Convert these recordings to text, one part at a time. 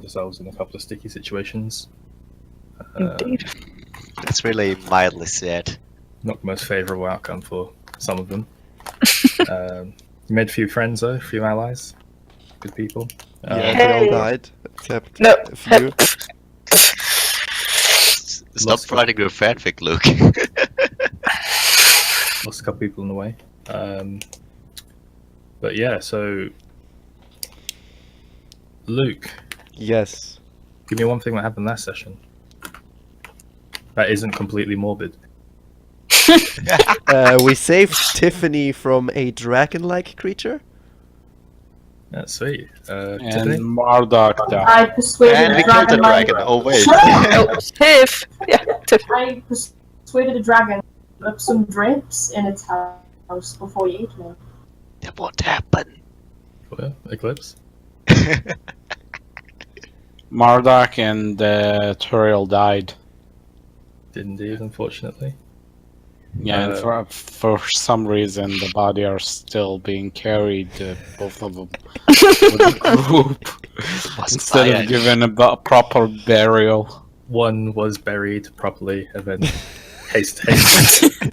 yourselves in a couple of sticky situations. Indeed. That's really mildly said. Not the most favourable outcome for some of them. You made a few friends though, a few allies, good people. Yeah, they all Hey. died except No. a few. Stop Lost writing your fanfic, Luke. Lost a couple people on the way. But yeah, so Luke, Yes. give me one thing that happened last session. That isn't completely morbid. We saved Tiffany from a dragon-like creature. That's sweet. And Tiffany? Marduk died. I persuaded And a we killed the dragon. dragon. Oh wait. Oh, Tiff. Yeah, Tiff. I persuaded a dragon to put up some drapes in its house before you ate me. That won't happen. Well, Eclipse? Marduk and Turiel died. Did indeed, unfortunately. Yeah, and for some reason the body are still being carried, both of them, with the group, instead of given a proper burial. One was buried properly and then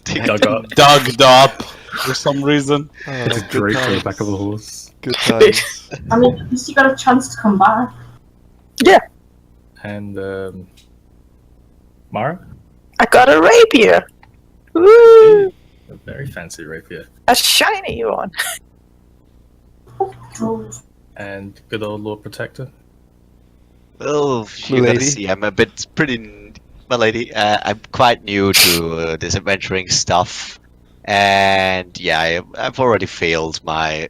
Dug up for some reason. Oh, just draped on the back of a horse. Good times. I mean, at least you got a chance to come back. Yeah, And Mara? I got a rapier. Woo! A very fancy rapier. A shiny one. And good old Lord Protector. Well, you gotta Milady? see, I'm a bit pretty... My lady, I'm quite new to this adventuring stuff. And yeah, I've already failed my...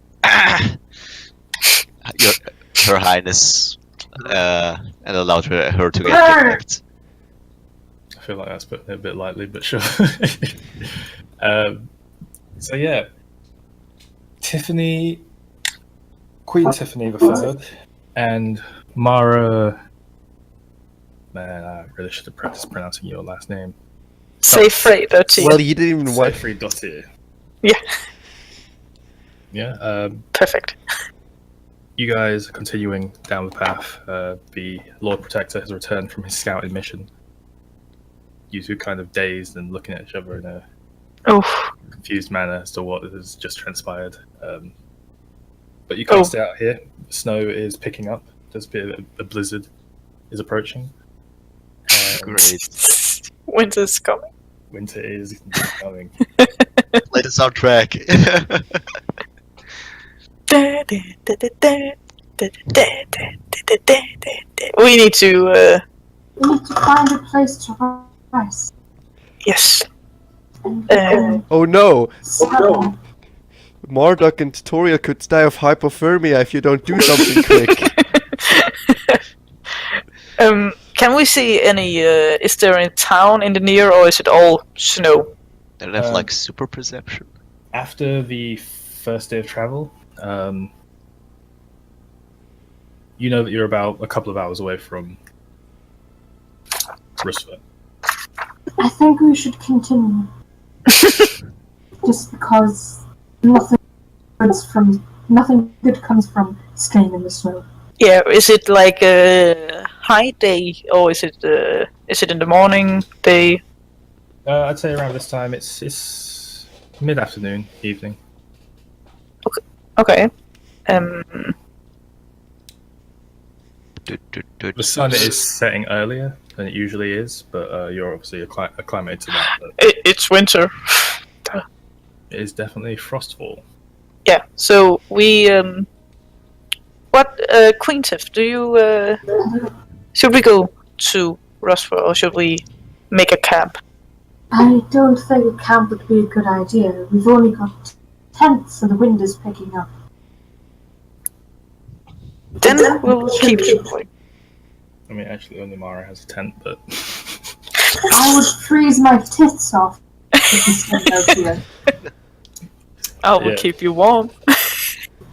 Her Highness, and allowed her to get kidnapped. I feel like that's putting it a bit lightly, but sure. So yeah, Tiffany, Queen Tiffany the Third, and Mara. Man, I really should have practiced pronouncing your last name. Say Freda to you. Well, you didn't even want. Seyfried Dottir. Yeah. Yeah. Perfect. You guys are continuing down the path. The Lord Protector has returned from his scouting mission. You two kind of dazed and looking at each other in a Oh, confused manner as to what has just transpired. But you can't stay out here. Snow is picking up. There's a bit of a blizzard is approaching. Great. winter's coming. Winter is coming. Play the soundtrack. We need to, We need to find a place to rest. yes. And Oh no! so, Marduk and Toriel could die of hypothermia if you don't do something quick. Can we see any, is there any town in the near, or is it all snow? They don't have like super perception. After the first day of travel, you know that you're about a couple of hours away from Rusva. I think we should continue. Just because nothing good comes from staying in the snow. Yeah, is it like a high day, or is it in the morning, day? I'd say around this time it's mid-afternoon, evening. Okay. The sun is setting earlier than it usually is, but you're obviously acclimated to that. But It's winter. it is definitely frostfall. Yeah, so we, Queen Tiff, do you, should we go to Roswell, or should we make a camp? I don't think a camp would be a good idea. We've only got tents and the wind is picking up. Then we'll keep going. I mean, actually, only Mara has a tent, but I would freeze my tits off if we stayed out here. I will Yeah. keep you warm.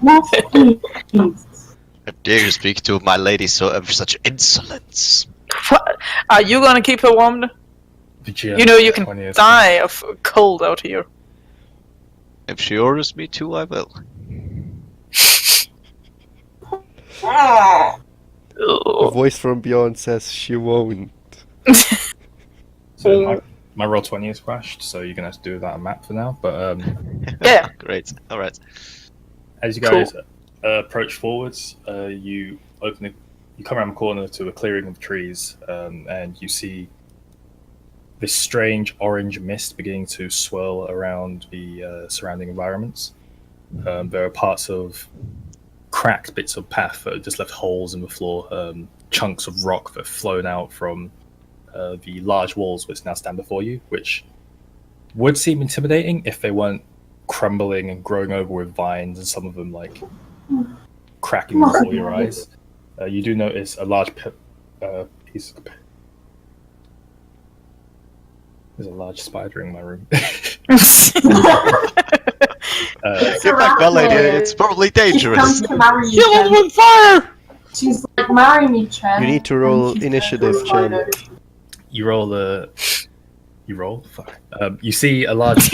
Yes, please. How dare you speak to my lady of such insolence? What? Are you gonna keep her warm? You know you can die of cold out here. If she orders me to, I will. A voice from beyond says she won't. So my roll 20 has crashed, so you're gonna have to do without a map for now. But Yeah. Great. All right. as you guys approach forwards, you come around the corner to a clearing of trees, and you see this strange orange mist beginning to swirl around the surrounding environments. There are parts of cracked bits of path that have just left holes in the floor, chunks of rock that have flown out from the large walls which now stand before you, which would seem intimidating if they weren't crumbling and growing over with vines, and some of them like cracking before your eyes. You do notice a large piece of... There's a large spider in my room. Get back, my lady. It's probably She dangerous. comes to marry you, Kill him Chen. with fire! She's like, marry me, Chen. You need to And roll she's initiative, gonna find Chen. out. You roll a... You roll? Fuck. You see a large...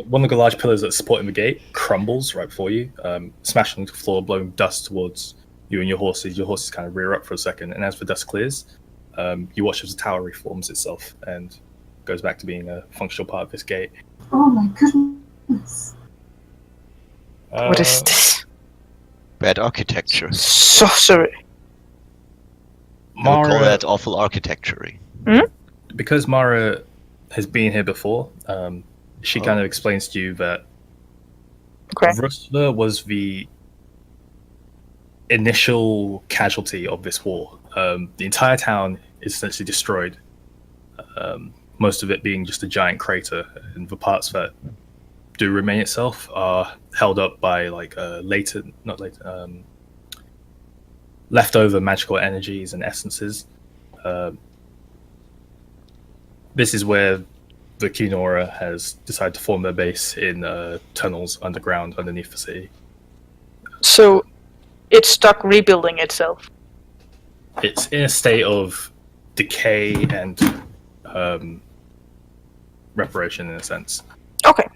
one of the large pillars that's supporting the gate crumbles right before you, smashing the floor, blowing dust towards you and your horses. Your horses kind of rear up for a second, and as the dust clears, you watch as the tower reforms itself and goes back to being a functional part of this gate. Oh my goodness. What is this? Bad architecture. Sorcery. I would call Mara, that awful architecture. because Mara has been here before, she kind of explains to you that Okay. Rustler was the initial casualty of this war. The entire town is essentially destroyed. Most of it being just a giant crater, and the parts that do remain itself are held up by like leftover magical energies and essences. This is where the Kinora has decided to form their base in tunnels underground underneath the city. So it's stuck rebuilding itself. It's in a state of decay and reparation in a sense. Okay.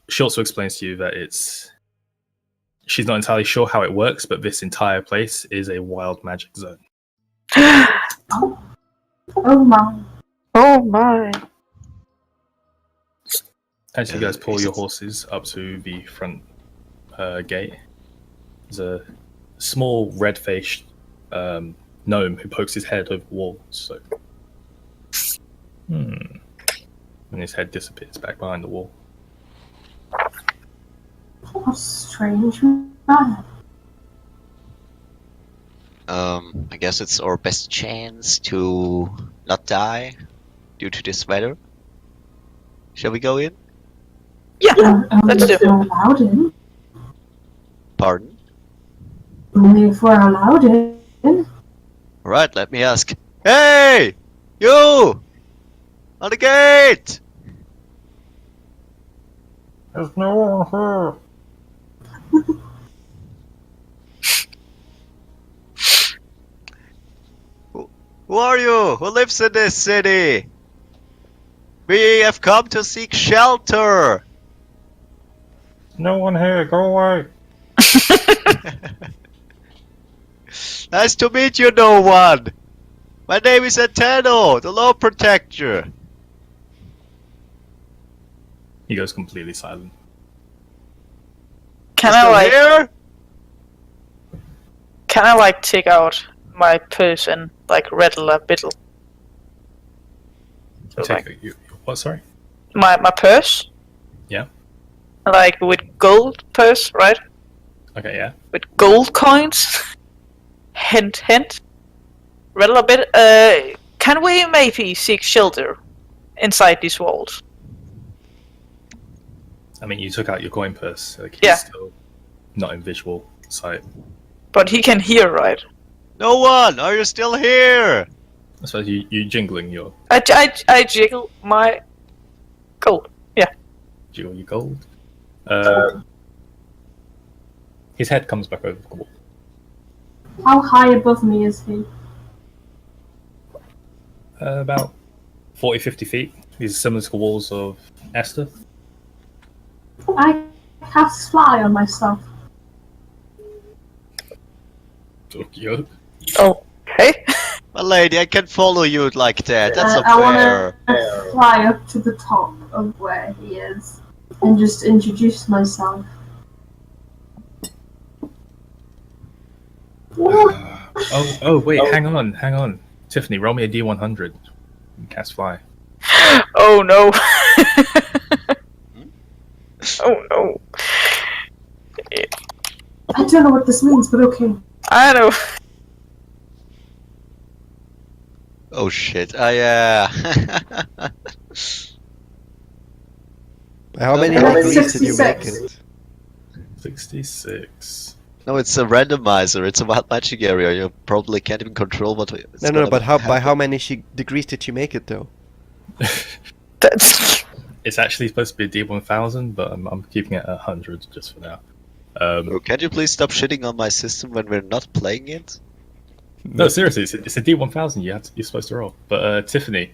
She also explains to you that she's not entirely sure how it works, but this entire place is a wild magic zone. Oh my. Oh my. As you guys pull your horses up to the front gate, there's a small red-faced gnome who pokes his head over the wall. So, and his head disappears back behind the wall. What a strange man. I guess it's our best chance to not die due to this weather. Shall we go in? Yeah. Only Let's if do. we're allowed in. Pardon? Only if we're allowed in. Alright, let me ask. Hey! You! On the gate! There's no one here. Who are you? Who lives in this city? We have come to seek shelter! No one here. Go away. Nice to meet you, no one! My name is Anteno, the Law Protector. He goes completely silent. Can Still I here? like take out my purse and like rattle a bit? So, What? Sorry. my purse? Yeah. Like with gold purse, right? Okay. Yeah. With gold coins. Hint, hint. Rattle a bit. Can we maybe seek shelter inside these walls? I mean, you took out your coin purse. Like, he's Yeah. still not in visual sight. But he can hear, right? No one! Are you still here? I suppose you jingling your I jiggle my gold. jiggle your gold. His head comes back over the wall. How high above me is he? About 40, 50 feet. These are similar to the walls of Esther. I cast fly on myself. You Okay. My lady, I can follow you like that. That's not I fair. want to fly up to the top of where he is and just introduce myself. Wait, hang on. Tiffany, roll me a D100. Cast fly. Oh no. Oh no. I don't know what this means, but okay. I know. Oh shit! By how many How many degrees did you make 66? it? 66. No, it's a randomizer. It's a wild magic area. You probably can't even control what. No, but by how many degrees did you make it though? That's It's actually supposed to be a D1000, but I'm keeping it at 100 just for now. Oh, can you please stop shitting on my system when we're not playing it? No, seriously, it's a D1000 you're supposed to roll. But Tiffany,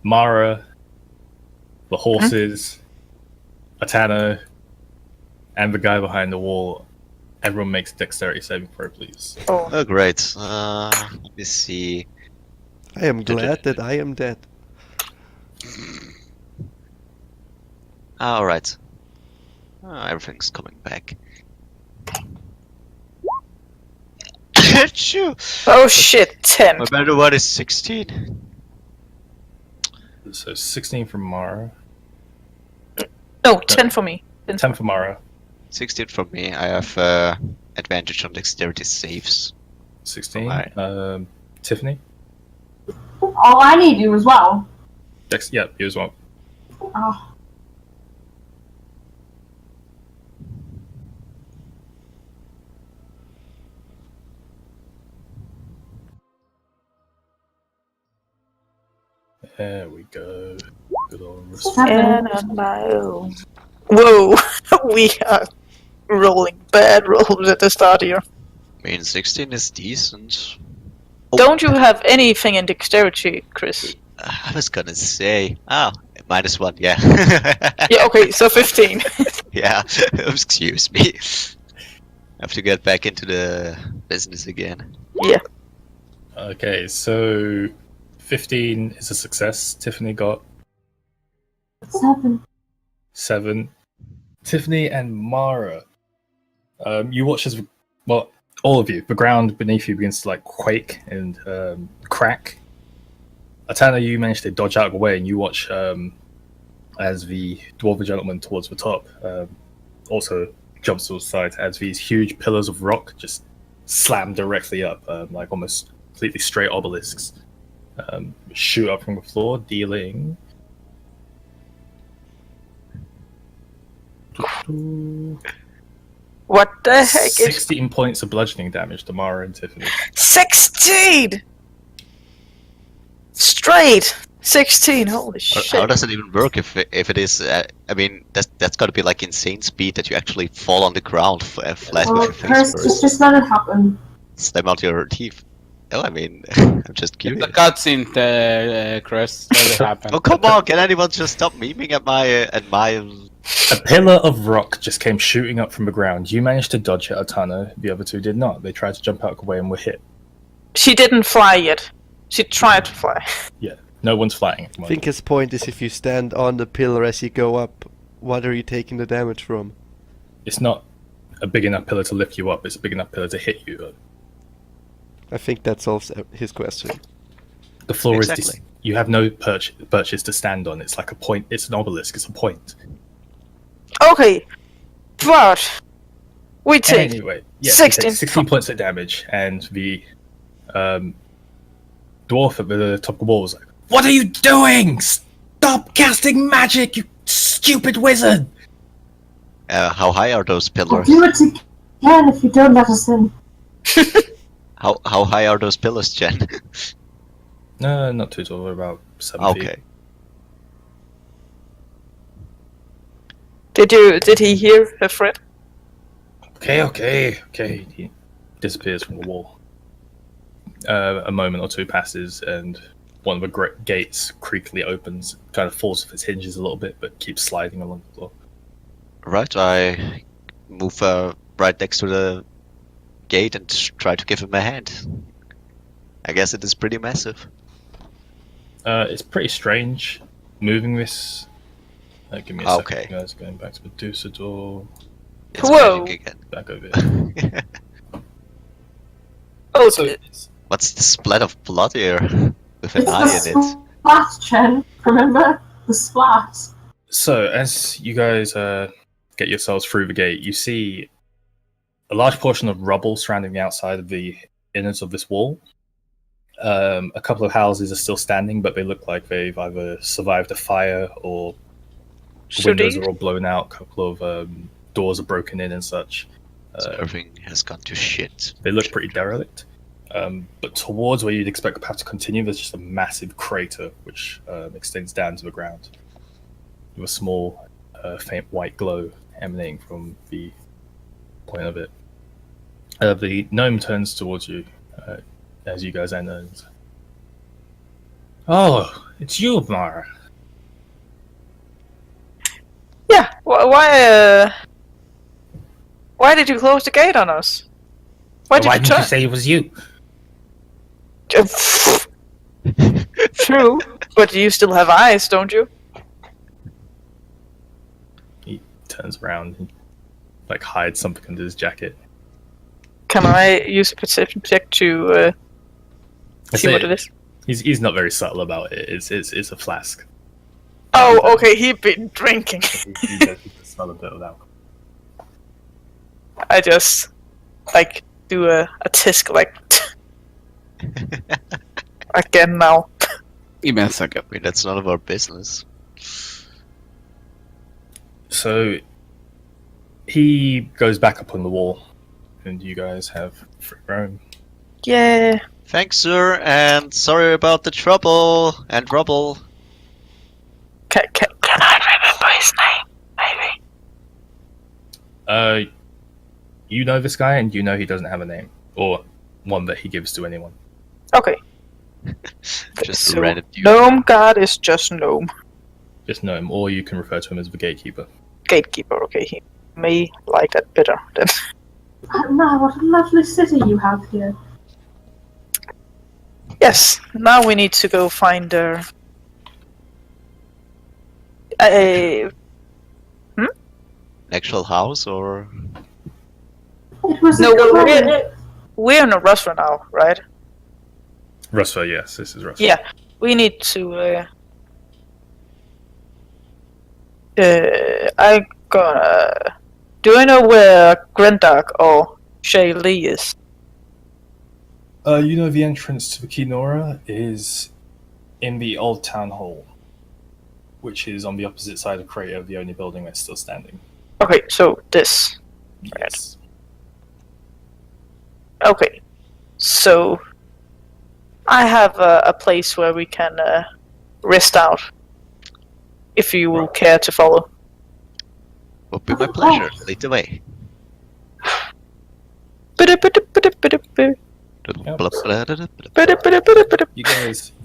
Mara, the horses, Atana, and the guy behind the wall, everyone makes a dexterity saving throw, please. Oh, great. Let me see. I am glad that I am dead. All right. Everything's coming back. Achoo! oh shit, 10. My better one is 16. So 16 from Mara, No, 10 for me. 10 for Mara, 16 from me. I have advantage on dexterity saves. 16. Alright. Tiffany? Oh, I need you as well. Yeah, you as well. Oh, There we go. Good old 7. And on my own. Whoa, we are rolling bad rolls at the start here. I mean, 16 is decent. Don't you have anything in dexterity, Chris? I was gonna say. Oh, -1, yeah. Yeah, okay, so 15. Yeah, excuse me. I have to get back into the business again. Yeah. Okay, so 15 is a success. Tiffany got 7. 7. Tiffany and Mara, you watch as, well, all of you, the ground beneath you begins to like quake and crack. Atana, you manage to dodge out of the way, and you watch as the dwarven gentleman towards the top also jumps to the side as these huge pillars of rock just slam directly up, like almost completely straight obelisks, shoot up from the floor, dealing What the heck is 16 points of bludgeoning damage to Mara and Tiffany. 16? Straight 16. Holy How shit. does it even work if it is? I mean, that's got to be like insane speed that you actually fall on the ground flat Oh, with your face Chris, first. just let it happen. Slam out your teeth. Oh, I mean, I'm just It's curious. a cutscene, Chris. Let it happen. Oh, come on! Can anyone just stop memeing at my? A pillar of rock just came shooting up from the ground. You managed to dodge it, Atana. The other two did not. They tried to jump out of the way and were hit. She didn't fly yet. She tried to fly. Yeah, no one's flying at the I moment. think his point is if you stand on the pillar as you go up, what are you taking the damage from? It's not a big enough pillar to lift you up. It's a big enough pillar to hit you. I think that solves his question. The floor Exactly. is... You have no perches to stand on. It's like a point. It's an obelisk. It's a point. Okay. But we take Anyway, yes, 16 16 points of damage, and the dwarf at the top of the wall was like, "What are you doing? Stop casting magic, you stupid wizard!" How high are those I'll pillars? do it again if you don't let us in. How high are those pillars, Jen? No, not too tall. We're about 7 feet. Okay. Did he hear her threat? Okay. He disappears from the wall. A moment or two passes, and one of the gates creakily opens, kind of falls off its hinges a little bit, but keeps sliding along the floor. Right, I move right next to gate and try to give him a hand. I guess it is pretty massive. It's pretty strange moving this. Give me a second, guys. Going back to Medusa door. It's Whoa. magic again. Back over here. Oh, So, What's the splat of blood here with an It's eye the in it? splat, Chen. Remember? The splat. So as you guys get yourselves through the gate, you see a large portion of rubble surrounding the outside of the innards of this wall. A couple of houses are still standing, but they look like they've either survived a fire or the windows are all blown out. A couple of doors are broken in and such. So everything has gone to shit. They look pretty derelict. But towards where you'd expect the path to continue, there's just a massive crater which extends down to the ground, with a small, faint white glow emanating from the point of it. The gnome turns towards you as you guys enter. And... Oh, it's you, Mara. yeah. Why did you close the gate on us? Why didn't you say it was you? True, but you still have eyes, don't you? He turns around and hides something under his jacket. Can I use a perception check to see what it is? He's not very subtle about it. It's a flask. Oh, okay. He'd been drinking. He does smell a bit of alcohol. I just do a tisk again now. Give me a second. I mean, that's none of our business. So he goes back up on the wall, and you guys have free roam. Yeah. Thanks, sir, and sorry about the trouble and rubble. Can I remember his name? Maybe. You know this guy, and you know he doesn't have a name, or one that he gives to anyone. Okay. Just So, a random dude. Gnome God is just gnome. Just know him, or you can refer to him as the gatekeeper. Gatekeeper. Okay, he may like that better than. My, what a lovely city you have here. Yes. Now we need to go find a. Actual house or It was No, a closet. we're in a restaurant now, right? Rusva, yes, this is Rusva. Yeah. We need to. I'm gonna. Do I know where Grendark or Shay Lee is? You know the entrance to the Kinora is in the old town hall, which is on the opposite side of Crater, the only building that's still standing. Okay, so this. Yes. Okay, so I have a place where we can rest out. If you will care to follow. would be my pleasure. Lead the way. You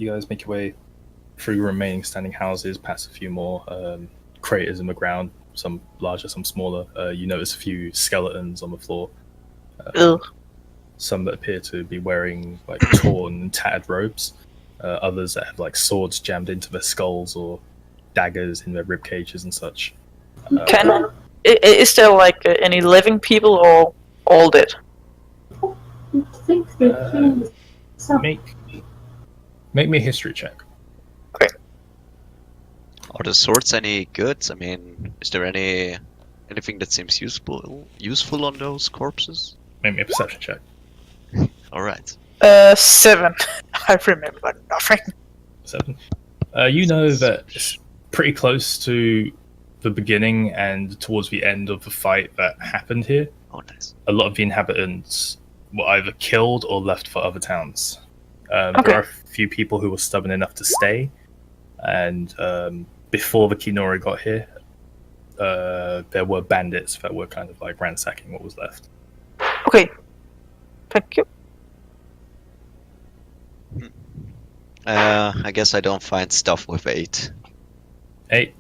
guys make your way through remaining standing houses, past a few more craters in the ground, some larger, some smaller. You notice a few skeletons on the floor. Some that appear to be wearing torn and tattered robes. Others that have swords jammed into their skulls or daggers in their rib cages and such. Is there any living people or all dead? You'd think they'd clean this up. Make me a history check. Are the swords any good? I mean, is there anything that seems useful on those corpses? Make me a perception check. All right. 7. I remember nothing. 7. You know that it's pretty close to the beginning and towards the end of the fight that happened here. Oh, nice. A lot of the inhabitants were either killed or left for other towns. Okay. There are a few people who were stubborn enough to stay, and before the Kinori got here, there were bandits that were kind of ransacking what was left. Okay. Thank you. I guess I don't find stuff with 8. 8.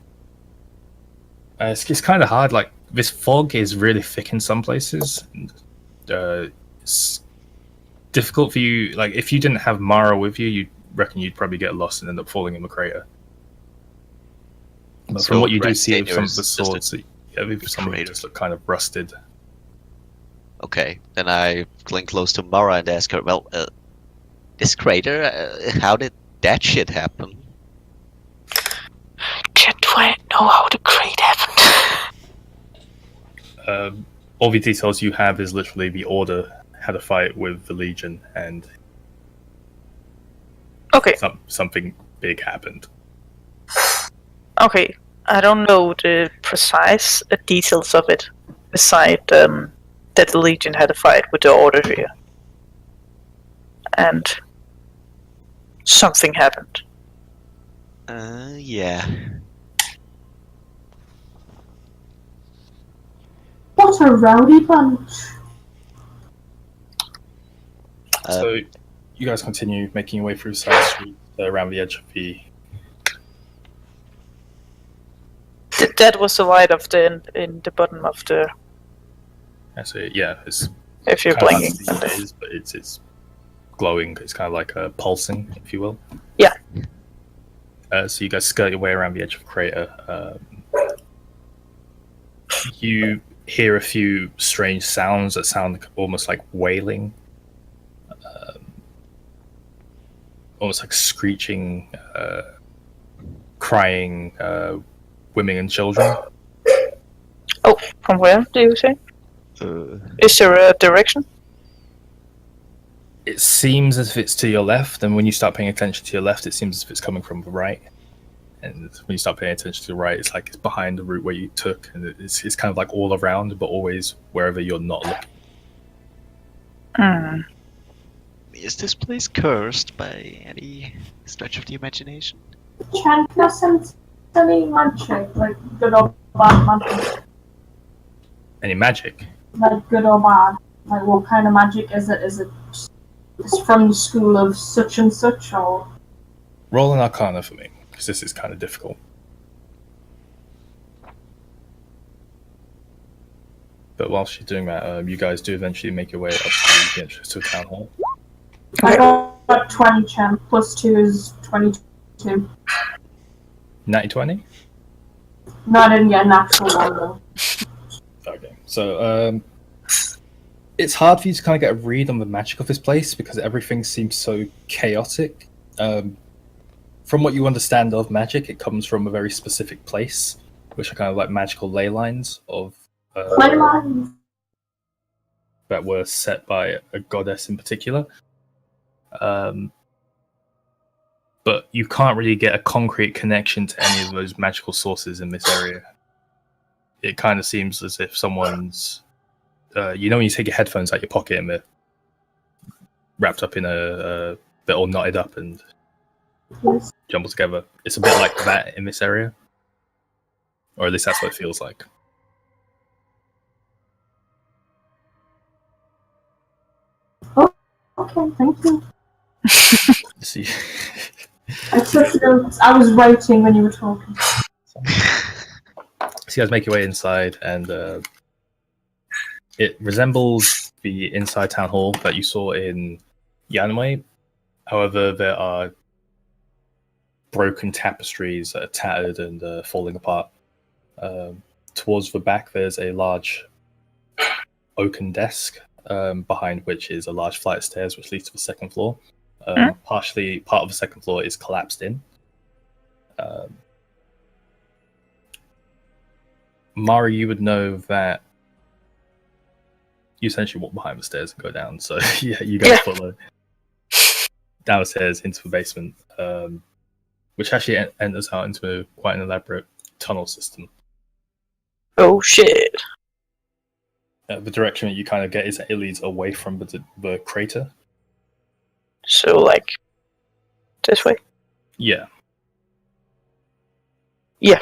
It's kind of hard. This fog is really thick in some places. And, it's difficult for you. Like, if you didn't have Mara with you, you reckon you'd probably get lost and end up falling in the crater. But from So what you do Red see of some of Savior the is just a swords, some of them crater. just look kind of rusted. Okay, then I cling close to Mara and ask her, well, this crater, how did that shit happen? Jet, do I know how the crate happened? All the details you have is literally the Order had a fight with the Legion, and Okay, something big happened. okay. I don't know the precise details of it, beside that the Legion had a fight with the Order here. And something happened. Yeah. What a rowdy bunch. So you guys continue making your way through side streets around the edge of the. That was the light of the in the bottom of the. Actually, yeah, it's If you're kind of blinking. hard to see what it is, but it's glowing. It's kind of like a pulsing, if you will. Yeah. So you guys skirt your way around the edge of the crater. You hear a few strange sounds that sound almost like wailing, almost like screeching, crying women and children. Oh, from where do you say? Is there a direction? It seems as if it's to your left, and when you start paying attention to your left, it seems as if it's coming from the right. And when you start paying attention to the right, it's like it's behind the route where you took, and it's kind of like all around, but always wherever you're not looking. Hmm. Is this place cursed by any stretch of the imagination? Can I sense any magic? Like good or bad magic? Any magic? Like good or bad? Like what kind of magic is it? Is it it's from the school of such and such, or? Roll an Arcana for me, because this is kind of difficult. But whilst you're doing that, you guys do eventually make your way up to the entrance to Town Hall. I got 20 champ, plus 2 is 22. 90-20? No, I didn't get a natural one though. Okay, so it's hard for you to kind of get a read on the magic of this place because everything seems so chaotic. From what you understand of magic, it comes from a very specific place, which are kind of like magical ley lines of Ley that were set by a goddess in particular. But you can't really get a concrete connection to any of those magical sources in this area. It kind of seems as if someone's... you know when you take your headphones out your pocket and they're wrapped up in a bit all knotted up and Yes. jumbled together? It's a bit like that in this area. Or at least that's what it feels like. Okay, thank you. See. I took notes. I was writing when you were talking. So you guys make your way inside, and it resembles the inside town hall that you saw in Yanmei. However, there are broken tapestries that are tattered and falling apart. Towards the back, there's a large oaken desk, behind which is a large flight of stairs which leads to the second floor. Partially, part of the second floor is collapsed in. Mari, you would know that you essentially walk behind the stairs and go down. So yeah, you guys follow downstairs into the basement, which actually enters out into quite an elaborate tunnel system. Oh shit. The direction that you kind of get is that it leads away from the crater. So like this way? Yeah. Yeah.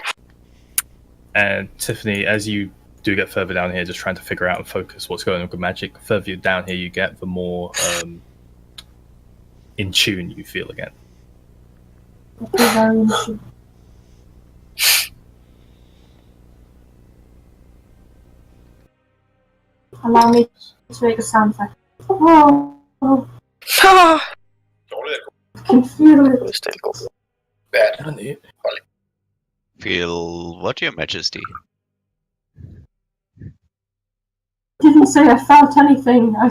And Tiffany, as you do get further down here, just trying to figure out and focus what's going on with magic, the further down here you get, the more in tune you feel again. Very interesting. Allow me to make a sound effect. Oh, Ah! I can feel it. Just take off. Feel what, Your Majesty? Didn't say I felt anything. I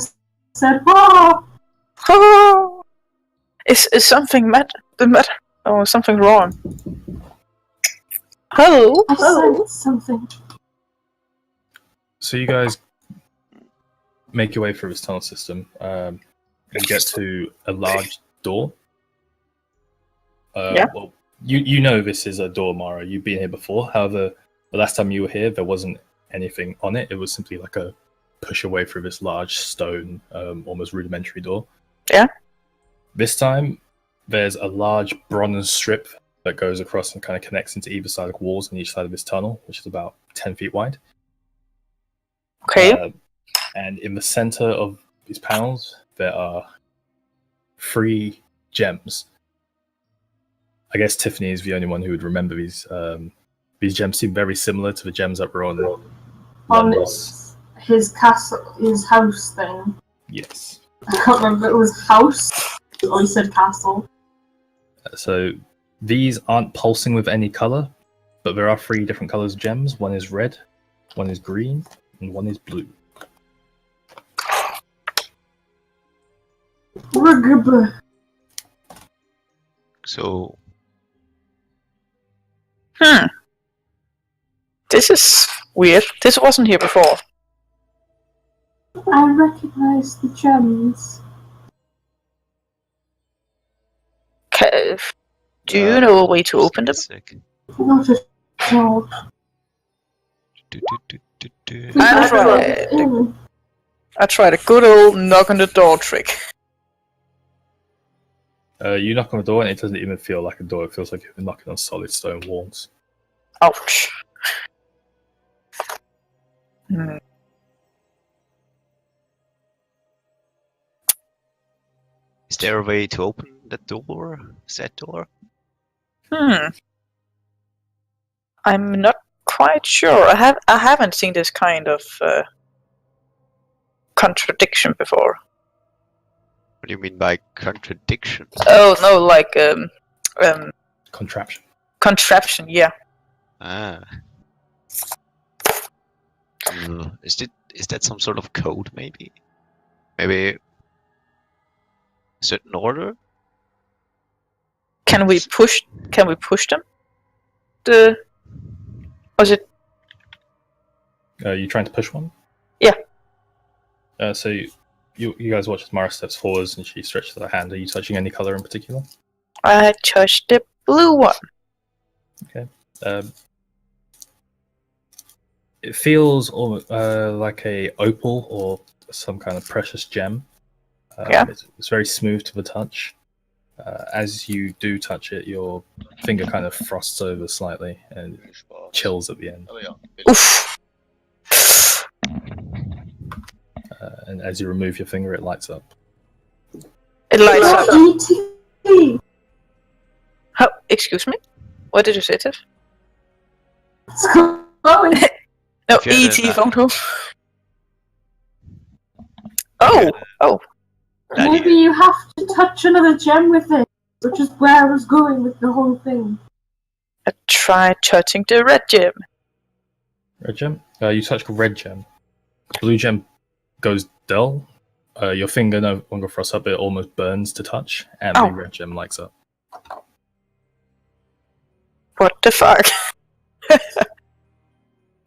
said, oh! Ah! Is something the matter? Oh, something wrong. Hello? I sensed something. So you guys make your way through this tunnel system and get to a large door. Yeah. Well, you know this is a door, Mara. You've been here before. However, the last time you were here, there wasn't anything on it. It was simply like a push away through this large stone, almost rudimentary door. Yeah. This time, there's a large bronze strip that goes across and kind of connects into either side of walls on each side of this tunnel, which is about 10 feet wide. Okay. And in the center of these panels, there are 3 gems. I guess Tiffany is the only one who would remember these. These gems seem very similar to the gems that were on his castle, his house thing. Yes. I can't remember if it was house or he said castle. So these aren't pulsing with any color, but there are 3 different colors of gems. One is red, one is green, and one is blue. So, This is weird. This wasn't here before. I recognize the gems. Do you know a way to open them? Not at all. I tried a good old knock on the door trick. You knock on the door and it doesn't even feel like a door. It feels like you're knocking on solid stone walls. Ouch. Hmm. Is there a way to open that door? Said door? I'm not quite sure. I haven't seen this kind of contradiction before. What do you mean by contradiction? Oh no, like Contraption. contraption. Yeah. Ah. Is that some sort of code, maybe? Maybe a certain order? Can we push them? Was it? You trying to push one? Yeah. So you guys watch as Mara steps forwards and she stretches her hand. Are you touching any color in particular? I touched the blue one. Okay. It feels almost like a opal or some kind of precious gem. Yeah. It's very smooth to the touch. As you do touch it, your finger kind of frosts over slightly and chills at the end. Oof. And as you remove your finger, it lights up. It lights up. E.T. How? Excuse me? What did you say, Tiff? It's glowing. No, If you're E.T. in, photo. Oh. Maybe you have to touch another gem with it, which is where I was going with the whole thing. I tried touching the red gem. Red gem? You touch the red gem. Blue gem goes dull. Your finger no longer frosts up, it almost burns to touch, and Oh. the red gem lights up. What the fuck?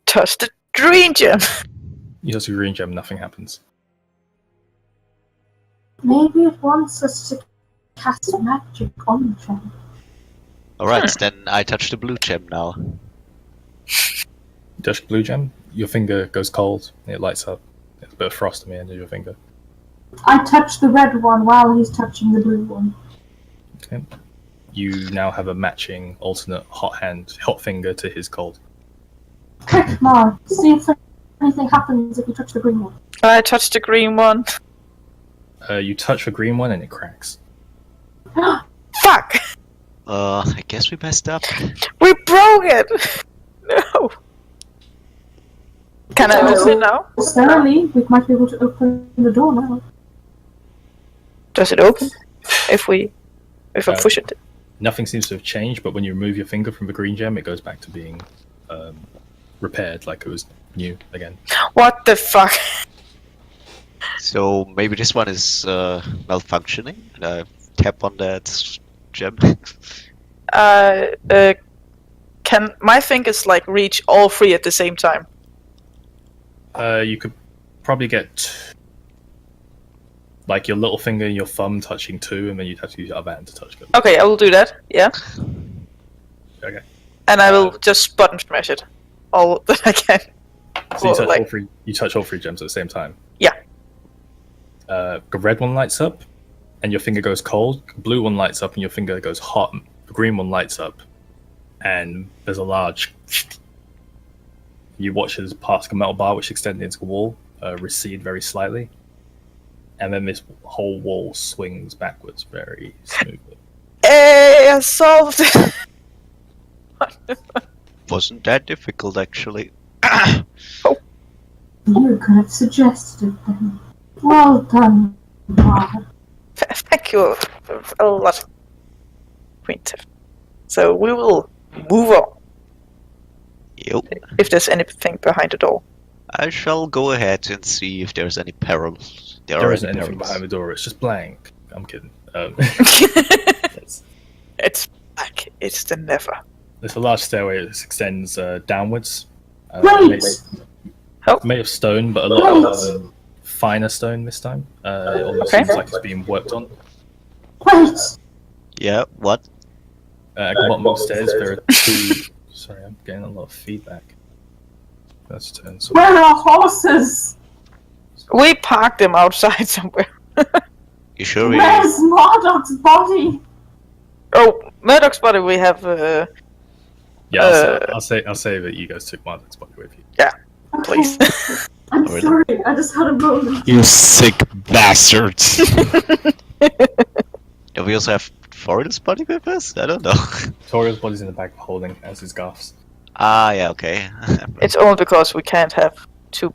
Touch the green gem. You touch the green gem, nothing happens. Maybe it wants us to cast magic on the gem. Alright, then I touch the blue gem now. You touch the blue gem, your finger goes cold, and it lights up. There's a bit of frost on the end of your finger. I touch the red one while he's touching the blue one. Okay. You now have a matching alternate hot finger to his cold. Quick, Mar, see if anything happens if you touch the green one. I touched the green one. You touch the green one and it cracks. Fuck! I guess we messed up. We broke it! No! Can I open it now? Necessarily, we might be able to open the door now. Does it open if I push it? Nothing seems to have changed, but when you remove your finger from the green gem, it goes back to being repaired, like it was new again. What the fuck? So maybe this one is malfunctioning, and I tap on that gem. Can my fingers like reach all three at the same time? You could probably get like your little finger and your thumb touching two, and then you'd have to use your other hand to touch them. Okay, I will do that. Yeah. Okay. And I will just button smash it all that I can. So you touch like- all three. You touch all three gems at the same time. Yeah. The red one lights up, and your finger goes cold. The blue one lights up, and your finger goes hot. The green one lights up, and there's a large. You watch as past a metal bar which extended into the wall recede very slightly, and then this whole wall swings backwards very smoothly. Hey, I solved it! Wasn't that difficult, actually. You could have suggested it then. Well done, Mar. Thank you a lot, Quintif. So we will move on Yep. if there's anything behind the door. I shall go ahead and see if there's any peril. There isn't anything behind the door. It's just blank. I'm kidding. It's black. It's the never. There's a large stairway that extends downwards. Wait! Made of stone, but a lot of finer stone this time. It almost Okay. seems like it's being worked on. Wait! Yeah, what? At the bottom of the stairs, there are two. Sorry, I'm getting a lot of feedback. Let's turn. So Where are horses? We parked them outside somewhere. You sure we... Where's Marduk's body? Oh, Murdoch's body we have. yeah, I'll say that you guys took Martin's body with you. Please. I'm Really? sorry, I just had a moment. You sick bastards. Do we also have Foril's body with us? I don't know. Toriel's body's in the back of holding, as is Garth's. Ah, yeah, okay. It's only because we can't have two.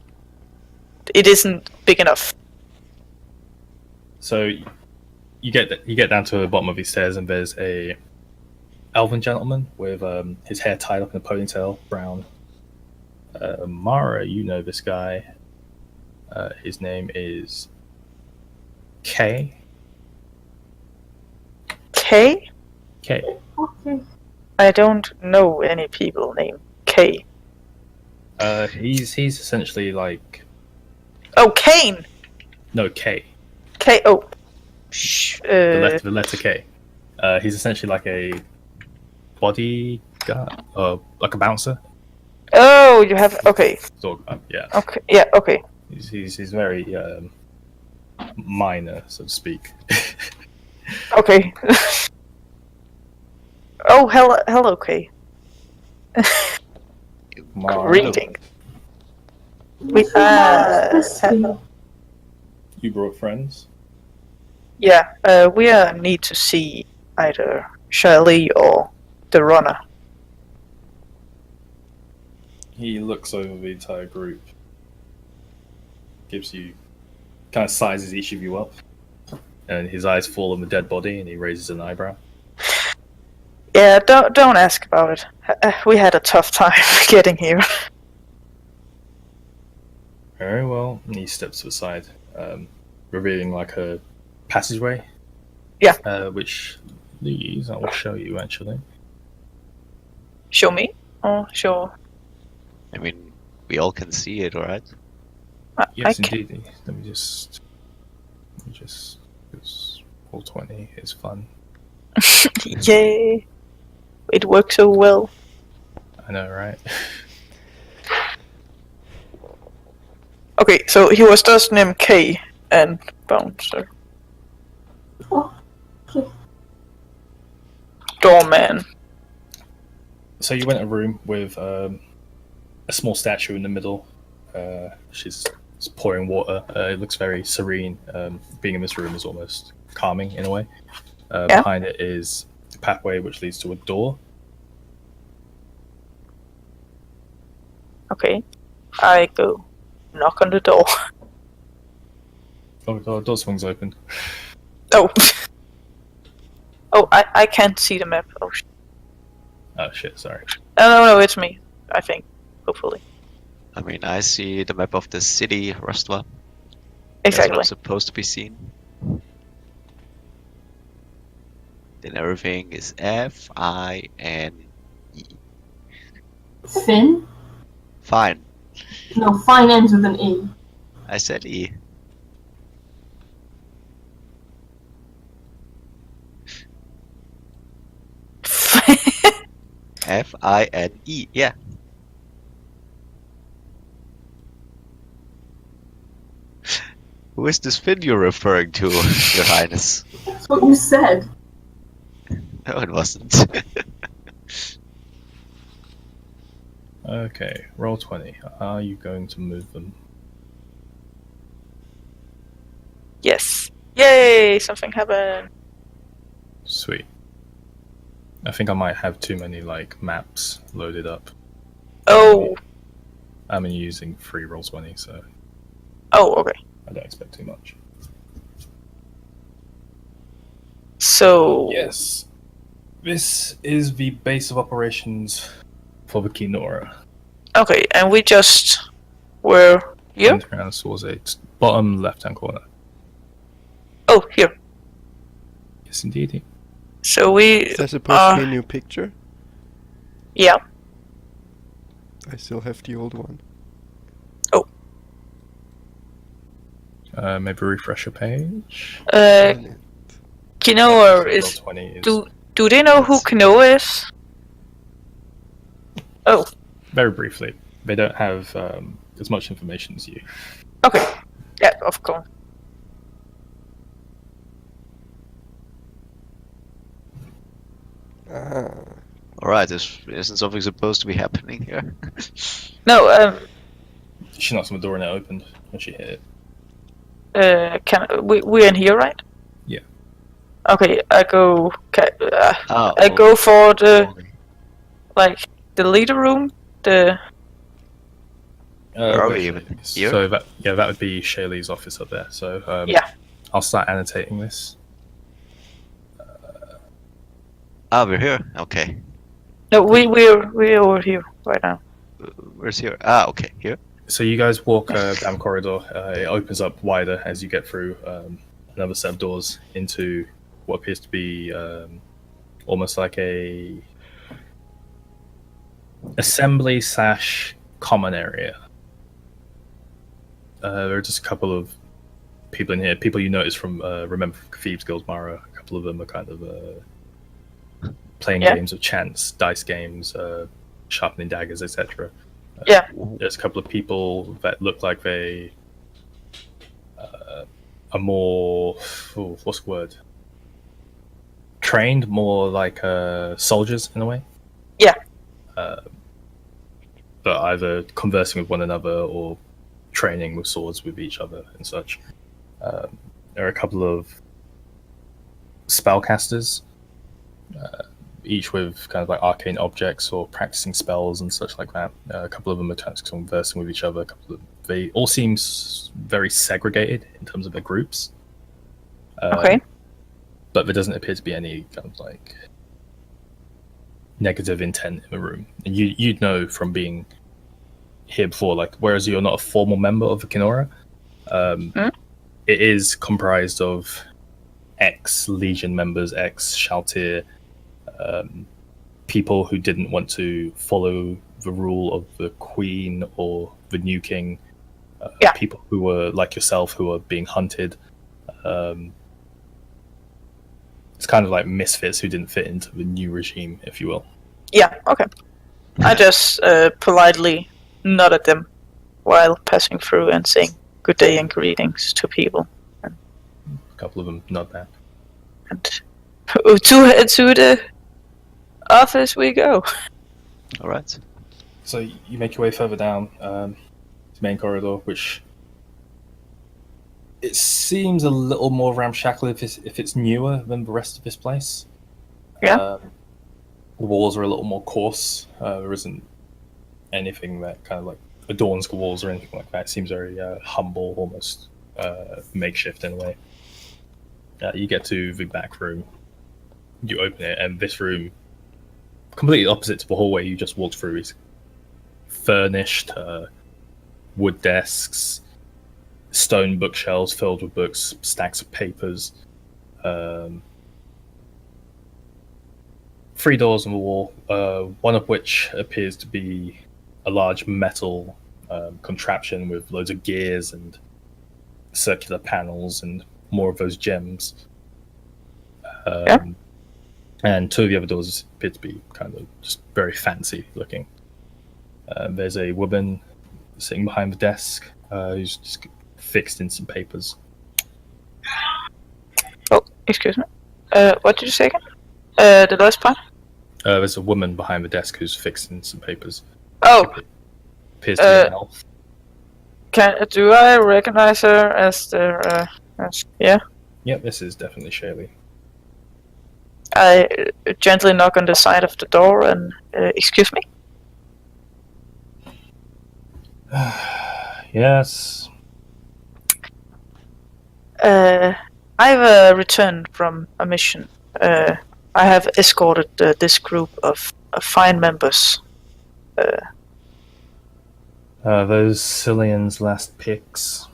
It isn't big enough. So you get down to the bottom of these stairs, and there's a elven gentleman with his hair tied up in a ponytail, brown. Mara, you know this guy. His name is K. K? K. Okay. I don't know any people named K. He's essentially like Oh, Kane! no K. K. Oh. The letter K. He's essentially like a bodyguard, like a bouncer. Oh, you have. Okay. Dog, yeah. Okay. Yeah, okay. He's very minor, so to speak. Okay. Oh, hello, K. Mara, Greeting. We, This be? you brought friends. Yeah, we need to see either Charlie or the runner. He looks over the entire group, gives you, kind of sizes each of you up, and his eyes fall on the dead body, and he raises an eyebrow. Yeah, don't ask about it. We had a tough time getting here. Very well. And he steps to the side, revealing like a passageway. Yeah. Which leads, I will show you actually. Show me? Oh, sure. I mean, we all can see it, right? Yes, I can. indeed. Let me just, because 420 is fun. Yay! It works so well. I know, right? Okay, so he was just named K and Bouncer. Oh, okay. Doorman. So you went a room with a small statue in the middle. She's pouring water. It looks very serene. Being in this room is almost calming in a way. Yeah. Behind it is a pathway which leads to a door. Okay. I go knock on the door. Oh, the door swings open. Oh. Oh, I can't see the map. Oh, Oh shit, sorry. no, it's me. I think. Hopefully. I mean, I see the map of the city, Rustwa. That's Exactly. what's supposed to be seen. Then everything is F-I-N-E. Finn? Fine. No, fine ends with an E. I said E. F-I-N-E, yeah. Who is this Finn you're referring to, Your Highness? That's what you said. No, it wasn't. Okay, roll 20. Are you going to move them? Yes. Yay! Something happened. Sweet. I think I might have too many like maps loaded up. Oh. I'm only using free roll 20, so Oh, okay. I don't expect too much. So. Yes. This is the base of operations for the Kinora. Okay, and we just were here. And around towards a bottom left-hand corner. Oh, here. Yes, indeed. So we. Is that supposed to be a new picture? Yeah. I still have the old one. Maybe refresh a page. Kinoa Roll is. 20 is Do they know who Kinoa is? Oh. very briefly. They don't have as much information as you. Okay. Yeah, of course. Ah. Alright, isn't something supposed to be happening here? No. She knocked on the door and it opened when she hit it. We're in here, right? Yeah. Okay, I go. Oh, I go for the okay. the leader room. The. Where are wait, we even? Here? So that would be Shaylee's office up there. So Yeah. I'll start annotating this. Ah, we're here. Okay. No, we're over here right now. Where's here? Ah, okay. Here. So you guys walk down the corridor. It opens up wider as you get through another set of doors into what appears to be almost like a assembly / common area. There are just a couple of people in here. People you notice from Remember Thieves Guild Mara. A couple of them are kind of playing games of chance, dice games, sharpening daggers, etc. Yeah. There's a couple of people that look like they are more, what's the word? Trained, more like soldiers in a way. Yeah. But either conversing with one another or training with swords with each other and such. There are a couple of spellcasters, each with kind of like arcane objects or practicing spells and such like that. A couple of them are conversing with each other. They all seem very segregated in terms of their groups. Okay. But there doesn't appear to be any kind of like negative intent in the room. And you'd know from being here before, like, whereas you're not a formal member of the Kinora, it is comprised of ex-Legion members, ex-Shaltir, people who didn't want to follow the rule of the Queen or the new King, people who were like yourself, who are being hunted. It's kind of like misfits who didn't fit into the new regime, if you will. Yeah. Okay. I just politely nod at them while passing through and saying good day and greetings to people. A couple of them nod back. And to the office we go. All right. So you make your way further down the main corridor, which it seems a little more ramshackle if it's newer than the rest of this place. Yeah. The walls are a little more coarse. There isn't anything that kind of like adorns the walls or anything like that. It seems very humble, almost makeshift in a way. You get to the back room. You open it, and this room, completely opposite to the hallway you just walked through, is furnished, wood desks, stone bookshelves filled with books, stacks of papers. 3 doors on the wall, one of which appears to be a large metal contraption with loads of gears and circular panels and more of those gems. And 2 of the other doors appear to be kind of just very fancy looking. There's a woman sitting behind the desk who's just fixed in some papers. Oh, excuse me. What did you say again? The last part? There's a woman behind the desk who's fixed in some papers. Oh, Appears to be an elf. do I recognize her as the? Yeah. Yep, this is definitely Shaylee. I gently knock on the side of the door and excuse me. Yes. I've returned from a mission. I have escorted this group of fine members. Those Cillian's last picks.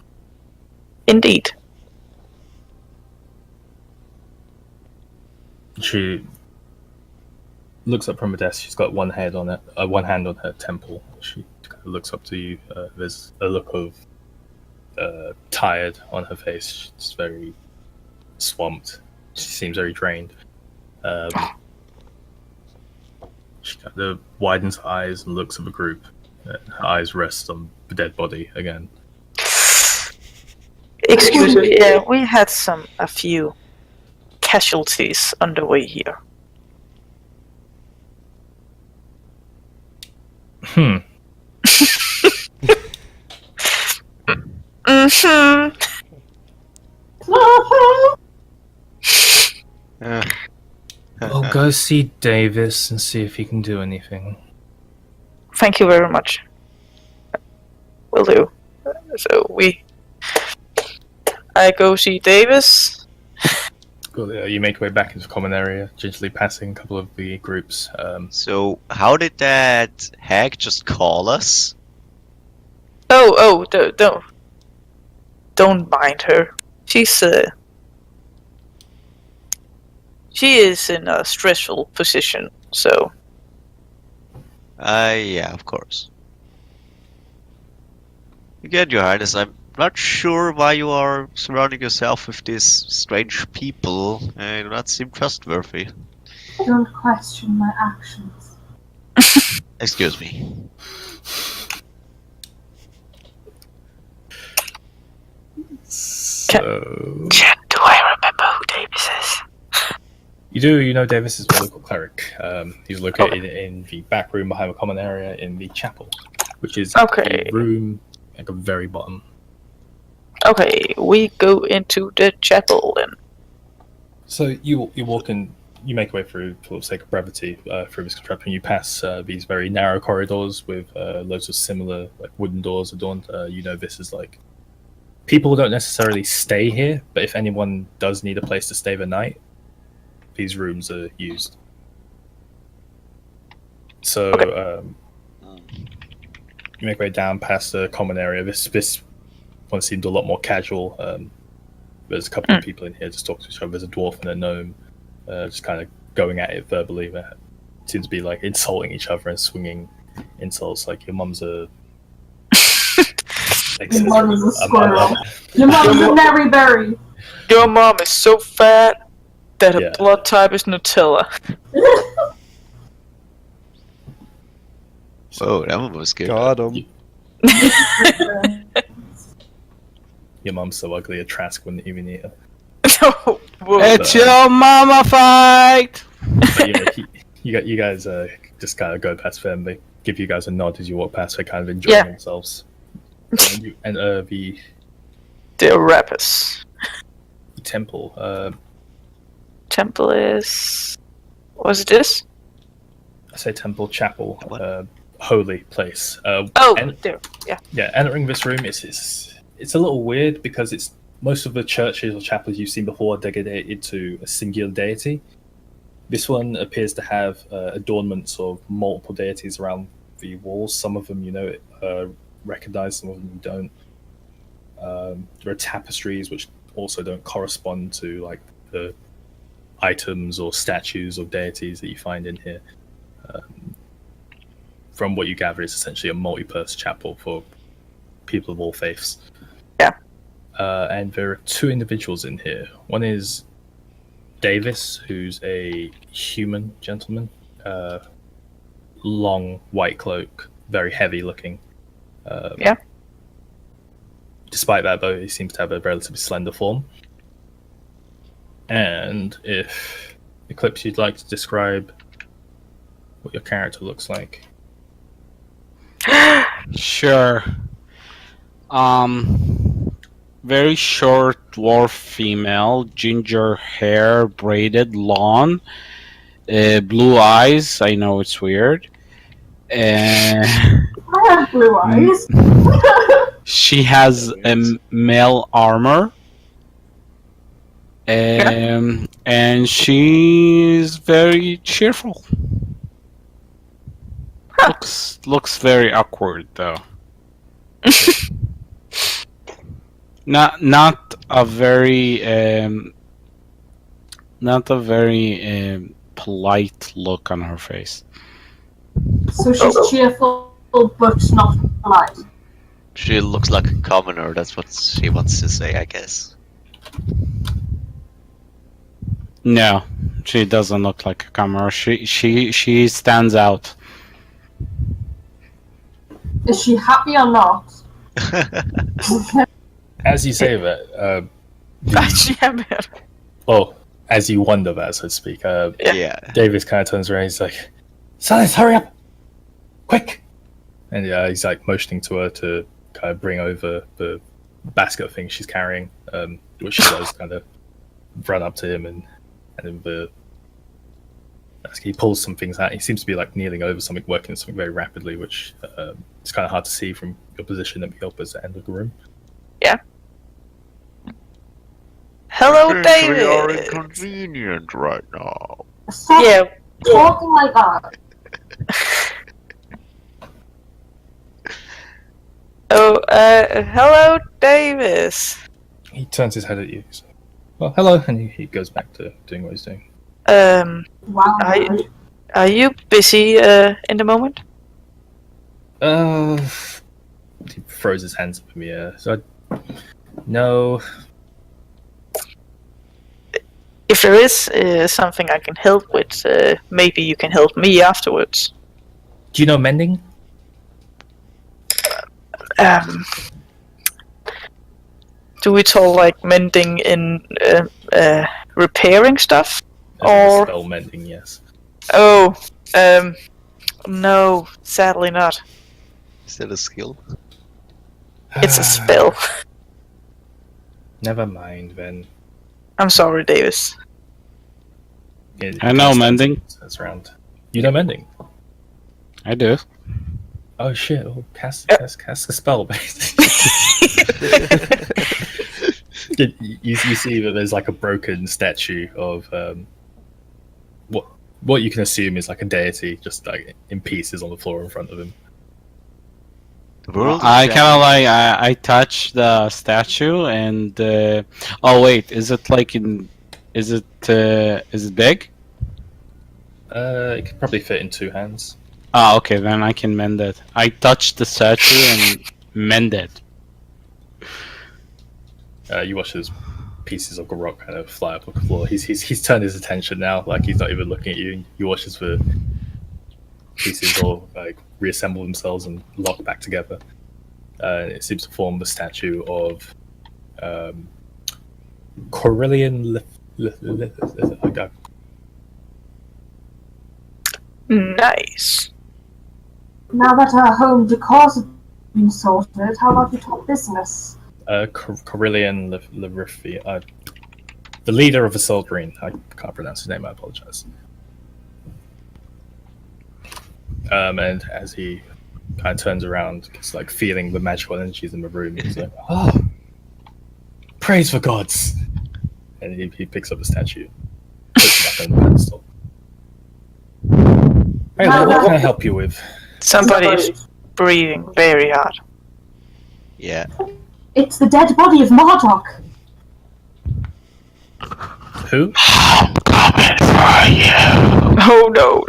Indeed. She looks up from her desk. She's got one hand on her temple. She kind of looks up to you. There's a look of tired on her face. She's very swamped. She seems very drained. She kind of widens her eyes and looks at the group. Her eyes rest on the dead body again. Excuse me. Yeah, we had a few casualties on the way here. Mm-hmm. Well, go see Davis and see if he can do anything. Thank you very much. Will do. So I go see Davis. Cool. You make your way back into the common area, gingerly passing a couple of the groups. So, how did that hag just call us? Don't mind her. She is in a stressful position, so. Yeah, of course. Again, Your Highness, I'm not sure why you are surrounding yourself with these strange people. They do not seem trustworthy. Don't question my actions. Excuse me. So Do I remember who Davis is? you do. You know Davis is the local cleric. He's located in the back room behind the common area in the chapel, which is the room at the very bottom. Okay, we go into the chapel then. So you walk in. You make your way through, for the sake of brevity, through this contraption. You pass these very narrow corridors with loads of similar wooden doors adorned. You know this is people don't necessarily stay here, but if anyone does need a place to stay the night, these rooms are used. So you make your way down past the common area. This one seemed a lot more casual. There's a couple of people in here just talking to each other. There's a dwarf and a gnome just kind of going at it verbally. They seem to be insulting each other and swinging insults like your mum's a... Your mom is a squirrel. Your mom is a Mary Berry. Your mom is so fat that her blood type is Nutella. Whoa, that one was good. Got him. Your mom's so ugly a Trask wouldn't even eat her. It's your mama fight! But yeah, you guys just kind of go past them. They give you guys a nod as you walk past. They kind of enjoying themselves. And you enter the Rapus. temple. Temple is... Was it this? I say temple, chapel, holy place. There. Yeah. Yeah, entering this room it's a little weird because it's most of the churches or chapels you've seen before are dedicated to a singular deity. This one appears to have adornments of multiple deities around the walls. Some of them, recognize, some of them you don't. There are tapestries which also don't correspond to like the items or statues of deities that you find in here. From what you gather, it's essentially a multi-purpose chapel for people of all faiths. Yeah. And there are two individuals in here. One is Davis, who's a human gentleman, long white cloak, very heavy looking. Yeah. Despite that, though, he seems to have a relatively slender form. And if Eclipse, you'd like to describe what your character looks like. Sure. Very short dwarf female, ginger hair, braided, long, blue eyes. I know it's weird. I have blue eyes. She has male armor. And she's very cheerful. Looks very awkward though. Not a very polite look on her face. So she's cheerful, but not polite. She looks like a commoner, that's what she wants to say, I guess. No, she doesn't look like a commoner. She stands out. Is she happy or not? As you say that, as you wonder that, so to speak, Yeah. Davis kind of turns around. He's like, "Silence! Hurry up, quick!" And he's like motioning to her to kind of bring over the basket of things she's carrying, which she does. Kind of run up to him and then he pulls some things out. He seems to be like kneeling over something, working on something very rapidly, which is kind of hard to see from your position at the opposite end of the room. Yeah. Hello, David. We are inconvenient right now. Stop Yeah. talking like that. Oh, hello, Davis. He turns his head at you. So, well, hello, and he goes back to doing what he's doing. Wow. Are you busy in the moment? He throws his hands up in the air. So, no. If there is something I can help with, maybe you can help me afterwards. Do you know mending? Do we talk like mending in repairing stuff? Or Spell mending, yes. oh, no, sadly not. Is that a skill? It's a spell. Never mind, then. I'm sorry, Davis. I know mending. That's around. You know mending? I do. Oh shit! Oh, cast a spell, basically. you see that there's like a broken statue of what you can assume is like a deity, just like in pieces on the floor in front of him. I kind of like I touch the statue and oh wait, is it big? It could probably fit in two hands. Ah, okay, then I can mend it. I touch the statue and mend it. You watch as pieces of rock kind of fly up on the floor. He's turned his attention now, like he's not even looking at you. You watch as the pieces all like reassemble themselves and lock back together. It seems to form the statue of Corellian. Nice. Now that our home decors have been sorted, how about we talk business? Corellian Larifi, the leader of the Soldgreen. I can't pronounce his name. I apologize. And as he kind of turns around, it's like feeling the magical energies in the room. He's like, "Oh, Praise for gods! And he picks up the statue, puts it back on the pedestal. Hey, what can I help you with? Somebody is breathing very hard. Yeah. It's the dead body of Marduk. Who? Oh no,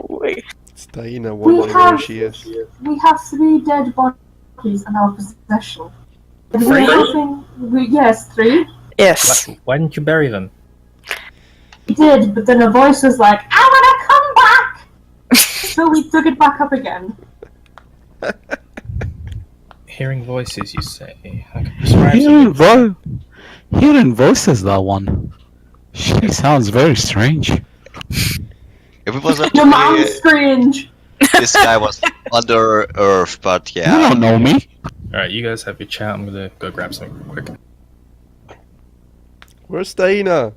wait. It's Diana wondering where she is. We have 3 dead bodies in our possession. And we're 3? hoping, yes, 3. Yes. Why didn't you bury them? We did, but then a voice was like, I wanna come back! So we took it back up again. Hearing voices, you say. I can prescribe something. Hearing voices, that one. She sounds very strange. If it wasn't Your to mom's be, strange! this guy was under Earth, but You yeah. don't know me. Alright, you guys have your chat. I'm gonna go grab something real quick. Where's Diana?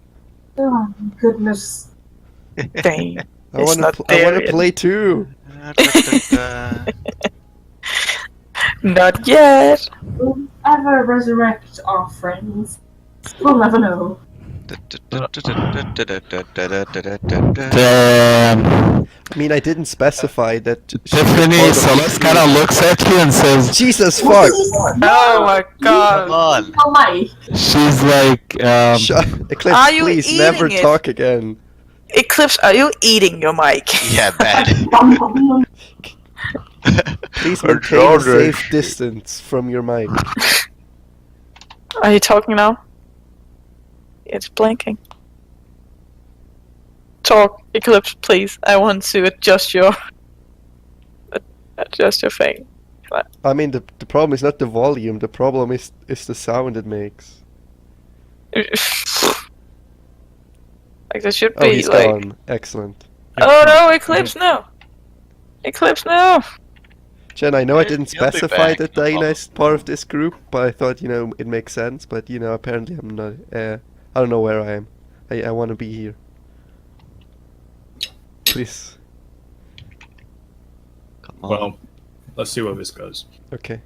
Oh my goodness. Dang. I It's want not to there yet. play too. Not yet. We'll ever resurrect our friends. We'll never know. I mean, I didn't specify that. Tiffany Celeste kind of looks at you and says, Jesus fuck! Oh my Come god. on. Oh my. she's like, Eclipse, Are you please eating never it? talk again. Eclipse, are you eating your mic? Yeah, bad. Please Her maintain a shoulder. safe distance from your mic. Are you talking now? It's blinking. Talk, Eclipse, please. I want to adjust your thing. I mean, the problem is not the volume. The problem is the sound it makes. Like there should Oh, be he's like. gone. Excellent. Oh no, Eclipse, no. Eclipse, no. Jen, I know I He'll didn't be specify back, that no Diana problem. is part of this group, but I thought, it makes sense. But, apparently I'm not. I don't know where I am. I want to be here. Please. Come on. Well, let's see where this goes. Okay.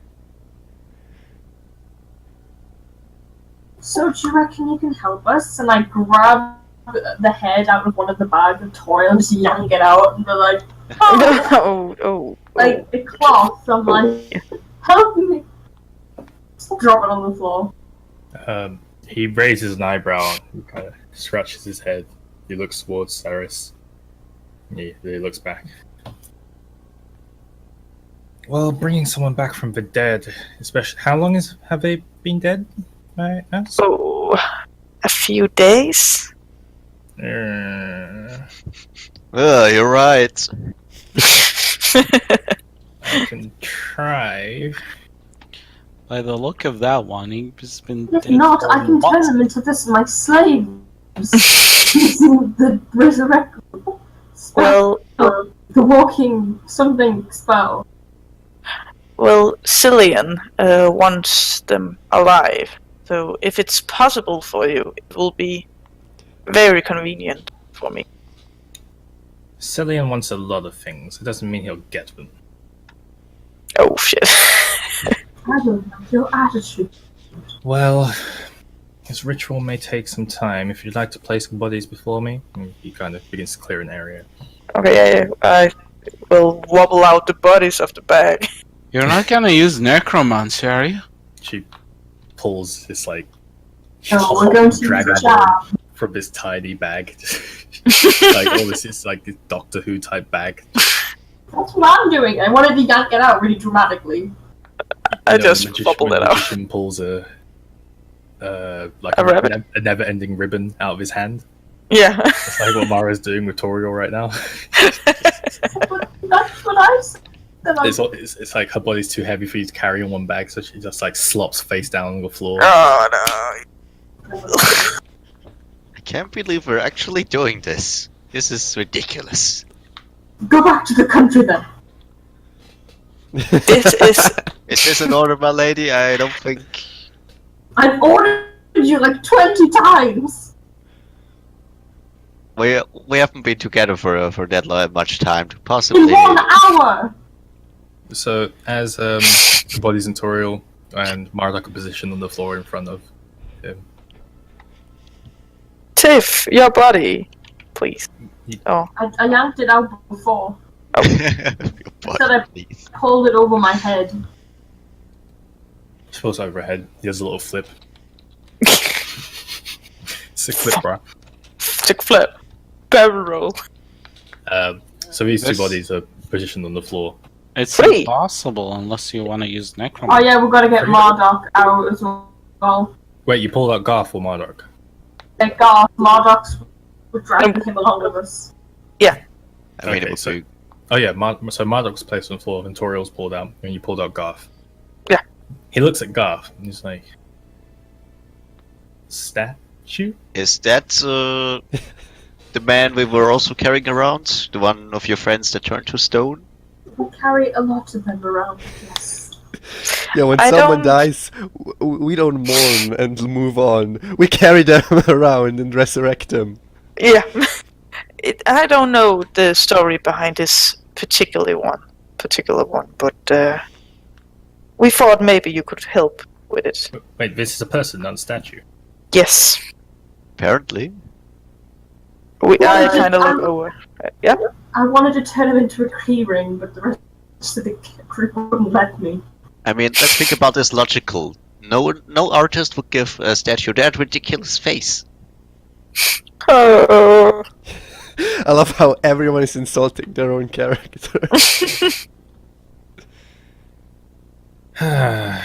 So do you reckon you can help us? And I grab the head out of one of the bags of toil and just yank it out and be like, oh, oh. like the cloth. I'm like, help me. Just drop it on the floor. He raises an eyebrow, he kind of scratches his head. He looks towards Saris. He looks back. Well, bringing someone back from the dead, especially how long have they been dead? I ask. Oh, a few days. I You're right. can try. by the look of that one, he's been If dead not, for I can turn months. them into my slaves. Using the resurrect spell. Well, The walking something spell. Cillian wants them alive. So if it's possible for you, it will be very convenient for me. Cillian wants a lot of things. It doesn't mean he'll get them. Oh shit. I don't know, your attitude. Well, his ritual may take some time. If you'd like to place some bodies before me, and he kind of begins to clear an area. Okay, I will wobble out the bodies of the bag. You're not gonna use necromancy, are you? She pulls this No, we're going to dragon use a bone jab. from this tiny bag. Like all this is like this Doctor Who type bag. That's what I'm doing. I wanted to yank it out really dramatically. I You know, just the magician- bubbled when it the out. magician pulls a A rabbit? a never-ending ribbon out of his hand. Yeah. That's like what Mara's doing with Toriel right now. That's what I said. It's like her body's too heavy for you to carry in one bag, so she just like slops face down on the floor. Oh no. I can't believe we're actually doing this. This is ridiculous. Go back to the country then. This is Is this an order, my lady? I don't think. I've ordered you like 20 times. We haven't been together for that much time to In possibly. 1 hour. So as the bodies in Toriel and Marduk are positioned on the floor in front of Tiff, your body, please. Oh, I yanked it out before. Your So I body, please. pulled it over my head. Suppose overhead. He does a little flip. Sick flip, bro. sick flip, barrel roll. So these two This- bodies are positioned on the floor. It's Free. impossible unless you want to use Oh necromancy. yeah, we've got to get Marduk out as well. Wait, you pulled out Garth or Marduk? Thank God, Marduk's we're dragging him along with us. I mean, Okay, it would so- be Oh yeah, so Marduk was placed on the floor and Toriel's pulled out, and you pulled out Garth. Yeah. He looks at Garth and he's like, statue? Is that the man we were also carrying around? The one of your friends that turned to stone? We carry a lot of them around, yes. Yeah, when I someone don't- dies, we don't mourn and move on. We carry them around and resurrect them. Yeah. I don't know the story behind this particular one, but we thought maybe you could help with it. Wait, this is a person, not a statue. Yes. Apparently. I kind of look over. Yep. I wanted to turn him into a key ring, but the rest of the group wouldn't let me. I mean, let's think about this logical. No artist would give a statue that ridiculous face. Oh. I love how everyone is insulting their own character. that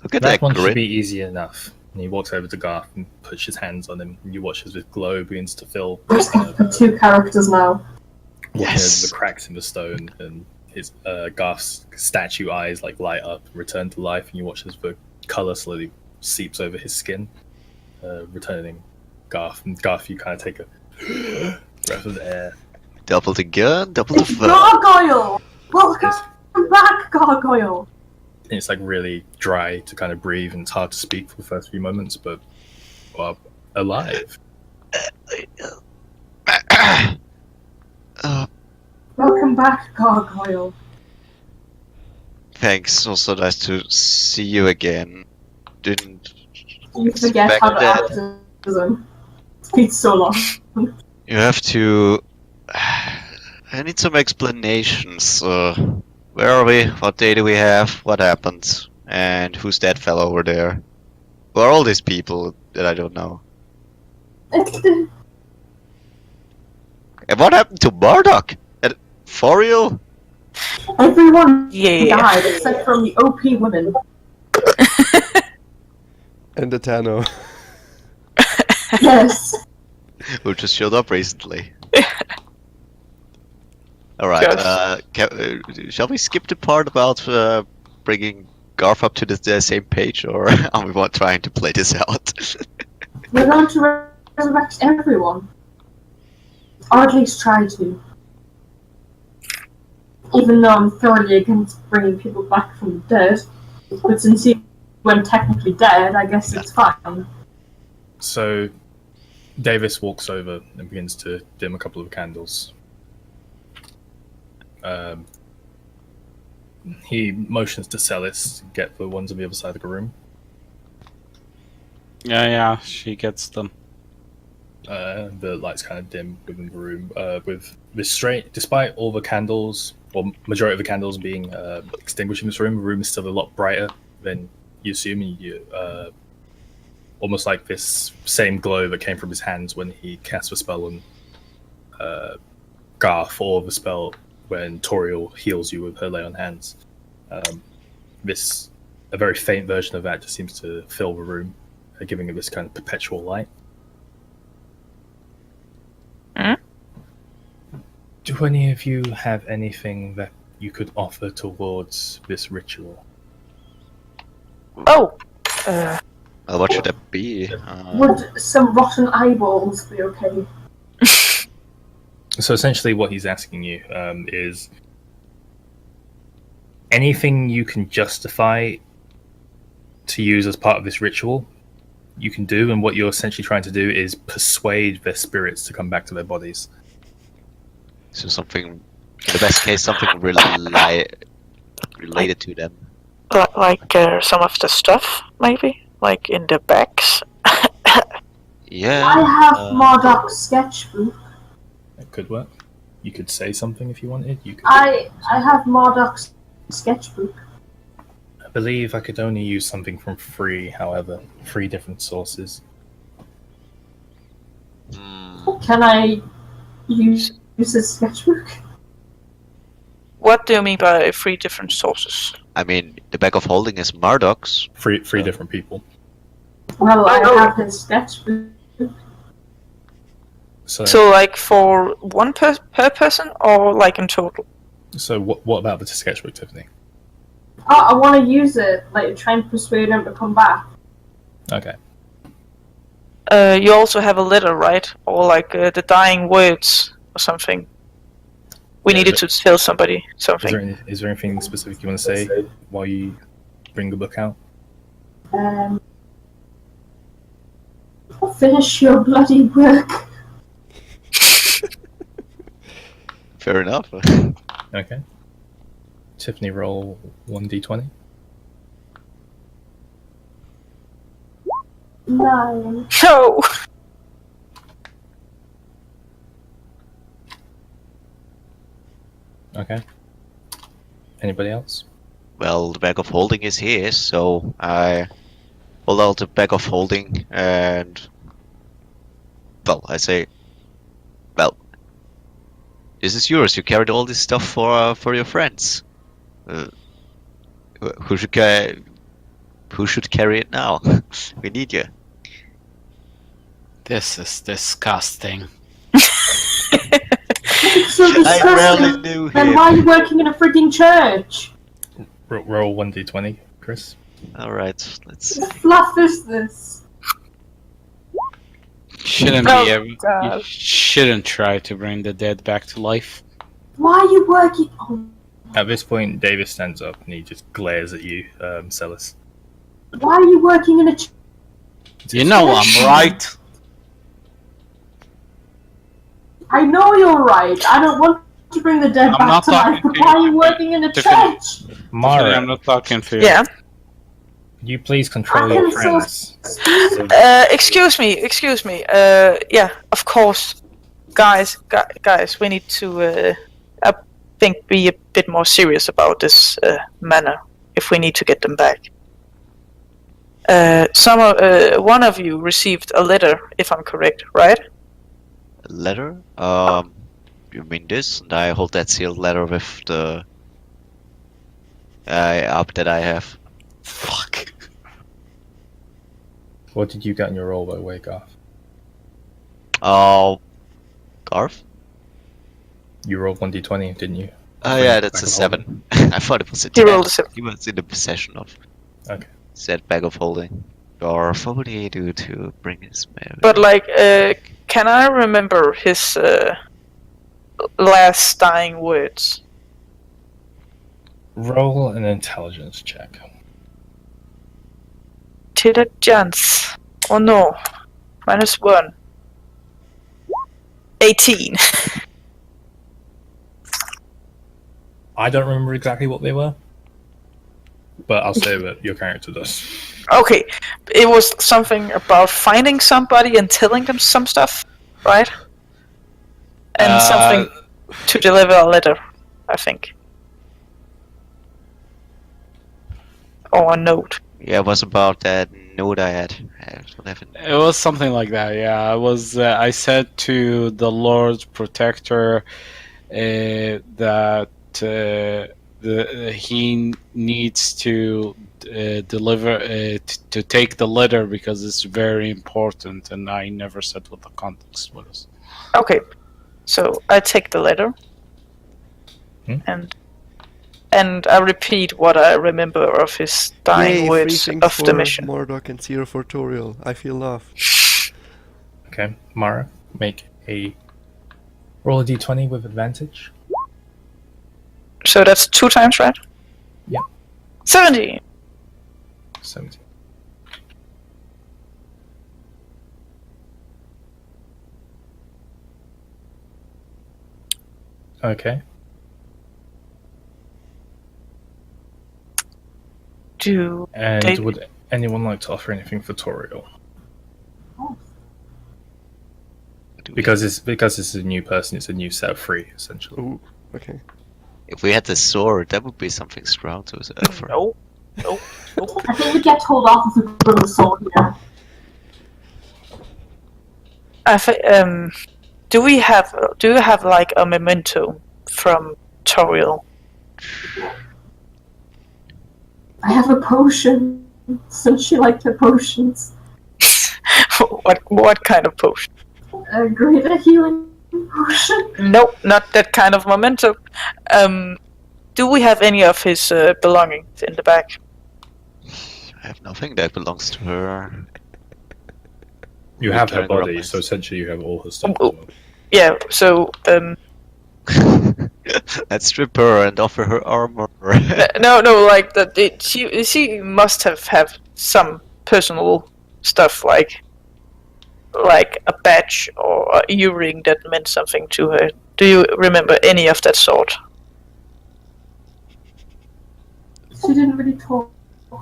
Look at that one should grin. be easy enough. And he walks over to Garth and puts his hands on him, and you watch as his glow begins to fill Two characters now. Yes. the cracks in the stone, and his Garth's statue eyes like light up and return to life, and you watch as the color slowly seeps over his skin, returning Garth. And Garth, you kind of take a breath of air. Double the gun, double the It's fun. Gargoyle! Welcome Yes. back, Gargoyle! And it's like really dry to kind of breathe, and it's hard to speak for the first few moments, but alive. Welcome back, Gargoyle. Thanks. Also nice to see you again. Didn't You forget expect how to that. act as him. It's been so long. You have to. I need some explanations. Where are we? What day do we have? What happened? And who's that fellow over there? Who are all these people that I don't know? And what happened to Marduk? For real? Everyone Yeah. died except from the OP women. And the Tano. Yes. Who just showed up recently? Alright, shall we skip the part about bringing Garth up to the same page, or are we trying to play this out? We're going to resurrect everyone. Or at least try to. Even though I'm thoroughly against bringing people back from the dead. But since he went technically dead, I guess it's fine. So Davis walks over and begins to dim a couple of candles. He motions to Celis to get the ones on the other side of the room. Yeah, she gets them. The lights kind of dim within the room. With this despite all the candles, or majority of the candles being extinguished in this room, the room is still a lot brighter than you assume. You almost like this same glow that came from his hands when he cast the spell on Garth, or the spell when Toriel heals you with her lay on hands. A very faint version of that just seems to fill the room, giving it this kind of perpetual light. Do any of you have anything that you could offer towards this ritual? Oh. What should that be? Would some rotten eyeballs be okay? So essentially what he's asking you is anything you can justify to use as part of this ritual, you can do, and what you're essentially trying to do is persuade their spirits to come back to their bodies. So something, in the best case, something related to them. Like some of the stuff, maybe? Like in the bags Yeah. I have Marduk's sketchbook. It could work. You could say something if you wanted. You could. I have Marduk's sketchbook. I believe I could only use something from 3, however, 3 different sources. Can I use his sketchbook? What do you mean by 3 different sources? I mean, the bag of holding is Marduk's. 3 different people. Well, I have his sketchbook. So like for one per person, or like in total? So what about the sketchbook, Tiffany? Oh, I want to use it, like try and persuade him to come back. Okay. You also have a letter, right? Or like the dying words or something. We needed to tell somebody something. Is there anything specific you want to say while you bring the book out? Finish your bloody work. Fair enough. Okay. Tiffany, roll 1d20. 9. No! Okay. Anybody else? Well, the bag of holding is his, so I pull out the bag of holding and, well, I say, well, this is yours. You carried all this stuff for your friends. Who should carry it now? We need you. This is disgusting. So I rarely disgusting. knew Then him. why are you working in a freaking church? Roll 1d20, Chris. Alright, let's. What fluff is this? Shouldn't Oh, be you God. shouldn't try to bring the dead back to life. Why are you working? Oh, At this point, Davis stands up and he just glares at you, Celis. why are you working in a church? You know I'm right. I know you're right. I don't want to bring the dead I'm back not to life, talking but to why you. are you working in a Tiffany. church? I'm Mara, not talking to you. Yeah. you please control I your can friends. Excuse me. Yeah, of course. Guys, we need to, I think, be a bit more serious about this manner if we need to get them back. One of you received a letter, if I'm correct, right? Letter? You mean this? And I hold that sealed letter with the up that I have. Fuck. What did you get in your roll, by the way, Garth? Oh, Garth? You rolled 1d20, didn't you? Oh Bring yeah, it that's back a of 7. I thought it was a He 10. rolled a 7. He was in the possession of Okay. said bag of holding. Garth, what would he do to bring his marriage? But like, can I remember his last dying words? Roll an intelligence check. Intelligence. Oh no. -1. 18. I don't remember exactly what they were, but I'll say that your character does. Okay. It was something about finding somebody and telling them some stuff, right? And something to deliver a letter, I think. Or a note. Yeah, it was about that note I had. Whatever. It was something like that. Yeah, I was. I said to the Lord Protector that he needs to deliver to take the letter because it's very important, and I never said what the context was. Okay. So I take the letter. And I repeat what I remember of his dying Yay, words 3 things of for the mission. Marduk and 0 for Toriel. I feel love. Okay, Mara, make a roll a d20 with advantage. So that's 2 times, right? Yep. 17. 17. Okay. Do And they- would anyone like to offer anything for Toriel? Because it's a new person, it's a new set of free, essentially. Ooh, okay. If we had the sword, that would be something strong to offer. No. I think we get told off if we bring the sword here. Do you have like a memento from Toriel? I have a potion, since she liked her potions. what kind of potion? A greater healing potion. Nope, not that kind of memento. Do we have any of his belongings in the back? I have nothing that belongs to her. You have her Carrying her body, up so essentially you have all her stuff. Oh. Yeah. So Let's strip her and offer her armor. no, like that. She must have some personal stuff like a badge or an earring that meant something to her. Do you remember any of that sort? She didn't really talk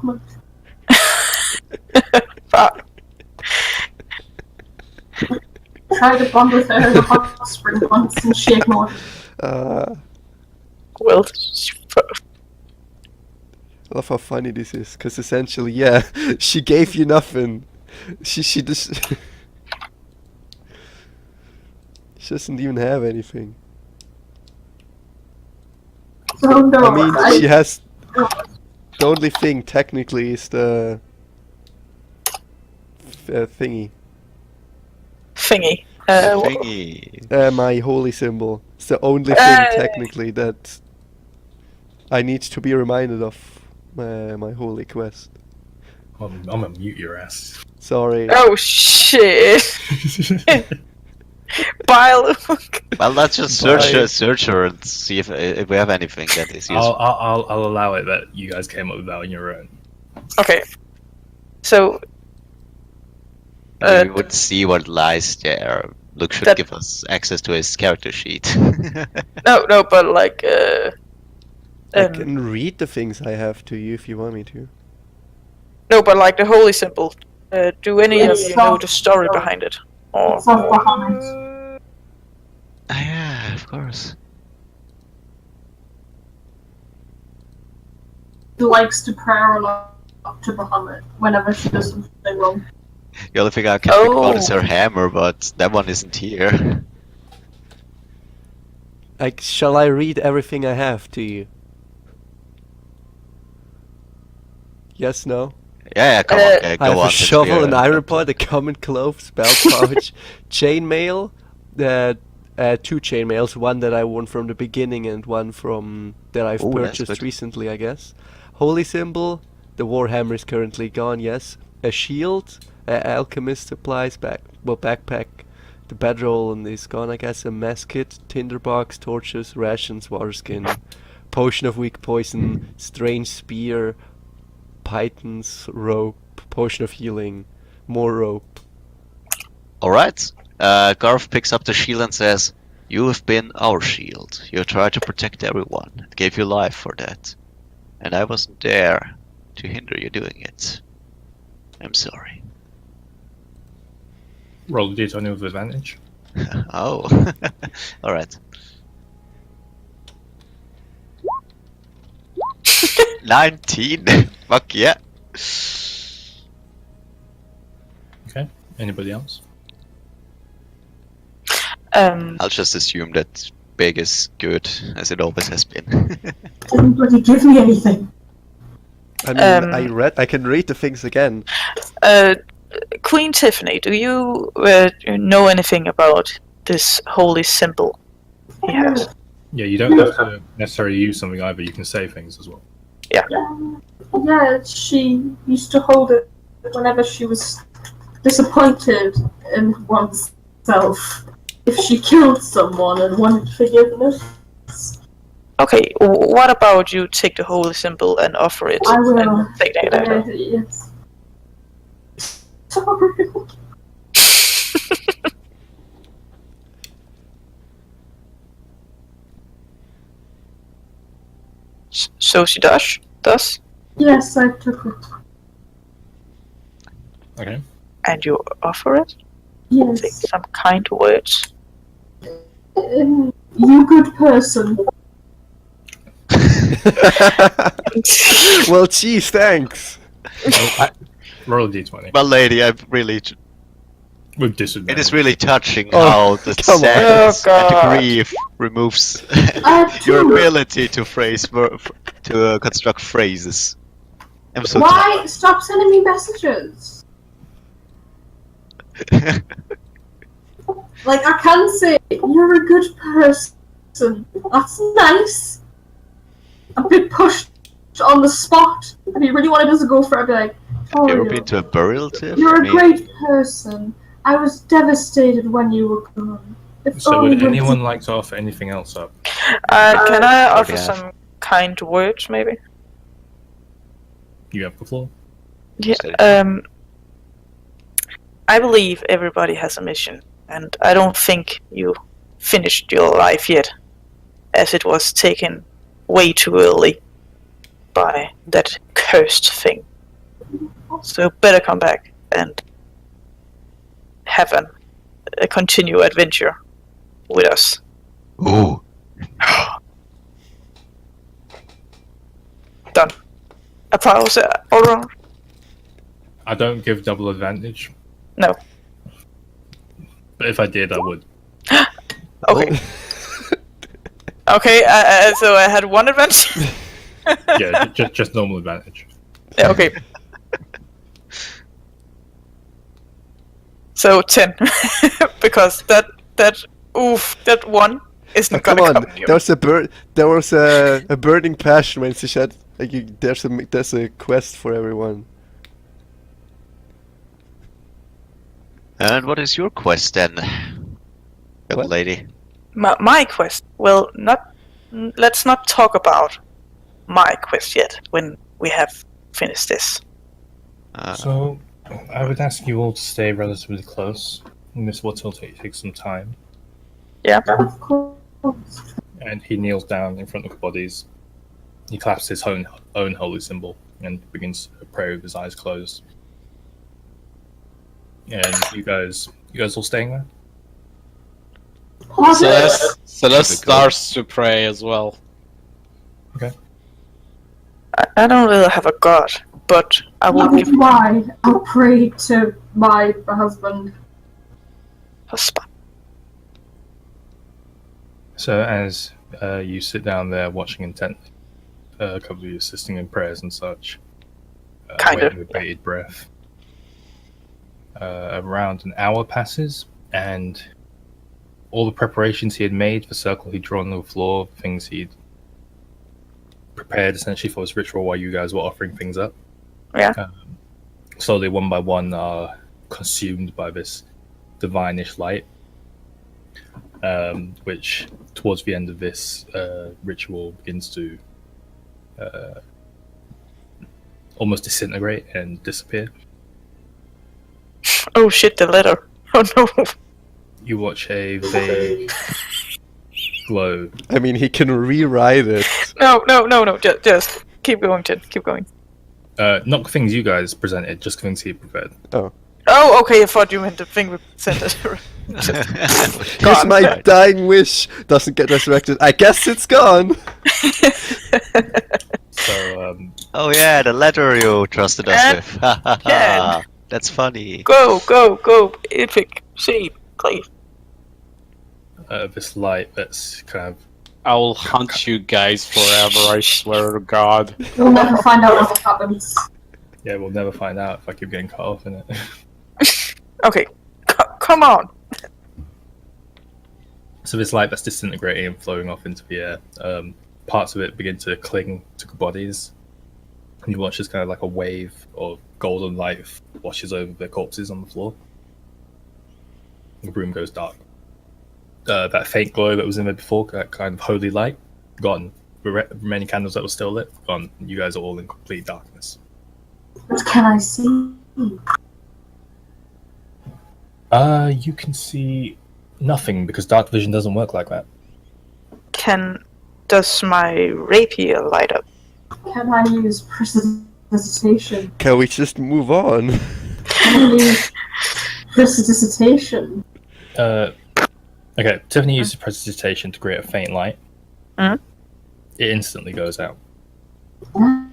much. Fuck. Tried to bond with her in the hot spring once and she ignored it. Well, I love how funny this is, because essentially, yeah, she gave you nothing. She just... she doesn't even have anything. So no, I mean, she has... The only thing, technically, is the... thingy. thingy. Thingy. My holy symbol. It's the only thing, technically, that I need to be reminded of my holy quest. I'm gonna mute your ass. Sorry. Oh shit! Bile. Well, let's just search her and see if we have anything that is useful. I'll allow it that you guys came up with that on your own. Okay. So. We would see what lies there. Luke should give us access to his character sheet. No, but like. I can read the things I have to you if you want me to. No, but like the holy symbol. Do any of you know the story behind it? Or It's of Bahamut. Yeah, of course. She likes to pray a lot to Bahamut whenever she does something wrong. The only thing I can recall is her hammer, but that one isn't here. Shall I read everything I have to you? Yes, no? Yeah, come on, I go have on. a shovel, an iron pot, a common clove, belt pouch, chainmail, 2 chainmails, one that I won from the beginning and one from that I've Ooh, that's purchased good. recently, I guess. Holy symbol, the warhammer is currently gone, yes. A shield, alchemist supplies, backpack, the bedroll is gone, I guess. A mess kit, tinderbox, torches, rations, water skin, potion of weak poison, strange spear, pythons, rope, potion of healing, more rope. Alright. Garth picks up the shield and says, "You have been our shield. You tried to protect everyone and gave your life for that. And I wasn't there to hinder you doing it. I'm sorry." Roll the d20 with advantage. Oh. Alright. 19! Fuck yeah! Okay. Anybody else? I'll just assume that big is good, as it always has been. Didn't bloody give me anything. I mean, I can read the things again. Queen Tiffany, do you know anything about this holy symbol he has? Yeah, you don't have to necessarily use something either. You can say things as well. Yeah, she used to hold it whenever she was disappointed in oneself. If she killed someone and wanted forgiveness. Okay, what about you take the holy symbol and offer it? I will. And take it out? Yes. Sorry. So she does? Yes, I took it. Okay. And you offer it? Say Yes. some kind words. You good person. Well, geez, thanks. Roll a d20 My lady, I'm really. with disadvantage. It is really touching Oh, how the come on. sadness Oh, and the God. grief removes Two. your ability to construct phrases. I'm so Why? Stop sending me messages. tired. Like, I can say, you're a good person. That's nice. I've been pushed on the spot. If you really wanted us to go for it, I'd be like, Have you ever Torio, been to a burial, Tiff? you're I a mean, great person. I was devastated when you were gone. If So only would we- anyone like to offer anything else up? Can I What offer do you have? some kind words, maybe? You have the floor. Yeah. Steady. I believe everybody has a mission, and I don't think you finished your life yet, as it was taken way too early by that cursed thing. So better come back and have a continue adventure with us. Ooh. Done. Applause all around. I don't give double advantage, No. but if I did, I would. Okay. Okay. So I had one advantage. Yeah, just normal advantage. Yeah, okay. So 10, because that one isn't Come gonna on, come near. there was a burning passion when she said, like, there's a quest for everyone. And what is your quest then, young What? lady? My quest. Well, let's not talk about my quest yet. When we have finished this. So, I would ask you all to stay relatively close. This will take some time. Yeah. Of course. And he kneels down in front of the bodies. He claps his own holy symbol and begins to pray with his eyes closed. And you guys all staying there? Celeste starts to pray as well. I don't really have a god, but I will give Why? I'll pray to my husband. husband. So as you sit down there watching intently, a couple of you assisting in prayers and such, Kind waiting of, with bated breath, around an hour passes, and all the preparations he had made, the circle he'd drawn on the floor, things he'd prepared essentially for his ritual while you guys were offering things up, Yeah. slowly one by one are consumed by this divinish light, which towards the end of this ritual begins to almost disintegrate and disappear. Oh shit! The letter. Oh no. You watch a vague glow. I mean, he can rewrite it. No. Just keep going, Tim. Keep going. Not the things you guys presented, just the things he prepared. Oh, okay. I thought you meant the thing we sent it. Here's Gone. my dying wish. Doesn't get resurrected. I guess it's gone. So, Oh yeah, the letter you trusted us And- with. Ha ha ha. That's funny. Go! Epic shape, Clay. this light that's kind of I will hunt you guys forever, I swear to God. You'll never find out what happens. yeah, we'll never find out if I keep getting cut off in it. Okay, come on. So this light that's disintegrating and flowing off into the air, parts of it begin to cling to the bodies, and you watch as kind of like a wave of golden light washes over the corpses on the floor. The room goes dark. That faint glow that was in there before, that kind of holy light, gone. The remaining candles that were still lit, gone. You guys are all in complete darkness. What can I see? You can see nothing because dark vision doesn't work like that. Does my rapier light up? Can I use prestidigitation? Can we just move on? Can I use Prestidigitation. Okay, Tiffany uses prestidigitation to create a faint light. Mhm. It instantly goes out. Mm.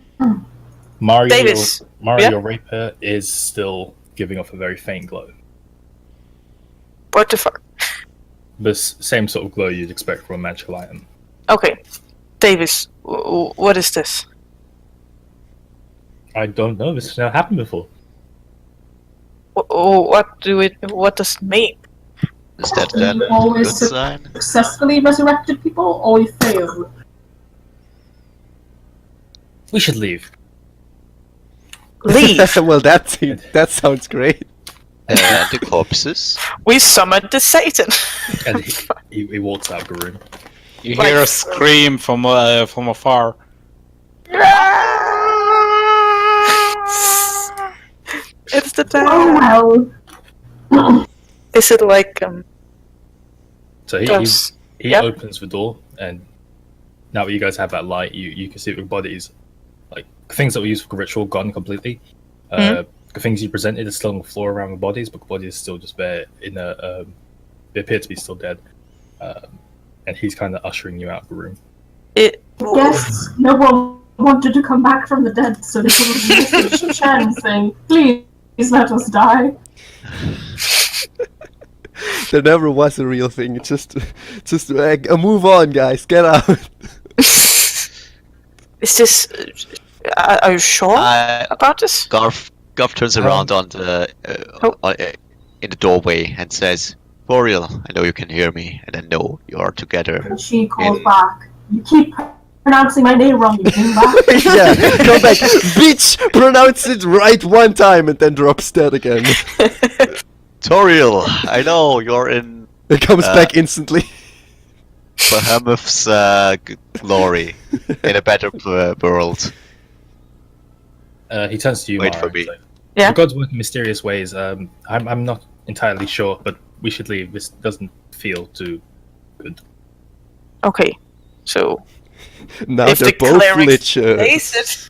Mario, Davis, your rapier is still giving off a very faint glow. what the fuck? The same sort of glow you'd expect from a magical item. Okay, Davis, what is this? I don't know. This has never happened before. What does it mean? Is that You a always good sign? successfully resurrected people, or you failed? We should leave. Leave. Well, that sounds great. And the corpses? We summoned the Satan. And he walks out of the room. You hear a scream from afar. It's the Oh time. Is it like So he Yep. opens the door, and now that you guys have that light, you can see the bodies, like things that were used for ritual, gone completely. The things you presented are still on the floor around the bodies, but the body is still just there. They appear to be still dead, and he's kind of ushering you out of the room. Yes, no one wanted to come back from the dead, so they put a message chant saying, "Please let us die." There never was a real thing. It's just move on, guys. Get out. Is this? Are you sure about this? Garth turns around on the in the doorway and says, "Boreal, I know you can hear me, and I know you are together." And she calls back, "You keep pronouncing my name wrong, you came back." Yeah, go back. Bitch, pronounce it right one time and then drops dead again. Toriel, I know you're in It comes back instantly. Behemoth's glory in a better world. He turns to you, Wait Mara, for me. and says, Yeah? The gods work in mysterious ways. I'm not entirely sure, but we should leave. This doesn't feel too good. Okay, so Now if they're the both cleric lichers. says it,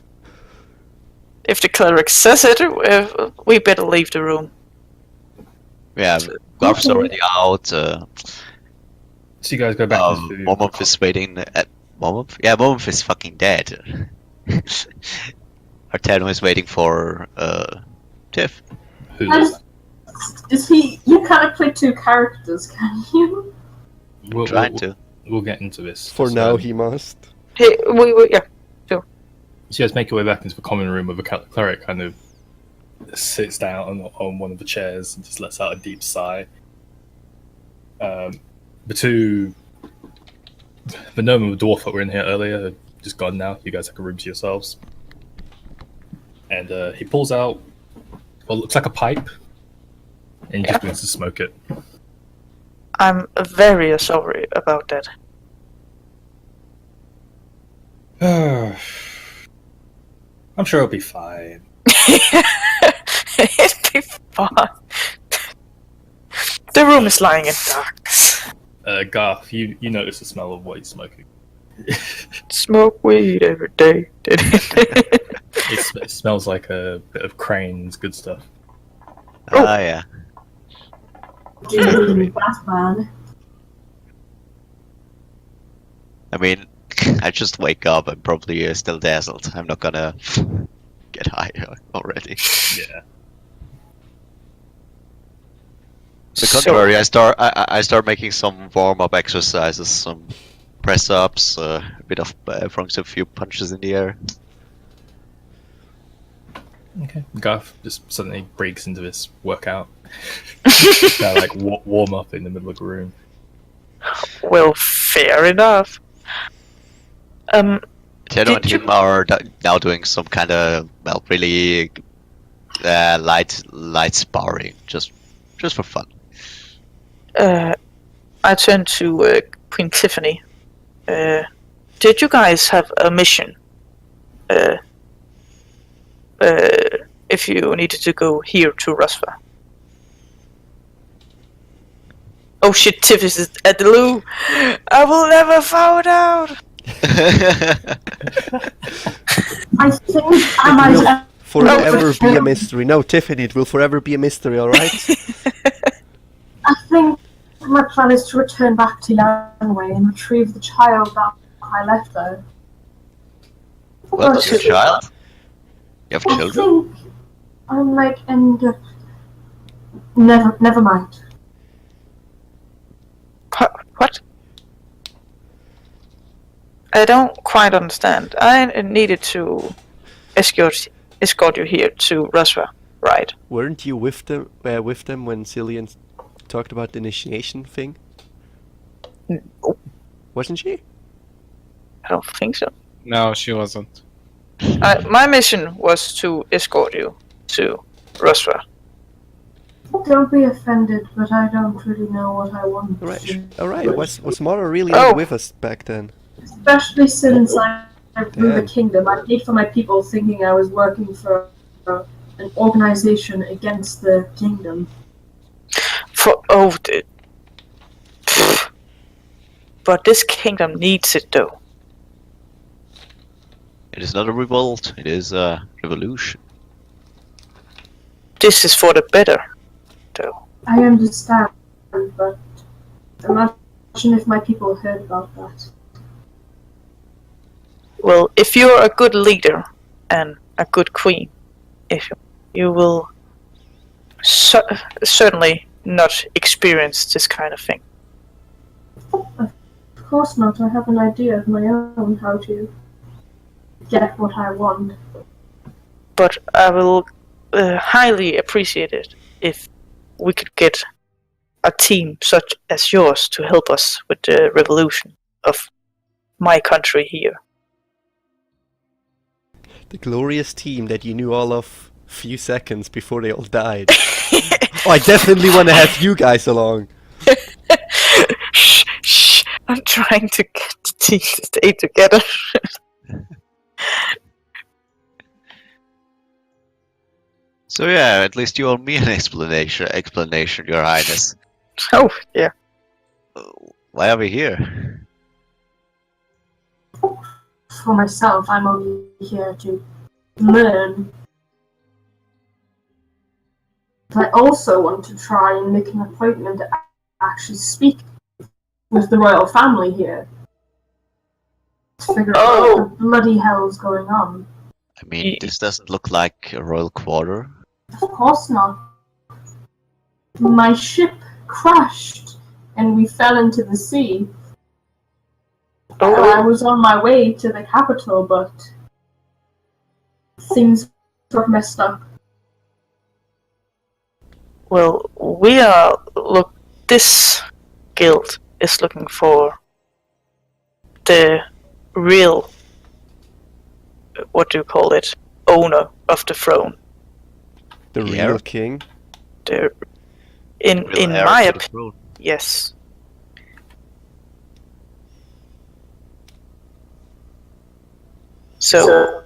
if the cleric says it, we better leave the room. Yeah, Garth's already out. So you guys go back to the Momoth is waiting at Momoth? Yeah, Momoth is fucking dead. Artano is waiting for Tiff. who Is he? You can't play two characters, can you? Trying to. We'll get into this. For Just, now, he must. Hey, yeah. So you guys make your way back into the common room where the cleric kind of sits down on one of the chairs and just lets out a deep sigh. The gnome and the dwarf that were in here earlier are just gone now. You guys have a room to yourselves. And he pulls out what looks like a pipe and just begins to smoke it. I'm very sorry about that. I'm sure it'll be fine. It'd be fun. The room is lying in darkness. Garth, you notice the smell of what he's smoking. Smoke weed every day. It smells like a bit of cranes, good stuff. Ah, yeah. Batman. I mean, I just wake up. I'm probably still dazzled. I'm not gonna get high already. Yeah. The contrary, I start making some warm-up exercises, some press-ups, a bit of throwing a few punches in the air. Okay. Garth just suddenly breaks into this workout. Kind of like warm up in the middle of the room. Well, fair enough. Teno and Did you- him are now doing some kind of really light sparring, just for fun. I turned to Queen Tiffany. Did you guys have a mission? If you needed to go here to Rusva. Oh shit, Tiff is at the loo. I will never find out. I think I might forever be a mystery. No, Tiffany, it will forever be a mystery, alright? I think my plan is to return back to Yanway and retrieve the child that I left there. What? Your child? You have I children? think I might end up. Never mind. What? I don't quite understand. I needed to escort you here to Ruswa, right? Weren't you with them when Cillian talked about the initiation thing? No, Wasn't she? I don't think so. No, she wasn't. My mission was to escort you to Ruswa. Don't be offended, but I don't really know what I want. Alright. Was Mara really Oh. not with us back then? Especially since I rule the kingdom. I hate for my people thinking I was working for an organization against the kingdom. But this kingdom needs it though. It is not a revolt, it is a revolution. This is for the better, though. I understand, but imagine if my people heard about that. Well, if you're a good leader and a good queen, if you will certainly not experience this kind of thing. Of course not. I have an idea of my own how to get what I want. But I will highly appreciate it if we could get a team such as yours to help us with the revolution of my country here. The glorious team that you knew all of a few seconds before they all died. Oh, I definitely want to have you guys along. Shh, I'm trying to get the team to stay together. So yeah, at least you owe me an explanation, Your Highness. Oh, yeah. Why are we here? For myself, I'm only here to learn. But I also want to try and make an appointment to actually speak with the royal family here. To figure out what the bloody hell's going on. I mean, this doesn't look like a royal quarter. Of course not. My ship crashed and we fell into the sea. I was on my way to the capital, but things got messed up. Well, this guild is looking for the real, what do you call it, owner of the throne. The real king? In my opinion, yes. So,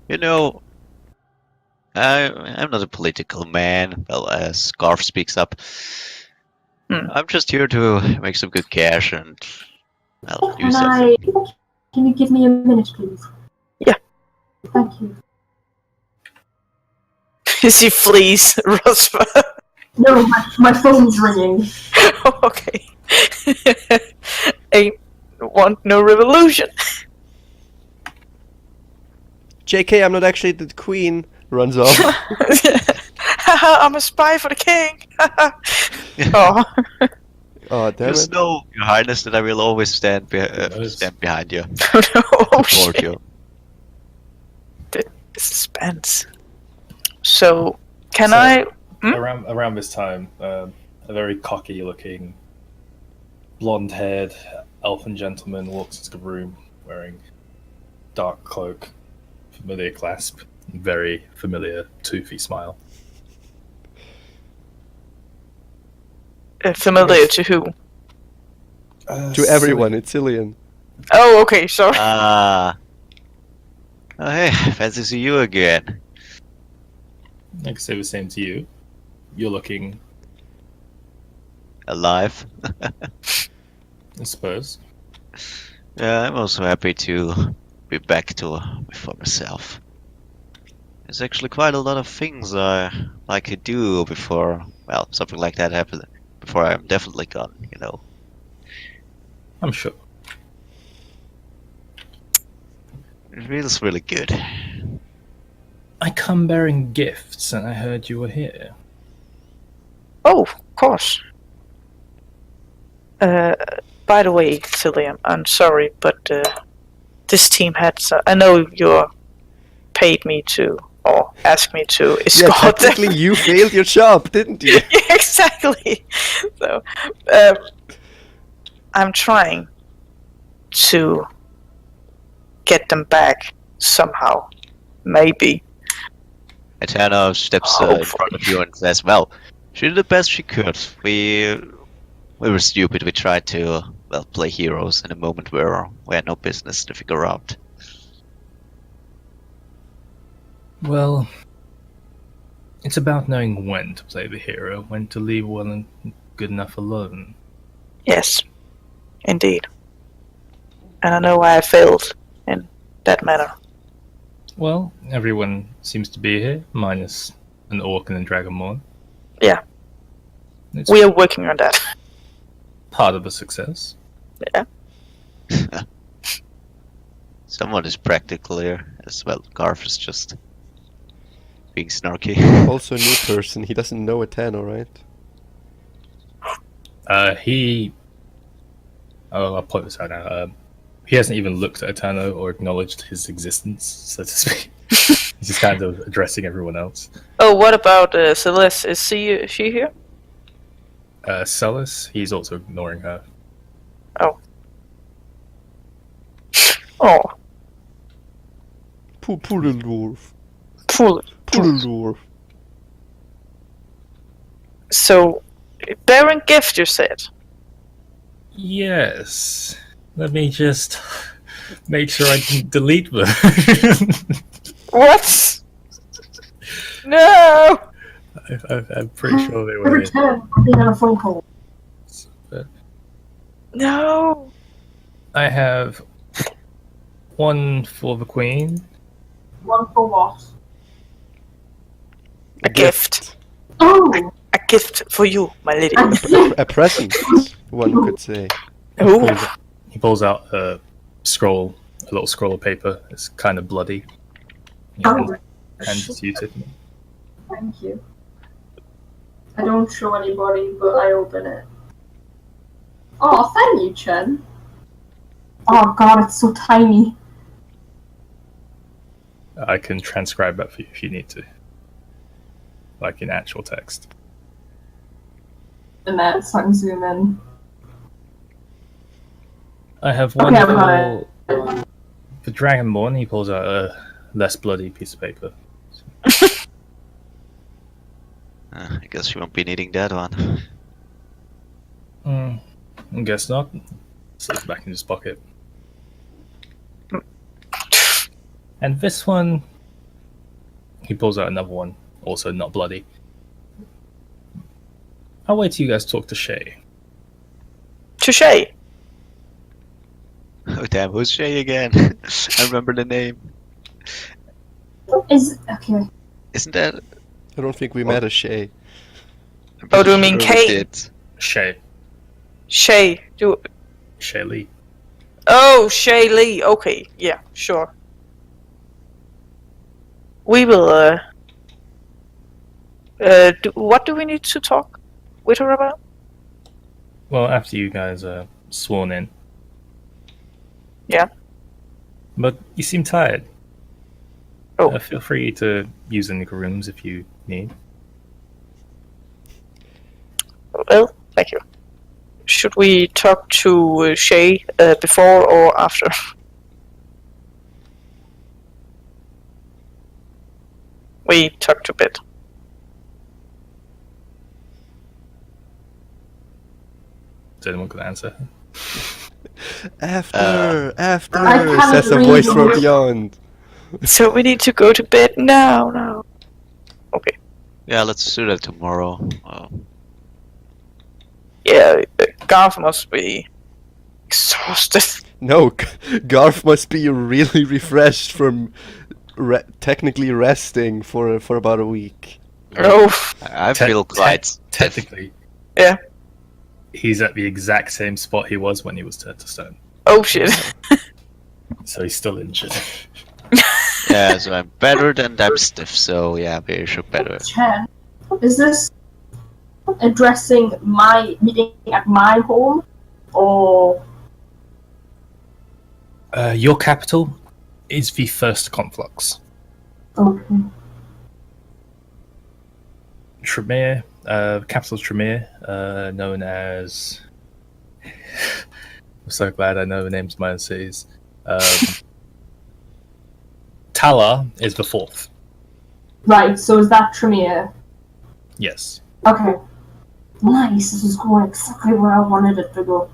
you know, I'm not a political man. Well, as Scarf speaks up, I'm just here to make some good cash and I'll do something. Can you give me a minute, please? Yeah. Thank you. She flees, Rosva. No, my phone's ringing. Oh, okay. I want no revolution. JK, I'm not actually the queen. Runs off. I'm a spy for the king. Oh. Oh, damn Just it. know, Your Highness, that I will always stand behind you. Oh, Support shit. you. The suspense. So, I... Around this time, a very cocky-looking, blonde-haired elfin gentleman walks into the room wearing dark cloak, familiar clasp, very familiar toothy smile. Familiar to who? To everyone, it's Cillian. Oh, okay, sorry. Oh, hey, fancy to see you again. I can say the same to you. You're looking, Alive. I suppose. Yeah, I'm also happy to be back to my former self. There's actually quite a lot of things I like to do before, well, something like that happens. Before I'm definitely gone, you know. I'm sure. It feels really good. I come bearing gifts, and I heard you were here. Oh, of course. By the way, Cillian, I'm sorry, but this team had. I know you paid me to, or asked me to Yeah, escort them. technically you failed your job, didn't you? Yeah, exactly. So, I'm trying to get them back somehow. Maybe. Eterna steps in front of you and says, well, she did the best she could. We were stupid. We tried to, well, play heroes in a moment where we had no business to figure out. Well, it's about knowing when to play the hero, when to leave well and good enough alone. Yes, indeed. And I know why I failed in that manner. Well, everyone seems to be here, minus an orc and a dragonborn. Yeah. It's We are working on that. part of the success. Yeah. Someone is practical here as well. Garf is just being snarky. Also a new person, he doesn't know Etano, right? I'll point this out now. He hasn't even looked at Etano or acknowledged his existence, so to speak. He's just kind of addressing everyone else. Oh, what about Celeste? Is she here? Celis, he's also ignoring her. Oh. Puddeldorf. Pull. Puddeldorf. So, bearing gift, you said? Yes. Let me just make sure I can delete them. What? No! I'm pretty sure they were Every in. time I've been on a phone call. No! I have one for the queen. One for what? A gift. Oh! A gift for you, my lady. A present, one could say. Ooh. He pulls out a scroll, a little scroll of paper. It's kind of bloody. He Oh. hands it to you, Tiffany. Thank you. I don't show anybody, but I open it. Oh, thank you, Chen. Oh god, it's so tiny. I can transcribe that for you if you need to. Like in actual text. And that, so I can zoom in. I have one Okay, I've got for the Dragonborn. He pulls out a less bloody piece of paper. I guess you won't be needing that one. I guess not. Slips back in his pocket. And this one, he pulls out another one, also not bloody. I'll wait till you guys talk to Shay. Touche. Oh damn, who's Shay again? I remember the name. Is okay. Isn't that? I don't think we met a Shay. I'm Oh, do you pretty mean sure we Kane? did. Shay. Shay. Shay Lee. Oh, Shay Lee. Okay, yeah, sure. We will, what do we need to talk with her about? Well, after you guys are sworn in. Yeah. But you seem tired. Oh. Feel free to use any rooms if you need. Well, thank you. Should we talk to Shay before or after? We talked a bit. Is anyone going to answer? After, I can't says a read voice from yours. beyond. So we need to go to bed now. Okay. Yeah, let's do that tomorrow. Yeah, Garth must be exhausted. exhausted. No, Garth must be really refreshed from technically resting for about a week. Oh, I feel quite technically. Yeah. He's at the exact same spot he was when he was turned to stone. oh shit. So he's still injured. Yeah, so I'm better than I'm stiff, so yeah, we should better. Chair, is this addressing my meeting at my home, or Your capital is the first conflux. okay? Trymira, capital Trymira, known as. I'm so glad I know the names of my own cities. Tala is the fourth. Right. So is that Trymira? Yes. Okay. Nice. This is going exactly where I wanted it to go.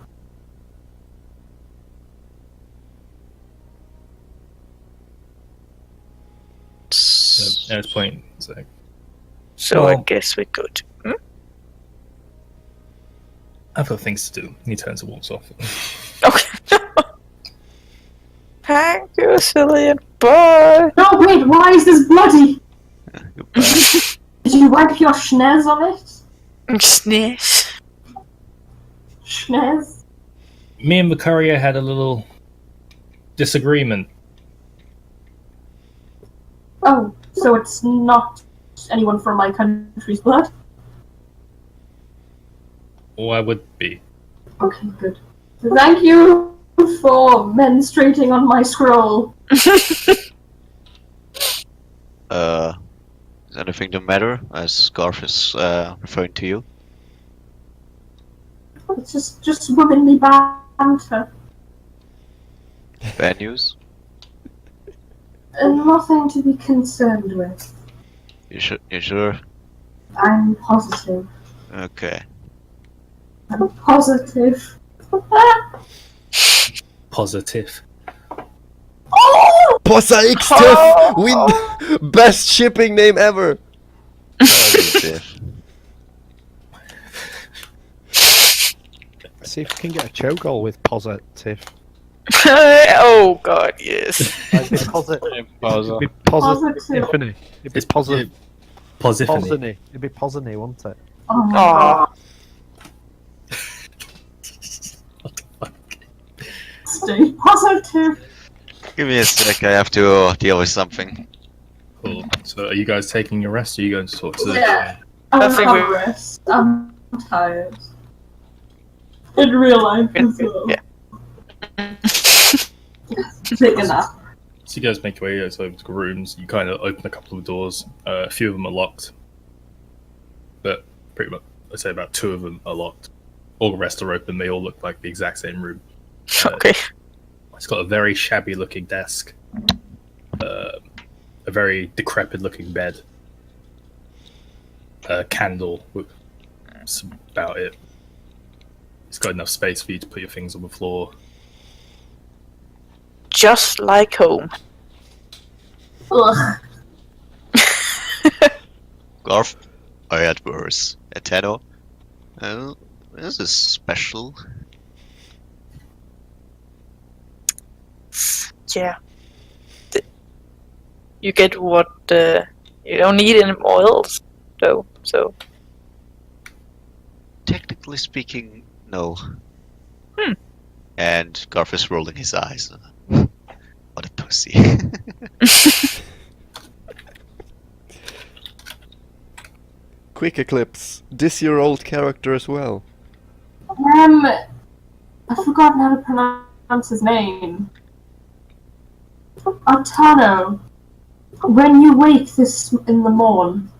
So, at this point, it's like, So I Well- guess we could. I've got things to do. And he turns and walks off. Okay. Thank you, Cillian. Bye. No, wait. Why is this bloody? Goodbye. Did you wipe your schnez on it? Sneeze. Schnez? Me and the courier had a little disagreement. Oh, so it's not anyone from my country's blood? Or I would be. Okay, good. Thank you for menstruating on my scroll. Is anything the matter? As Garth is referring to you. It's just womanly banter. Bad news? And nothing to be concerned with. You sure? I'm positive. Okay. I'm positive. Positive. Oh! Posa Xtif! Win! Best shipping name ever! Positive. See if we can get a choke goal with positive. Oh god, yes. It'd be positive. Pause. It'd be Positive. positive. It'd be It's positive. Positive. Posony. It'd be posony, wouldn't it? Oh. Aw. Stay positive. Give me a sec, I have to deal with something. Cool. So are you guys taking your rest or are you going to talk to the Yeah. I I'm think have rest. I'm tired. In real life as well. Yeah. Take a nap. So you guys make your way over to rooms. You kind of open a couple of doors. A few of them are locked, but pretty much, I'd say about 2 of them are locked. All the rest are open. They all look like the exact same room. Okay. It's got a very shabby-looking desk, a very decrepit-looking bed, a candle. That's about it. It's got enough space for you to put your things on the floor. Just like home. Ugh. Garth, I had worse. A Tenno. This is special. Yeah. You get what you don't need any oils, though. So Technically speaking, no. Hmm. And Garth is rolling his eyes. What a pussy. Quick Eclipse. This your old character as well. I've forgotten how to pronounce his name. Artano. When you wake this in the morn,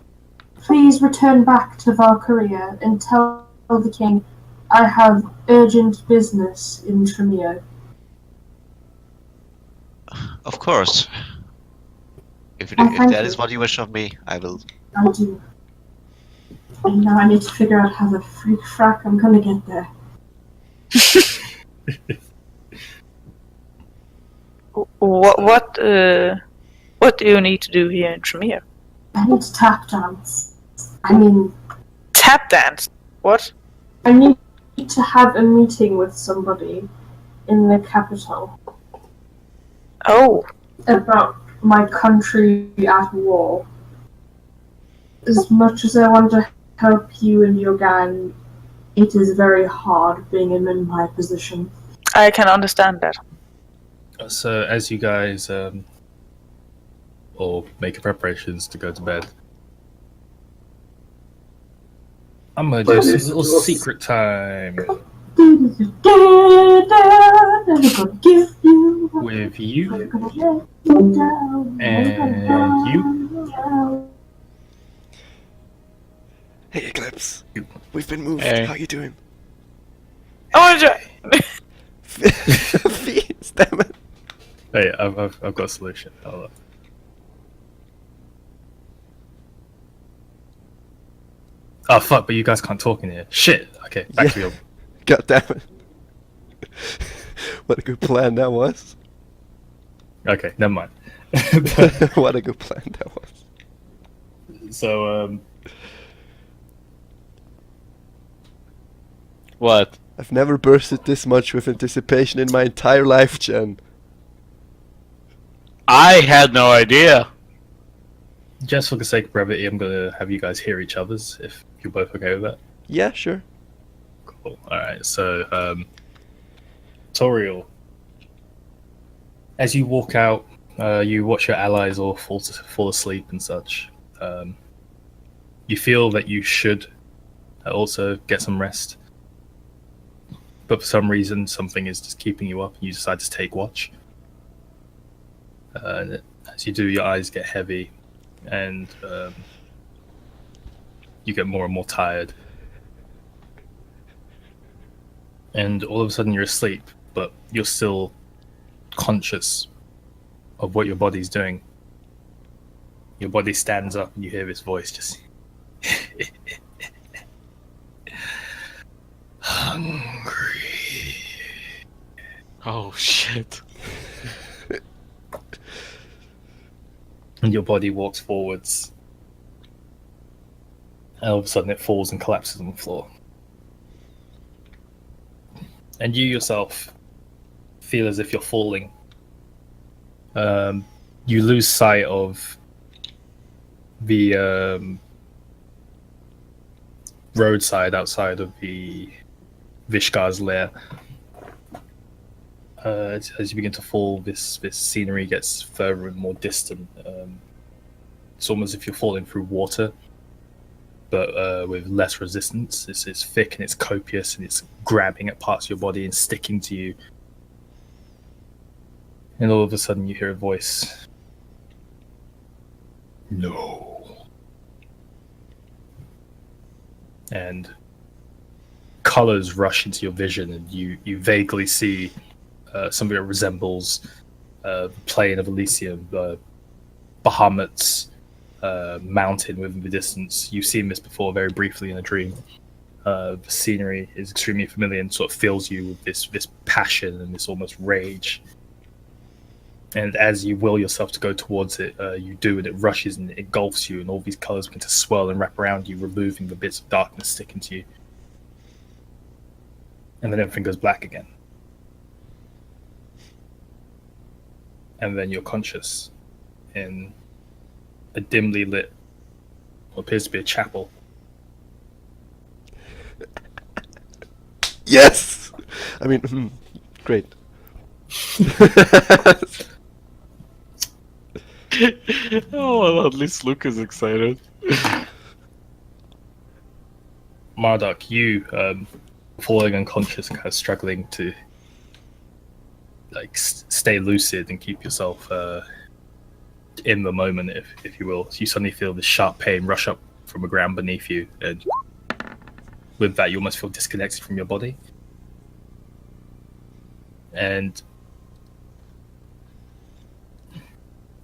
please return back to Valkyria and tell the king I have urgent business in Trymira. Of course. If thank that is you. what you wish of me, I will. I do. And now I need to figure out how the freak frack I'm gonna get there. What do you need to do here in Trymira? I need to tap dance. I mean, Tap dance. What? I need to have a meeting with somebody in the capital Oh, about my country at war. As much as I want to help you and your gang, it is very hard being in my position. I can understand that. So as you guys all make preparations to go to bed, I'm gonna do a little secret time with you and you. Hey, Eclipse. We've been moved. Hey. How you doing? Oh, enjoy. Fees, damn it. Hey, I've got a solution. Hold on. Oh fuck! But you guys can't talk in here. Shit. Okay, back to you. God damn it. What a good plan that was. Okay, never mind. What a good plan that was. So What? I've never bursted this much with anticipation in my entire life, Jen. I had no idea. just for the sake of brevity, I'm gonna have you guys hear each other's if you're both okay with that. Yeah, sure. Cool. All right. So, Toriel, as you walk out, you watch your allies all fall asleep and such. You feel that you should also get some rest, but for some reason, something is just keeping you up, and you decide to take watch. As you do, your eyes get heavy, and you get more and more tired. And all of a sudden, you're asleep, but you're still conscious of what your body's doing. Your body stands up, and you hear this voice just. Hungry. Oh shit. And your body walks forwards. And all of a sudden, it falls and collapses on the floor. And you yourself feel as if you're falling. You lose sight of the roadside outside of the Vishkar's lair. As you begin to fall, this scenery gets further and more distant. It's almost as if you're falling through water, but with less resistance. It's thick and it's copious and it's grabbing at parts of your body and sticking to you. And all of a sudden you hear a voice. No. And colors rush into your vision, and you vaguely see something that resembles the plain of Elysium, Bahamut's mountain within the distance. You've seen this before very briefly in a dream. The scenery is extremely familiar and sort of fills you with this passion and this almost rage. And as you will yourself to go towards it, you do, and it rushes and it engulfs you, and all these colors begin to swirl and wrap around you, removing the bits of darkness sticking to you. And then everything goes black again. And then you're conscious in a dimly lit, what appears to be a chapel. Yes! I mean, great. Oh, well, at least Luke is excited. Marduk, you falling unconscious and kind of struggling to stay lucid and keep yourself in the moment, if you will. So you suddenly feel this sharp pain rush up from the ground beneath you, and with that you almost feel disconnected from your body. And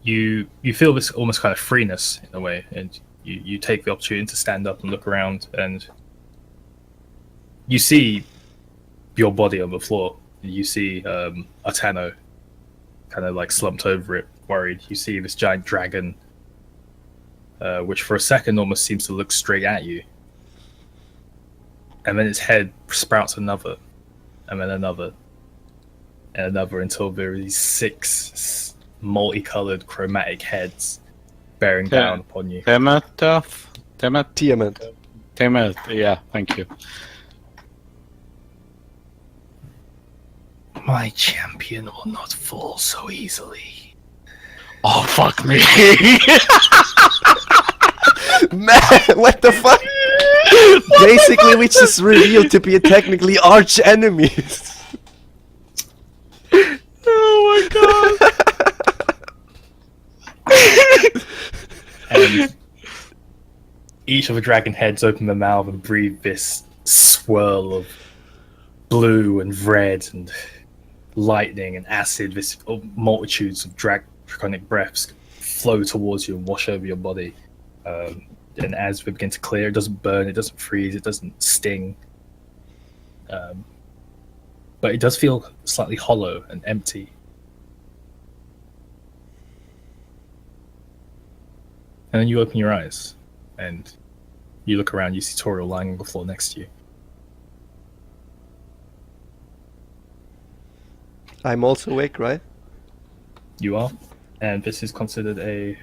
you feel this almost kind of freeness in a way, and you take the opportunity to stand up and look around, and you see your body on the floor. You see Artano kind of like slumped over it, worried. You see this giant dragon, which for a second almost seems to look straight at you. And then its head sprouts another, and then another. and another until there are these 6 multicolored chromatic heads bearing down upon you. Tiamat. Yeah, thank you. My champion will not fall so easily. Oh, fuck me. Man, what the fuck? Basically, we just revealed to be technically arch enemies. Oh my god. And each of the dragon heads open their mouth and breathe this swirl of blue and red and lightning and acid. This multitudes of draconic breaths flow towards you and wash over your body. And as we begin to clear, it doesn't burn, it doesn't freeze, it doesn't sting. But it does feel slightly hollow and empty. And then you open your eyes, and you look around, you see Toriel lying on the floor next to you. I'm also awake, right? You are, and this is considered a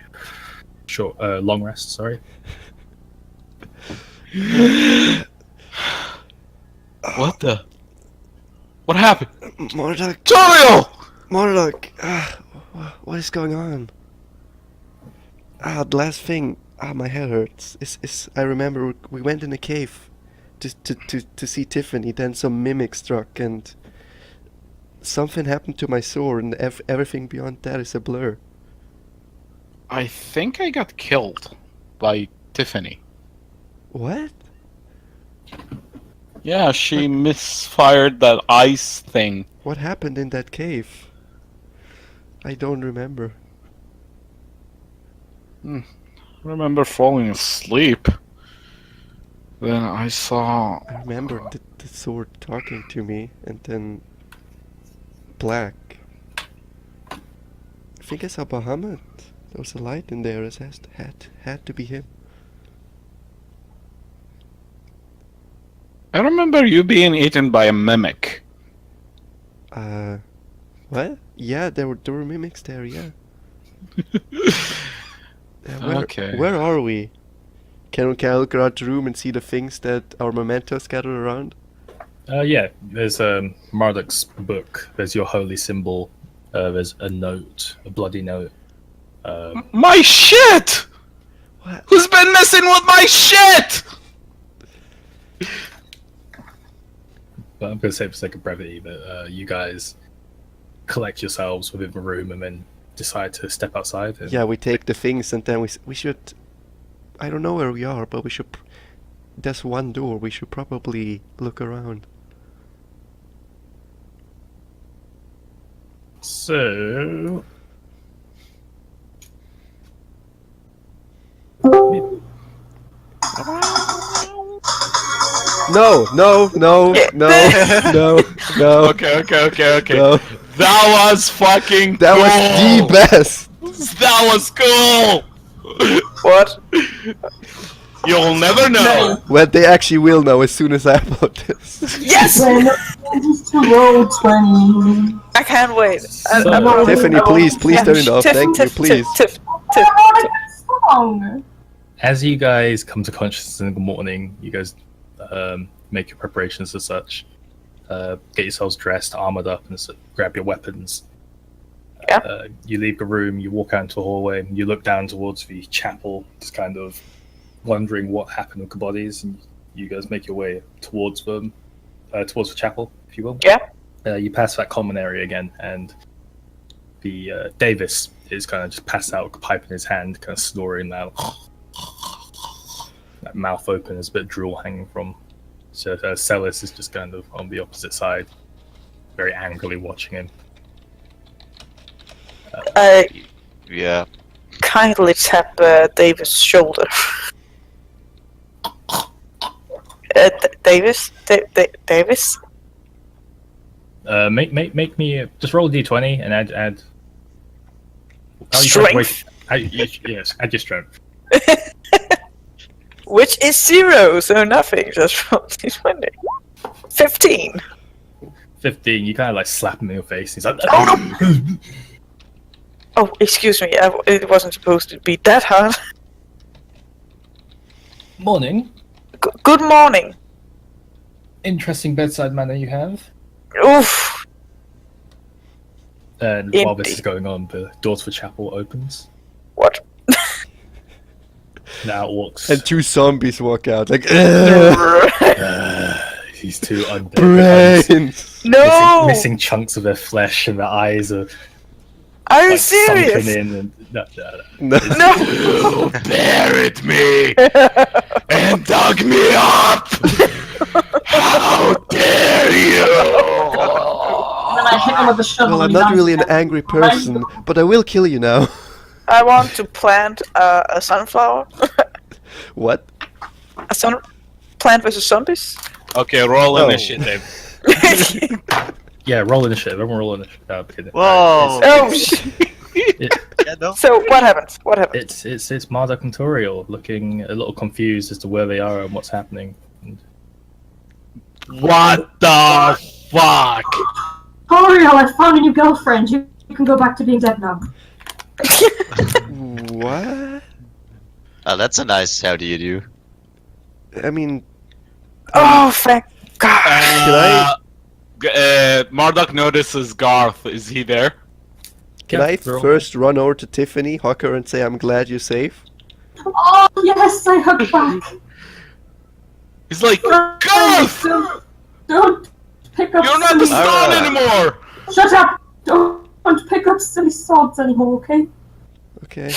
long rest, sorry. What the? What happened? Mordok! Toriel! Mordok! What is going on? The last thing. My head hurts. I remember we went in a cave to see Tiffany, then some mimic struck, and something happened to my sword, and everything beyond that is a blur. I think I got killed by Tiffany. What? Yeah, she misfired that ice thing. What happened in that cave? I don't remember. I remember falling asleep. Then I saw... I remember the sword talking to me, and then... Black. I think I saw Bahamut. There was a light in there. It had to be him. I remember you being eaten by a mimic. What? Yeah, there were mimics there, yeah. Okay. Where are we? Can we look around the room and see the things that our mementos scattered around? Yeah, there's Marduk's book, there's your holy symbol, there's a note, a bloody note. My shit! What? Who's been messing with my shit? But I'm going to say for sake of brevity that you guys collect yourselves within the room and then decide to step outside. And Yeah, we take the things and then we should... I don't know where we are, but we should... There's one door, we should probably look around. So... No! No! No! No! Okay. No. That was fucking That was cool. the best! That was cool! What? You'll never know. Well, they actually will know as soon as I upload this. Yes! Just to roll 20. I can't wait. So- Tiffany, please turn it off. Thank you, please. Tiff. Song. As you guys come to consciousness in the morning, you guys make your preparations as such. Get yourselves dressed, armored up, and grab your weapons. Yeah. You leave the room, you walk out into the hallway, you look down towards the chapel, just kind of wondering what happened with the bodies, and you guys make your way towards them, towards the chapel, if you will. Yeah. You pass that common area again, and the Davis is kind of just passed out with a pipe in his hand, kind of snoring now. That mouth open, there's a bit of drool hanging from. So Celis is just kind of on the opposite side, very angrily watching him. Yeah. Kindly tap Davis' shoulder. Davis? Davis? Make me just roll a d20 and add. Strength. Yes, add your strength. Which is 0, so nothing. Just roll d20. 15. 15, you kind of like slap him in your face. He's like, Oh, excuse me. It wasn't supposed to be that hard. Morning. Good morning. Interesting bedside manner you have. Oof. And while this is Indeed. going on, the door to the chapel opens. What? Now walks. And 2 zombies walk out like These two undead. brains. No! Missing chunks of their flesh, and their eyes are Are you like sunken serious? in. And no. No. No! You buried me and dug me up! How dare you! And then I hit him with a shovel. Well, I'm and not he really an died. angry person, but I will kill you now. I want to plant a sunflower. What? A sun plant versus zombies. Okay, roll Oh. initiative. Yeah, roll initiative. Everyone roll initiative. No, I'm kidding. Whoa! Oh shit. Yeah, no. So what happens? What happens? It's Marduk and Toriel looking a little confused as to where they are and what's happening. And What the fuck? Toriel, I found a new girlfriend. You can go back to being dead now. What? Oh, that's a nice how do you do. I mean, Oh, thank God. Marduk notices Garth. Is he there? can Yeah, I roll. first run over to Tiffany, hug her, and say I'm glad you're safe? Oh, yes, I hug back. He's like, Garth! Don't pick up You're not the silly... son Alright. anymore! Shut up! Don't pick up silly sods anymore, okay? Okay.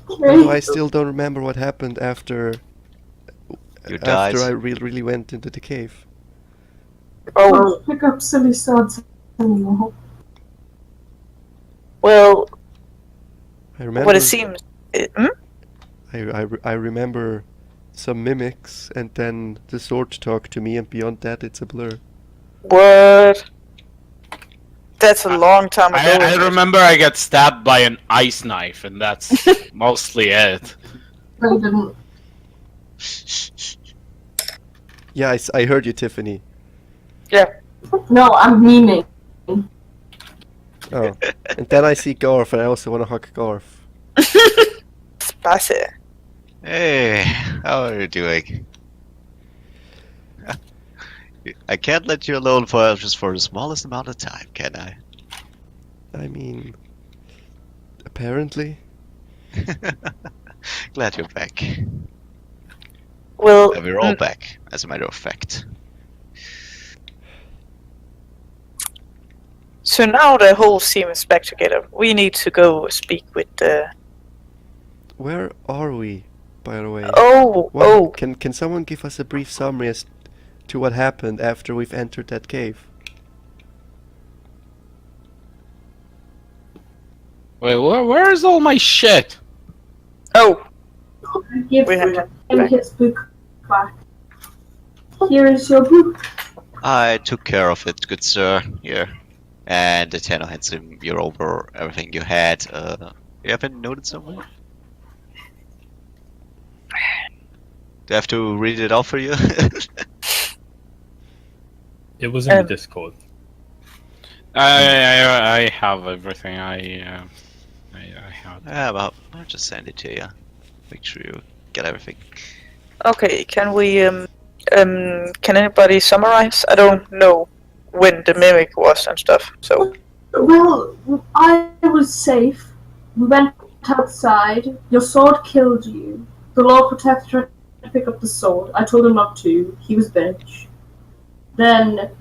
Okay? Although I still don't remember what happened after You died. I really went into the cave. Oh, Don't pick up silly sods anymore. well, I remember. what it seems. I remember some mimics, and then the sword talked to me, and beyond that, it's a blur. What? That's a long time ago. I remember I got stabbed by an ice knife, and that's mostly it. I didn't. Yeah, I heard you, Tiffany. No, I'm memeing. Oh, and then I see Garth, and I also want to hug Garth. Spicy. Hey, how are you doing? I can't let you alone for just for the smallest amount of time, can I? I mean, apparently. Glad you're back. Well, And we're all back, as a matter of fact. so now the whole team is back together. We need to go speak with the. Where are we, by the way? Oh, What, oh. Can someone give us a brief summary as to what happened after we've entered that cave? Wait, where's all my shit? Oh, Give we have to. him his book back. Here is your book. I took care of it, good sir. Here. And the Tenno hands him you're over everything you had. You haven't noted somewhere? Do I have to read it out for you? it was in the Discord. I have everything. I have. Yeah, well, I'll just send it to you. Make sure you get everything. Okay, can we can anybody summarize? I don't know when the mimic was and stuff. So Well, I was safe. We went outside. Your sword killed you. The Lord Protector tried to pick up the sword. I told him not to. He was bitch. Then,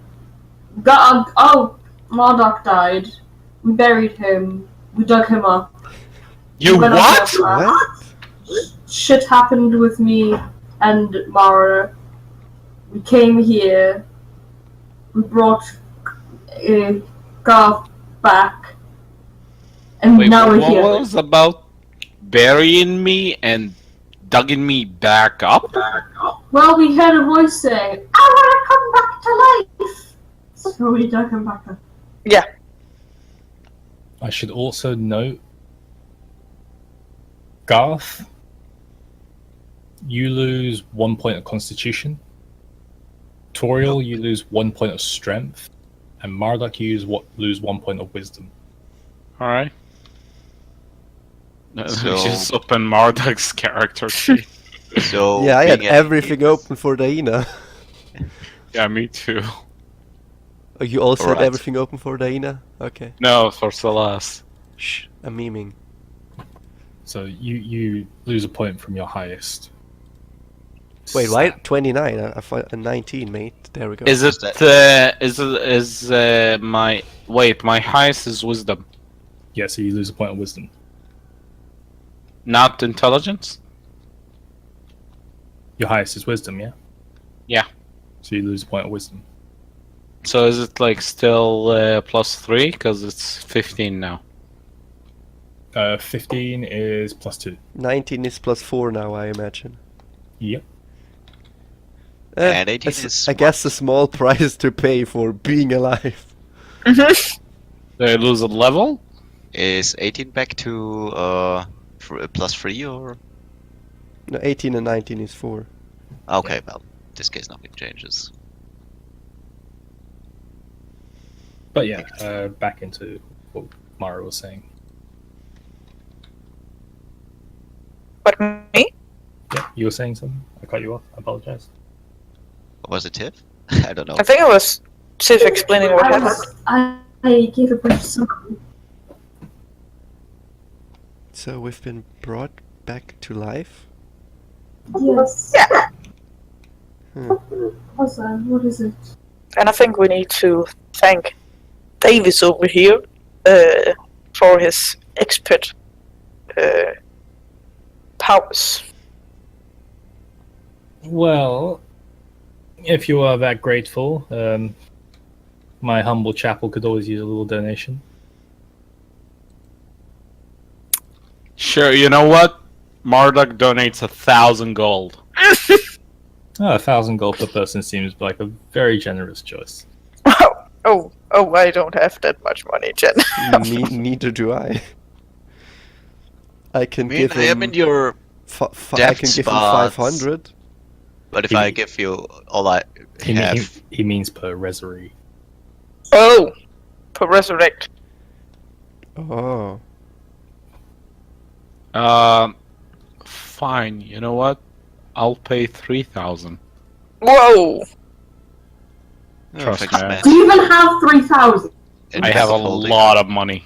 Marduk died. We buried him. We dug him up. You We went on what? our path. What? Shit happened with me and Mara. We came here. We brought Garth back. And Wait, now we're what here. was about burying me and dugging me back up? Well, we heard a voice saying, I want to come back to life! So we dug him back up. yeah, I should also note, Garth, you lose 1 point of Constitution. Toriel, you lose 1 point of Strength. and Marduk, you lose 1 point of wisdom. Alright. So- Just open Marduk's character sheet. So Yeah, I had being a- everything open for Daina. Yeah, me too. Oh, you also had Alright. everything open for Daina? Okay. No, for Celeste. Shh, I'm memeing. So you lose a point from your highest. Wait, stat. right? 29. I thought 19, mate. There we go. Is it? that- My wait? My highest is wisdom, Yeah, so you lose a point of wisdom. not intelligence. Your highest is wisdom, yeah? Yeah. So you lose a point of wisdom. So is it like still +3? Because it's 15 now. 15 is +2. 19 is +4 now, I imagine. Yep. And 18 I is I guess a small price to pay for being alive. They lose a level. Is 18 back to +3 or? No, 18 and 19 is 4. Okay, well, in this case nothing changes. But yeah, back into what Mara was saying. But me? Yeah, you were saying something? I cut you off. I apologize. Was it Tiff? I don't know. I think it was Tiff explaining what happened. I gave a brief summary. So we've been brought back to life? Yes. Yeah. What is it? And I think we need to thank Davis over here for his expert powers. Well, if you are that grateful, my humble chapel could always use a little donation. Sure. You know what? Marduk donates 1,000 gold. 1,000 gold per person seems like a very generous choice. Oh, I don't have that much money, Jen. Neither do I. I can I mean, give I am him in your. I can give him spots. 500. But if He- I give you all I have, He means per resurrect. Oh, for resurrect. Oh. Fine. You know what? I'll pay 3,000. Whoa! Trust fixed me. math. Do you even have 3,000? And I have a holding. lot of money.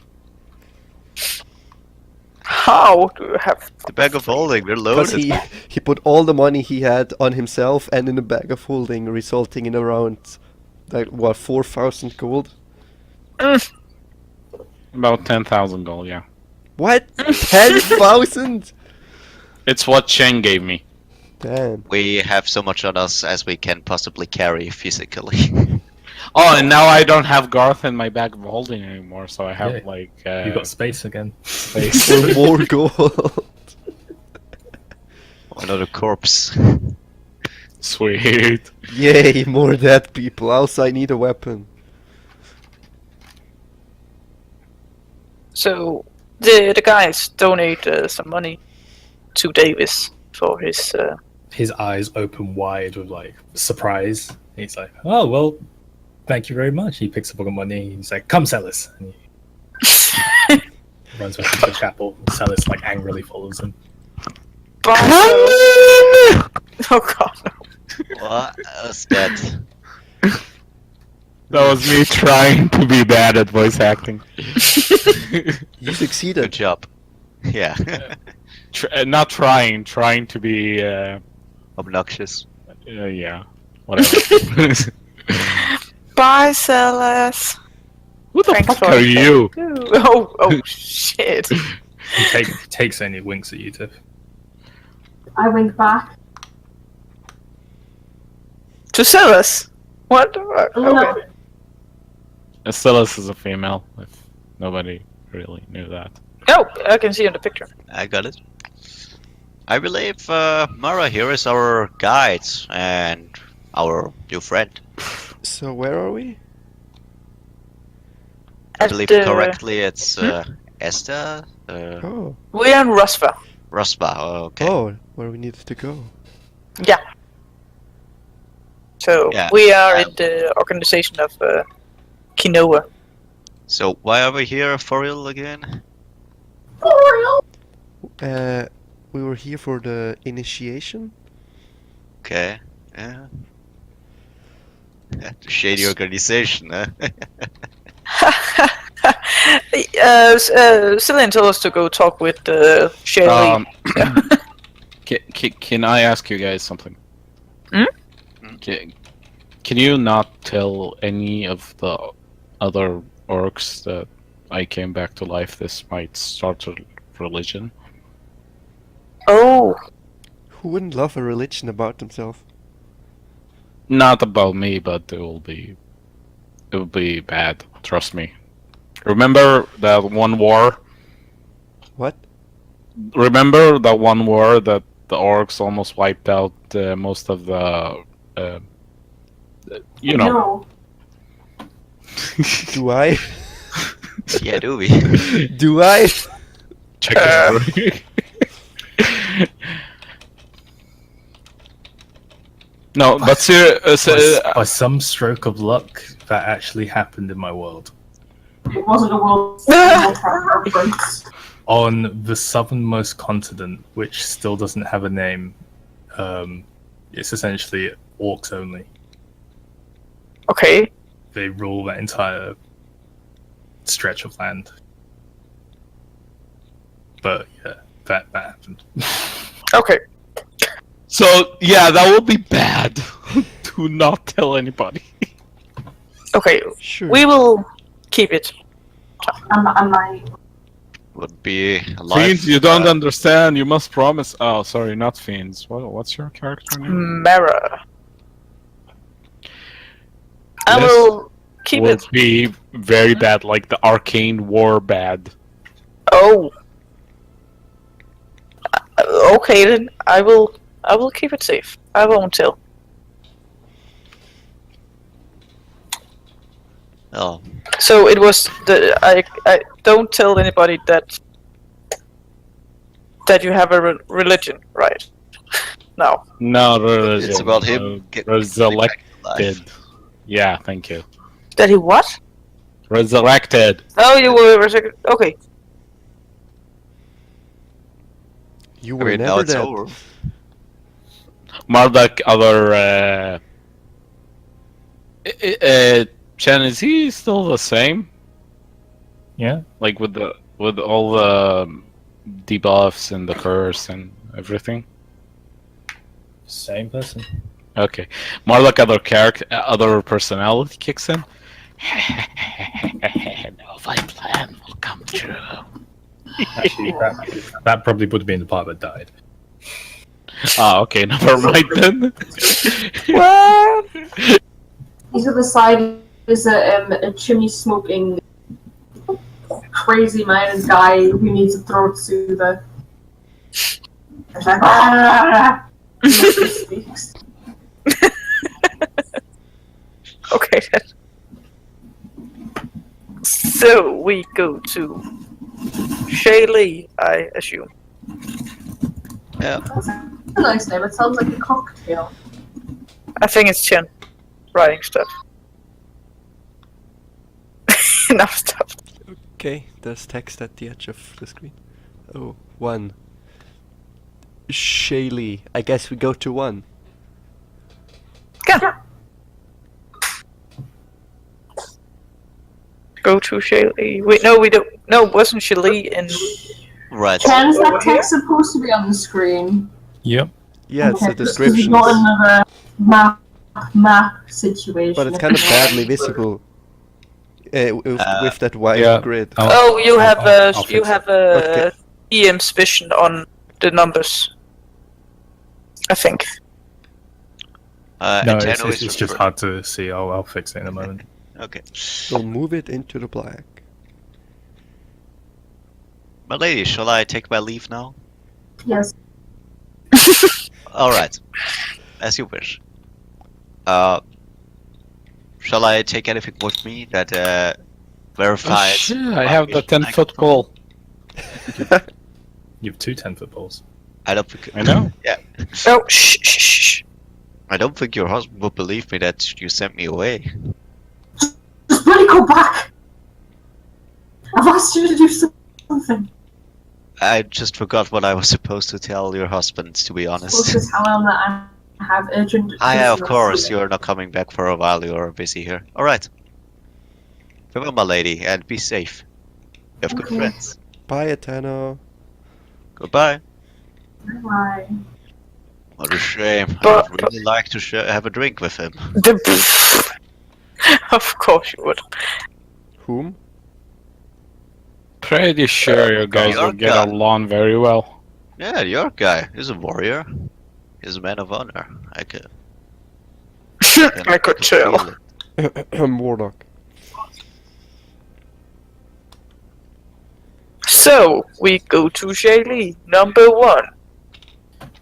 How do you have? The bag of holding, we're Because loaded. he put all the money he had on himself and in a bag of holding, resulting in around, like, what, 4,000 gold? About 10,000 gold. Yeah. What? 10,000? It's what Chen gave me. Damn. We have so much on us as we can possibly carry physically. Oh, and now I don't have Garth in my bag of holding anymore, so I have Yeah. like You've got space again. space. For more gold. Another corpse. Sweet. Yay, more dead people. Also, I need a weapon. So the guys donate some money to Davis for his. His eyes open wide with like surprise. He's like, "Oh well, thank you very much." He picks up all the money. He's like, "Come, Celis," and he runs back into the chapel. Celis like angrily follows him. Oh god, no. What was that? That was me trying to be bad at voice acting. You Good succeeded. job. Yeah. Not trying to be. Obnoxious. Yeah. Whatever. Bye, Celeste. Who the Thanks fuck for are you? Oh shit. He takes and he winks at you, Tiff. I wink back. To Celeste? What the fuck? Okay. Silas is a female, if nobody really knew that. Oh, I can see on the picture. I got it. I believe Mara here is our guide and our new friend. So where are we? I At believe the- correctly it's Esther, Oh. We're in Rusva. Rospa. Okay. Oh, where we needed to go. So Yeah, we are in the organization of quinoa. So why are we here for real again? We were here for the initiation. Okay. Yeah. The shady organization, huh? Cillian told us to go talk with Shaylee. Can I ask you guys something? Hmm? Can you not tell any of the other orcs that I came back to life? This might start a religion. Oh, Who wouldn't love a religion about themselves? Not about me, but it will be bad. Trust me. Remember that one war? What? Remember that one war that the orcs almost wiped out most of the, you know. No. Do I? Yeah, do we? Do I? Check the No, but By some stroke of luck, that actually happened in my world. It wasn't a World reference. On the southernmost continent, which still doesn't have a name, it's essentially orcs only. okay. They rule that entire stretch of land. But yeah, that happened. Okay. So yeah, that would be bad. Do not tell anybody. Okay. Sure. We will keep it. And I Would be alive. Fiends, you don't understand. You must promise. Oh, sorry, not fiends. What's your character name? Mara. I Yes. will keep Would it. be very bad, like the arcane war bad. Oh. Okay then. I will keep it safe. I won't tell. Oh, So it was the I don't tell anybody that you have a religion, right? No. No, religion. it's about him getting resurrected. alive. Yeah, thank you. That he what? Resurrected. Oh, you were okay. You I were mean, now never it's dead. over. Marduk, other. Chen, is he still the same? Yeah, Like with all the debuffs and the curse and everything? same person. Okay. Marduk, other personality kicks in. No, my plan will come true. Actually, that probably would have been the part that died. Ah, okay, never mind then. What? He's at the side is a chimney smoking crazy minded guy who needs a throat soother. It's like "Ah!" He never speaks. Okay then. So we go to Shaylee, I assume. That's a nice name. It sounds like a cocktail. I think it's Chen writing stuff. Enough stuff. Okay, there's text at the edge of the screen. Oh, 1. Shaylee. I guess we go to 1. Yeah. Go to Shaylee. Wait, no, we don't. No, wasn't Shaylee in? Right. Ken, is that text supposed to be on the screen? Yep. Yeah, it's the Okay, this is description. not another map situation. But it's kind of badly visible. With that white yeah. grid. Oh, you have I'll you fix have Okay. EM's vision on the numbers. I think. No, and Tano it's is just hard to see. I'll fix it in a moment. Okay. We'll move it into the black. My lady, shall I take my leave now? Yes. Alright. As you wish. Shall I take anything with me that verifies? Shit, I have the 10-foot pole. You have 2 10-foot poles. I don't think. I know. Yeah. Oh, shh, shh, shh. I don't think your husband will believe me that you sent me away. Just bloody go back! I've asked you to do something. I just forgot what I was supposed to tell your husband, to be Supposed honest. to tell him that I have urgent Yeah, of business course, here. you're not coming back for a while, you're busy here. Alright. Farewell, my lady, and be safe. You have good Okay. friends. Bye, Atano. Goodbye. Bye. What a shame. But- I'd really like to have a drink with him. Of course you would. Whom? Pretty sure you guys will get Yorka. along very well. Yeah, your guy. He's a warrior. He's a man of honor. I could I could tell. feel it. Warlock. So, we go to Shaylee, number 1.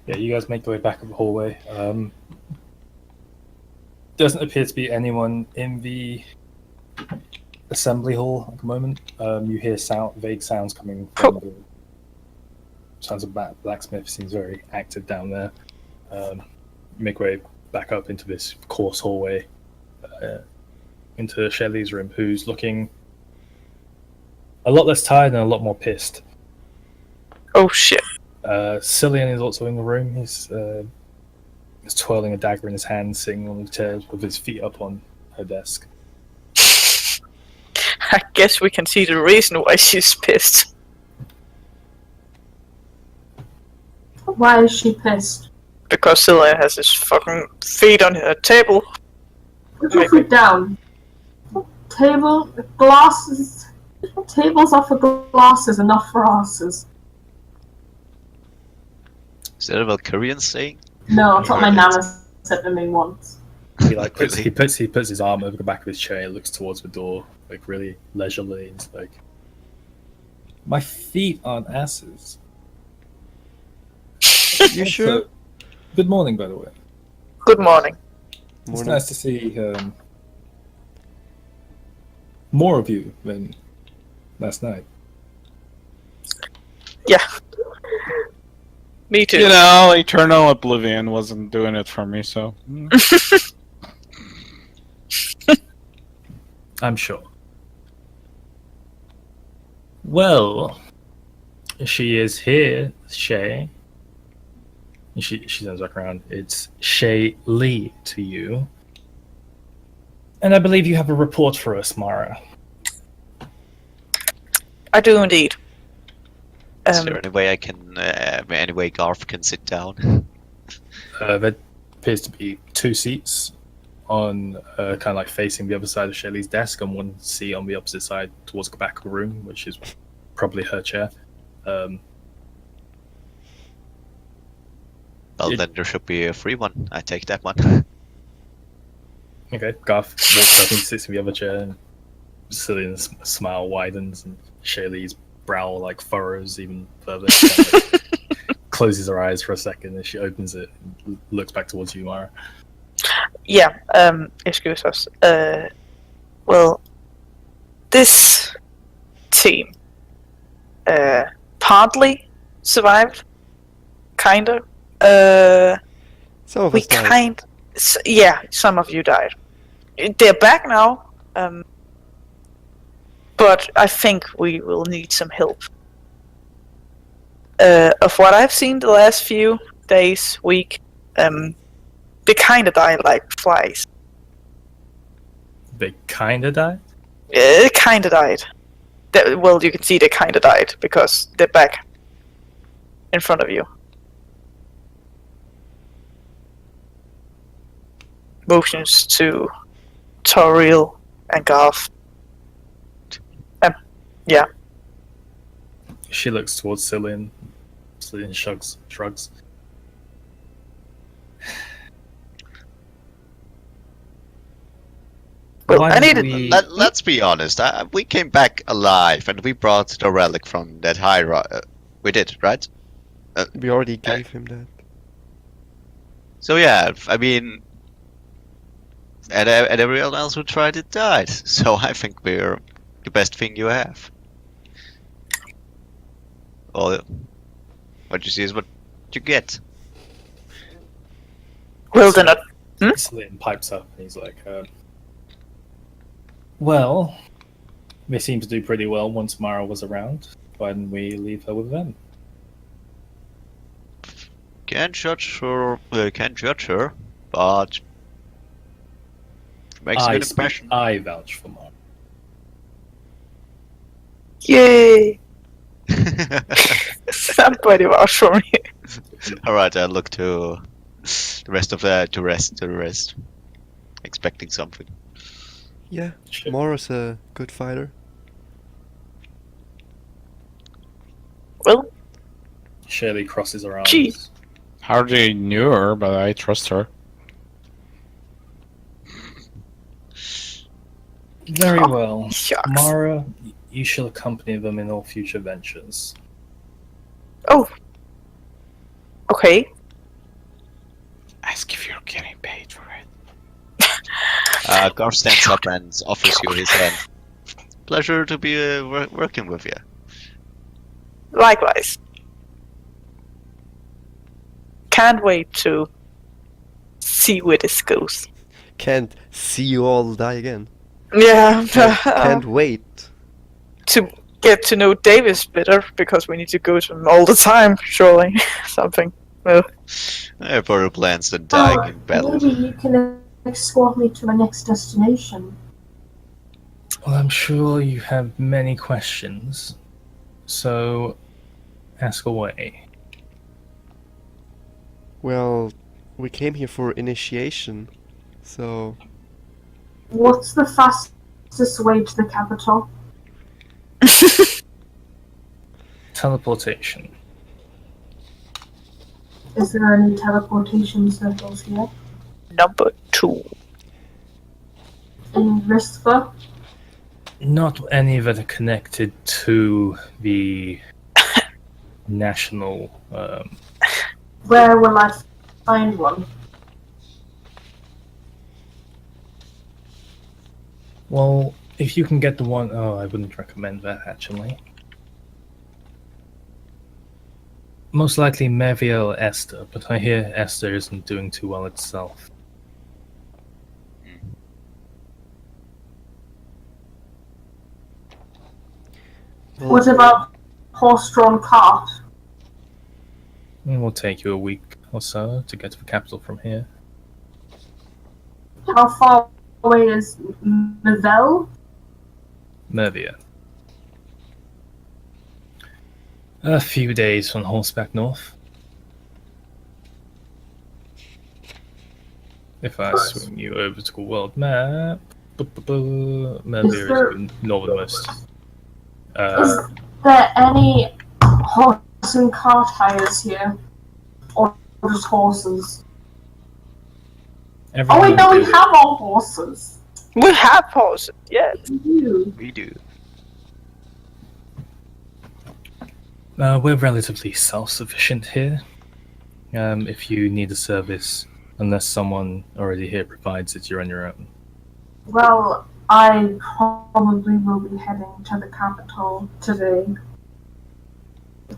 Yeah, you guys make your way back up the hallway. Doesn't appear to be anyone in the assembly hall at the moment. You hear vague sounds coming from the sounds of blacksmith. Seems very active down there. You make your way back up into this coarse hallway, into Shelley's room, who's looking a lot less tired and a lot more pissed. Oh shit. Cillian is also in the room. He's twirling a dagger in his hand, sitting on the chair with his feet up on her desk. I guess we can see the reason why she's pissed. Why is she pissed? Because Cillian has his fucking feet on her table. Put your foot down. Table, glasses. Tables are for glasses and not for asses. Is that a Valkyrian saying? No, that's what my nana said to me once. He like puts, Really? he puts his arm over the back of his chair, looks towards the door, like really leisurely, and he's like, "My feet aren't asses." You sure? So, good morning, by the way. Good morning. It's Morning. nice to see more of you than last night. Yeah. Me too. You know, Eternal Oblivion wasn't doing it for me, so. I'm sure. Well, she is here, Shay. And she turns back around. It's Shay Lee to you. And I believe you have a report for us, Mara. I do indeed. Is there any way I can, any way Garth can sit down? There appears to be 2 seats on kind of like facing the other side of Shelley's desk, and 1 seat on the opposite side towards the back of the room, which is probably her chair. Well, It- then there should be a free one. I take that one. Okay, Garth walks up and sits in the other chair, and Cillian's smile widens, and Shaylee's brow like furrows even further. She closes her eyes for a second, and she opens it and looks back towards you, Mara. Yeah, excuse us. Well, this team partly survived, kinda. Some of We us died. yeah, some of you died. They're back now, but I think we will need some help. Of what I've seen the last few days, week, they kinda died like flies. They kinda died? Kinda died. Well, you can see they kinda died because they're back in front of you. Motions to Toriel and Garth. Yeah. She looks towards Cillian. Cillian shrugs. Well, Why I don't needed. we- Let's be honest. We came back alive, and we brought the relic from that high we did, right? We already gave him that. So yeah, I mean, and everyone else who tried it died. So I think we're the best thing you have. Well, what you see is what you get. Well, then, Cillian pipes up and he's like, Well, they seemed to do pretty well once Mara was around. Why didn't we leave her with them? Can't judge her, but she makes a good impression. I vouch for Mara. Yay! Somebody vouch for me. Alright, I look to the rest of to the rest. Expecting something. Yeah, Sure. Mara's a good fighter. Well, Shirley crosses her arms. Gee. Hardly knew her, but I trust her. Very Oh, well. shucks. Mara, you shall accompany them in all future ventures. Oh. Okay. Ask if you're getting paid for it. Garth stands up and offers you his hand. Pleasure to be working with you. Likewise. Can't wait to see where this goes. Can't see you all die again. Yeah. Can't wait. To get to know Davis better, because we need to go to him all the time, surely. Something. Well, I have other plans than dying in battle. Maybe you can escort me to my next destination. Well, I'm sure you have many questions, so ask away. Well, we came here for initiation, so What's the fastest way to the capital? Teleportation. Is there any teleportation circles here? number 2. In Ristva? Not any that are connected to the national. Where will I find one? Well, if you can get the one, I wouldn't recommend that actually. Most likely Mevia or Esther, but I hear Esther isn't doing too well itself. What about horse-drawn cart? It will take you a week or so to get to the capital from here. How far away is Mevelle? Mevia. A few days on horseback north. If I swing you over to the world map, Mevia is the northernmost. Is there any horse and cart hires here? Or just horses? Oh wait, no, we have all horses. We have horses, yes. We do. We're relatively self-sufficient here. If you need a service, unless someone already here provides it, you're on your own. Well, I probably will be heading to the capital today.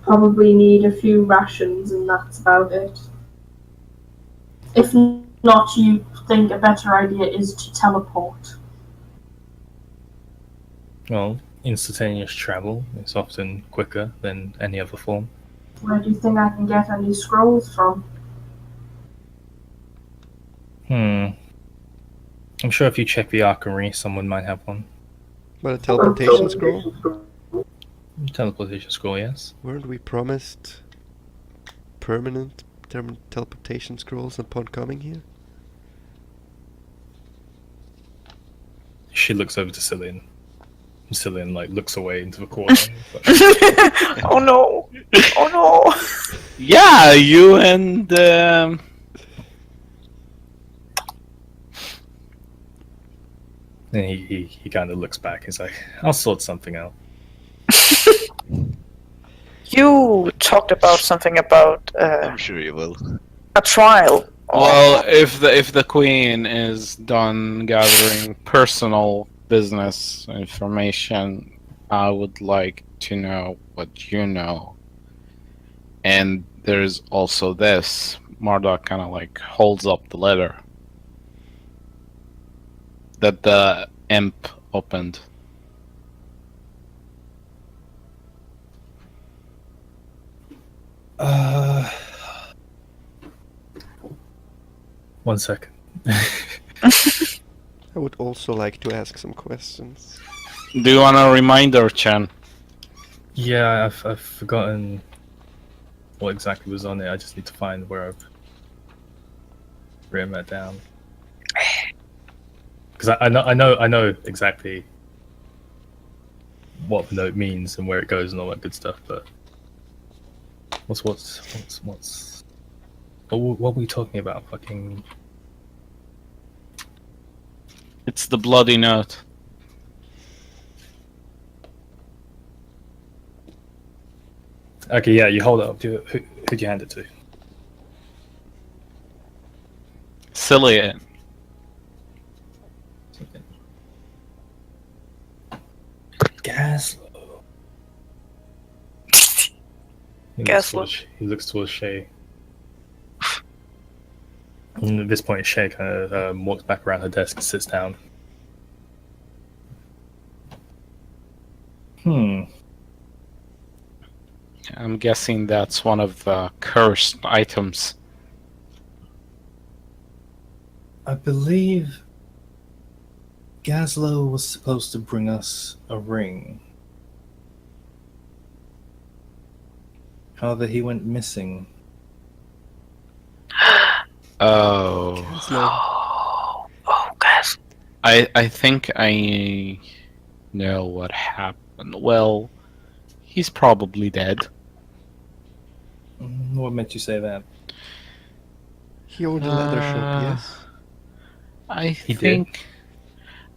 Probably need a few rations and that's about it. If not, you think a better idea is to teleport. Well, instantaneous travel is often quicker than any other form. Where do you think I can get any scrolls from? I'm sure if you check the Archery, someone might have one. But a teleportation scroll? Teleportation scroll, yes. Weren't we promised permanent teleportation scrolls upon coming here? She looks over to Cillian. Cillian, looks away into the corner. Oh no! Oh no! Yeah, you and And he kind of looks back. He's like, I'll sort something out. You talked about something about I'm sure you will. a trial. well, if the queen is done gathering personal business information, I would like to know what you know. And there's also this. Marduk kind of holds up the letter that the imp opened. One second. I would also like to ask some questions. Do you want a reminder, Chen? Yeah, I've forgotten what exactly was on it. I just need to find where I've written that down. Because I know exactly what the note means and where it goes and all that good stuff. But what were we talking about? Fucking. It's the bloody note. Okay, yeah, you hold it up. Who'd you hand it to? Cillian. Gaslow. Gaslow. He looks towards Shay. And at this point, Shay kind of walks back around her desk and sits down. I'm guessing that's one of the cursed items. I believe Gaslow was supposed to bring us a ring. However, he went missing. Oh. Oh, guys. I think I know what happened. Well, he's probably dead. What made you say that? He owned a leather shop, yes?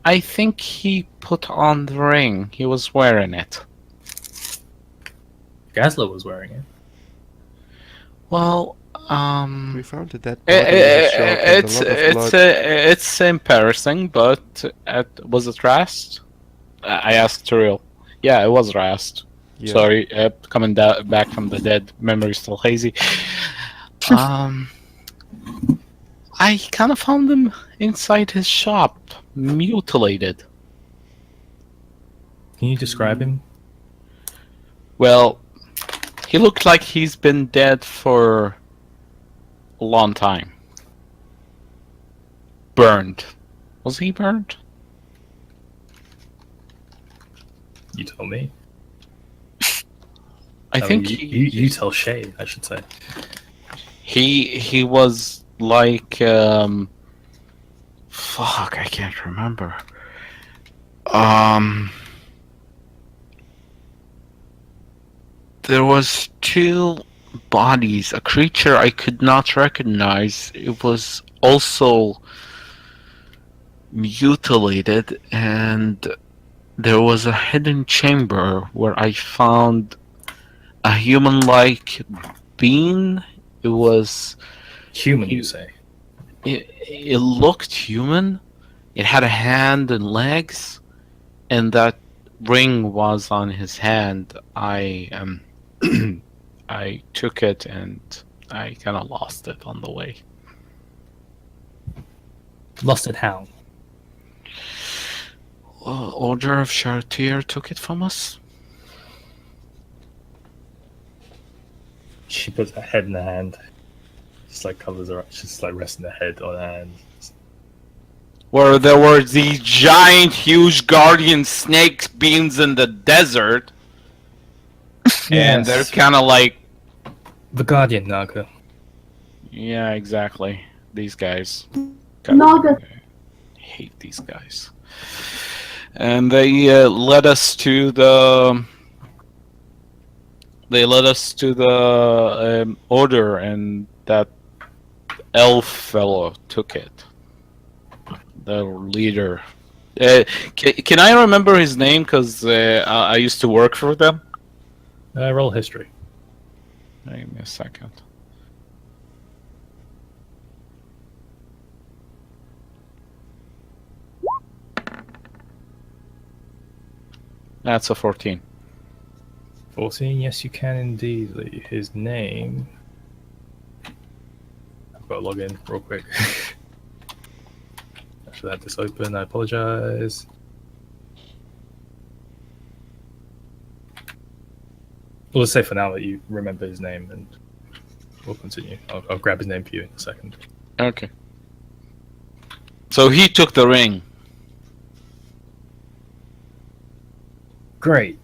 I think he put on the ring. He was wearing it. Gaslow was wearing it. Well, We found a dead body in his shop and a lot of blood. it's embarrassing, but was it Rast? I asked Turiel. Yeah, it was Rast. Yeah. Sorry, coming back from the dead, memory's still hazy. I kind of found him inside his shop, mutilated. Can you describe him? Well, he looked like he's been dead for a long time. Burned. Was he burned? You tell me. I think you tell Shay, I should say. he was like fuck, I can't remember. There was two bodies, a creature I could not recognize. It was also mutilated, and there was a hidden chamber where I found a human-like being. It was Human, you say? it looked human. It had a hand and legs, and that ring was on his hand. I I took it and I kind of lost it on the way. Lost it how? Order of Chartier took it from us. She puts her head in her hand. Just like covers her, just like resting her head on her hand. Where there were these giant, huge guardian snakes beings in the desert. And they're kind of like... The Guardian, Naga. Yeah, exactly. These guys. Naga. I hate these guys. And they led us to the... They led us to the order, and that elf fellow took it. The leader. Can I remember his name? Because I used to work for them. Roll history. Give me a second. That's a 14. 14, yes you can indeed, Lee. His name... I've got to log in real quick. I should have this open, I apologize. We'll just say for now that you remember his name, and we'll continue. I'll grab his name for you in a second. Okay. So he took the ring. Great.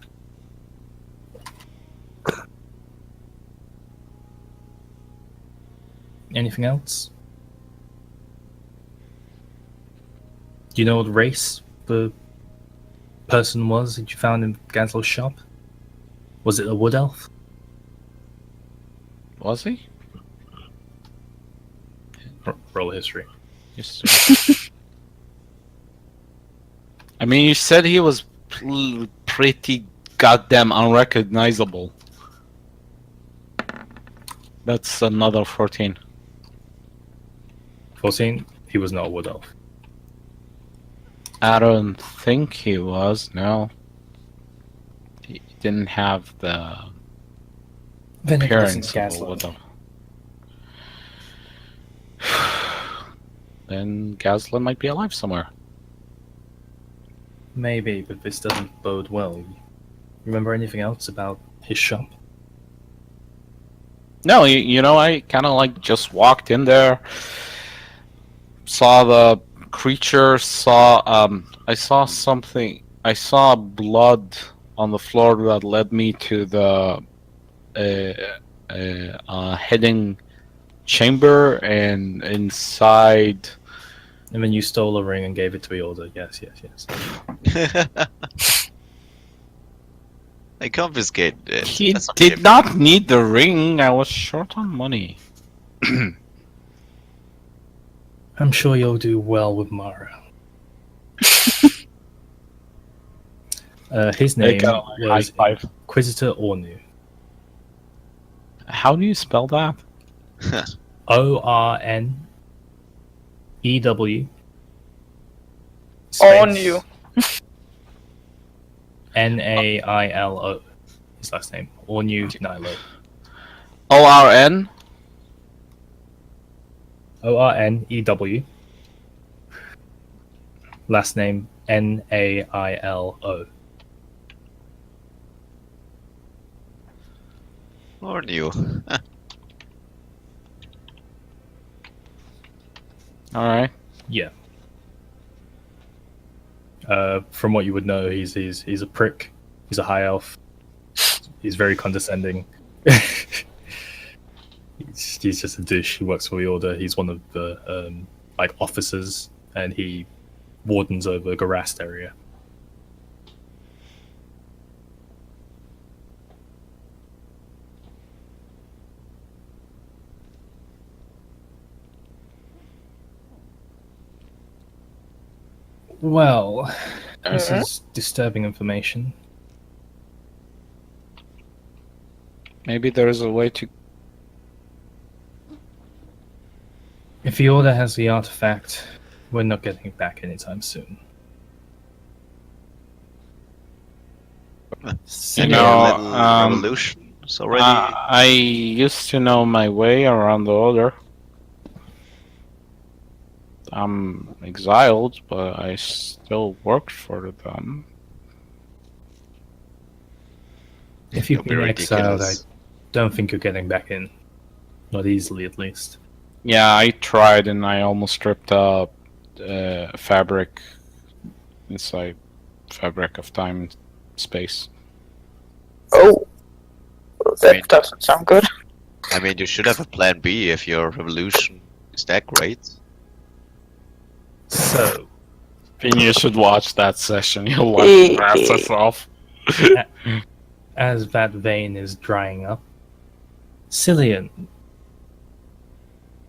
Anything else? Do you know what race the person was that you found in Ganslo's shop? Was it a wood elf? Was he? Roll history. Yes. I mean, you said he was pretty goddamn unrecognizable. That's another 14. 14. He was not a wood elf. I don't think he was, no. He didn't have the Then it wasn't appearance of a Gaslight. wood elf. Then Gasla might be alive somewhere. Maybe, but this doesn't bode well. Remember anything else about his shop? No, you know, I kind of like just walked in there, saw the creature, I saw something. I saw blood on the floor that led me to the hidden chamber, and inside. And then you stole a ring and gave it to Eorda. Yes. I confiscated it. He That's not did gift. not need the ring. I was short on money. I'm sure you'll do well with Mara. His name High was five. Inquisitor Ornu. How do you spell that? ORNEW. Ornu. NAILO. His last name. Ornu Nilo. ORN. ORNEW. Last name NAILO. Or new. All right. Yeah. From what you would know, he's a prick. He's a high elf. He's very condescending. he's just a douche. He works for the Order. He's one of the officers, and he wardens over Garast area. Well, this is disturbing information. Maybe there is a way to. If the Order has the artifact, we're not getting it back anytime soon. You A know, little revolution. It's already. I used to know my way around the Order. I'm exiled, but I still worked for them. If you've It'll be been exiled, I ridiculous. don't think you're getting back in. Not easily, at least. Yeah, I tried, and I almost ripped up fabric inside fabric of time and space. Oh, I mean- that doesn't sound good. I mean, you should have a plan B if your revolution is that great. So, Then you should watch that session. You'll watch the process off. as that vein is drying up, Cillian.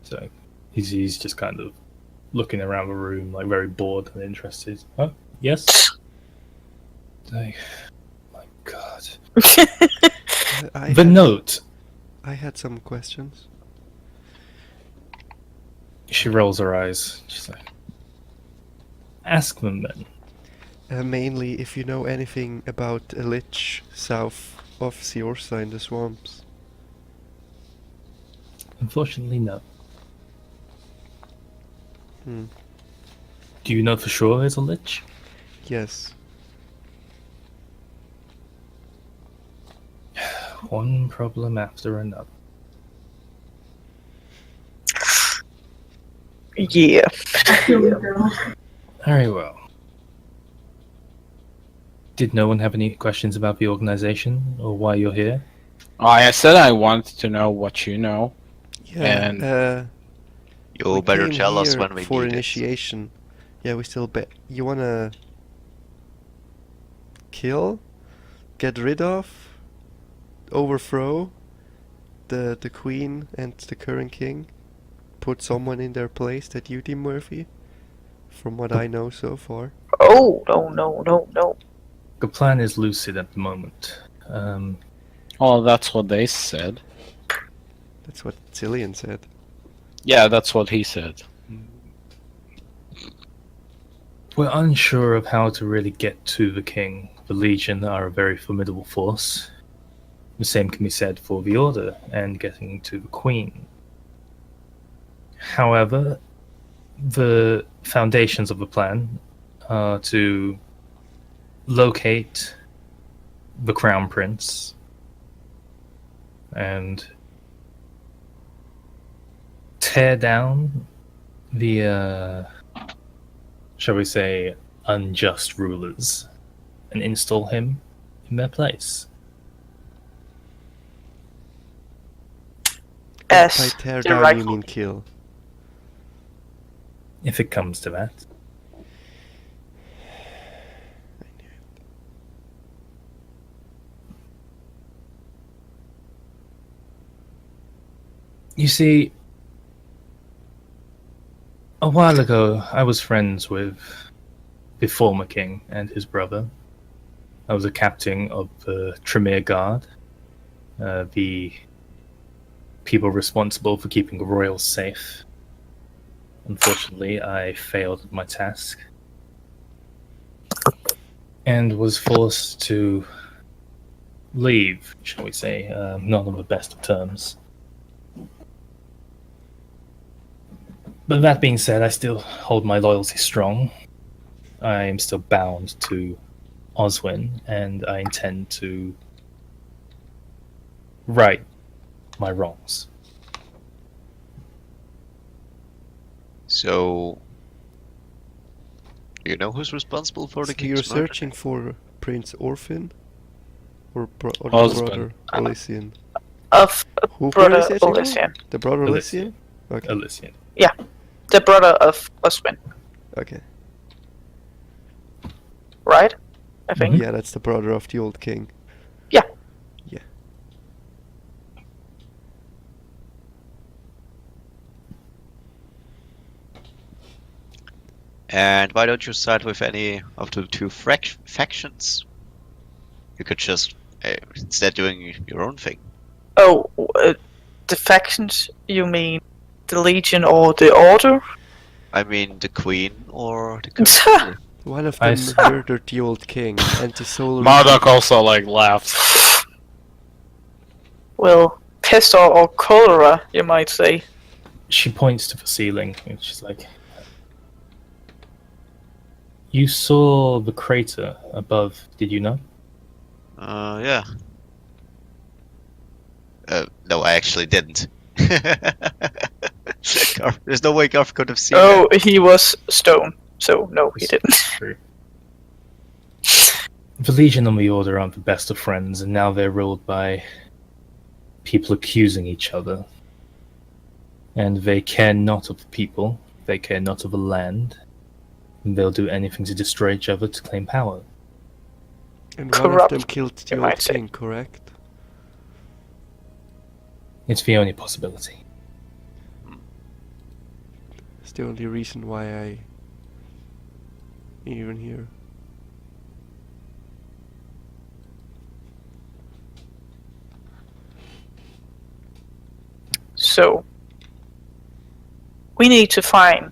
So, he's just kind of looking around the room, like very bored and interested. Oh, yes? Like, my god. The note! I had some questions. She rolls her eyes. She's like, ask them then. Mainly, if you know anything about a lich south of Siorsa in the swamps. Unfortunately, no. Hmm. Do you know for sure there's a lich? Yes. One problem after another. Yeah. Here we go. Very well. Did no one have any questions about the organization or why you're here? I said I wanted to know what you know. Yeah. And- You we better came tell us here when we for need it. initiation. Yeah, we still bet. You wanna kill, get rid of, overthrow the queen and the current king? Put someone in their place that you deem worthy? From what I know so far. Oh, no. The plan is lucid at the moment. Oh, that's what they said. That's what Cillian said. Yeah, that's what he said. We're unsure of how to really get to the king. The Legion are a very formidable force. The same can be said for the Order and getting to the Queen. However, the foundations of the plan are to locate the Crown Prince and tear down the, shall we say, unjust rulers and install him in their place. By As tear the down you rightful mean kill. If it comes to that. You see, a while ago I was friends with the former king and his brother. I was a captain of the Trymira Guard, the people responsible for keeping the royals safe. Unfortunately, I failed at my task and was forced to leave, shall we say, not on the best of terms. But that being said, I still hold my loyalty strong. I am still bound to Oswin, and I intend to right my wrongs. So, you know who's responsible for the So king's you're murder? searching for Prince Orphan? Or, or the Husband. brother Elysian? of Who brother is it again? Elysian. The brother Elysian. Elysian? Okay. Elysian. The brother of Oswin, Okay. right? I think. Yeah, that's the brother of the old king. Yeah. Yeah. And why don't you side with any of the two factions? You could just instead doing your own thing. Oh, the factions, you mean the Legion or the Order? I mean, the queen or the current ruler. One of I them see. murdered the old king, and the soul Marduk also like laughed. Well, pest or cholera, you might say. She points to the ceiling, and she's like, "You saw the crater above, did you not?" Yeah. No, I actually didn't. There's no way Garth could have seen Oh, that. he was stone, so no, he didn't. True. The Legion and the Order aren't the best of friends, and now they're ruled by people accusing each other. And they care not of the people, they care not of the land, and they'll do anything to destroy each other to claim power. And one of them Corrupt, killed the you old might say. king, correct? It's the only possibility. It's the only reason why I even here. So, we need to find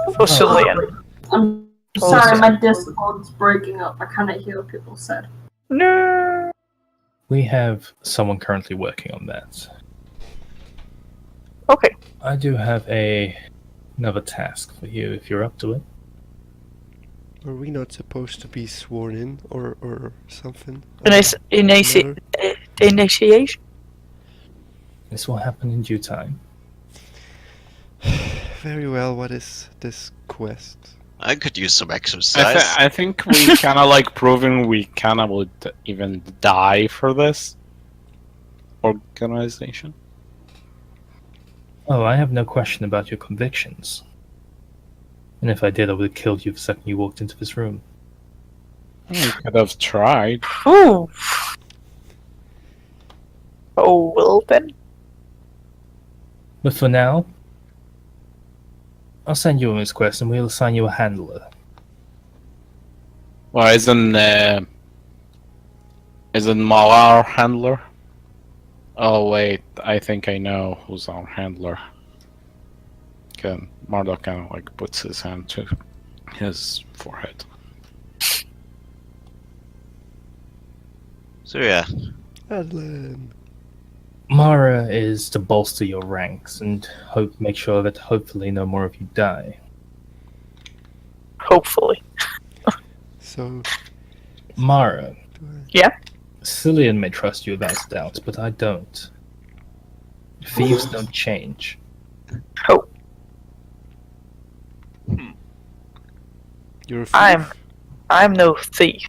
Cillian. I'm Oh, sorry, sorry. my Discord's breaking up. I cannot hear what people said. No. We have someone currently working on that. Okay. I do have another task for you if you're up to it. Are we not supposed to be sworn in or something? Initiation. This will happen in due time. Very well, what is this quest? I could use some exercise. I think we kind of like proving we kind of would even die for this organization. Oh, I have no question about your convictions. And if I did, I would have killed you the second you walked into this room. We could have tried. Ooh. Oh, well then. But for now, I'll send you on this quest and we'll assign you a handler. Well, isn't Mal our handler? Oh wait, I think I know who's our handler. Marduk kind of like puts his hand to his forehead. So yeah, Adeline. Mara is to bolster your ranks and make sure that hopefully no more of you die. Hopefully. So, Mara. Yeah? Cillian may trust you without doubt, but I don't. Thieves don't change. Hope. you're a thief? I'm no thief.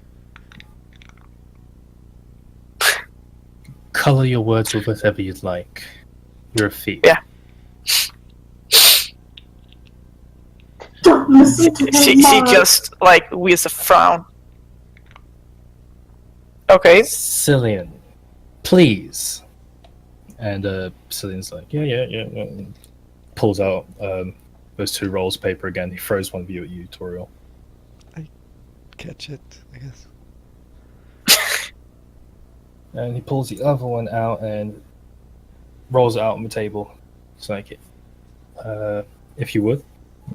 Color your words with whatever you'd like. You're a thief. Yeah. Don't listen to She him, Mara. just like with a frown. Okay. Cillian, please. And Cillian's like, yeah. And pulls out those 2 rolls of paper again. He throws one of you at you, Toriel. Catch it, I guess. And he pulls the other one out and rolls it out on the table. It's like, if you would.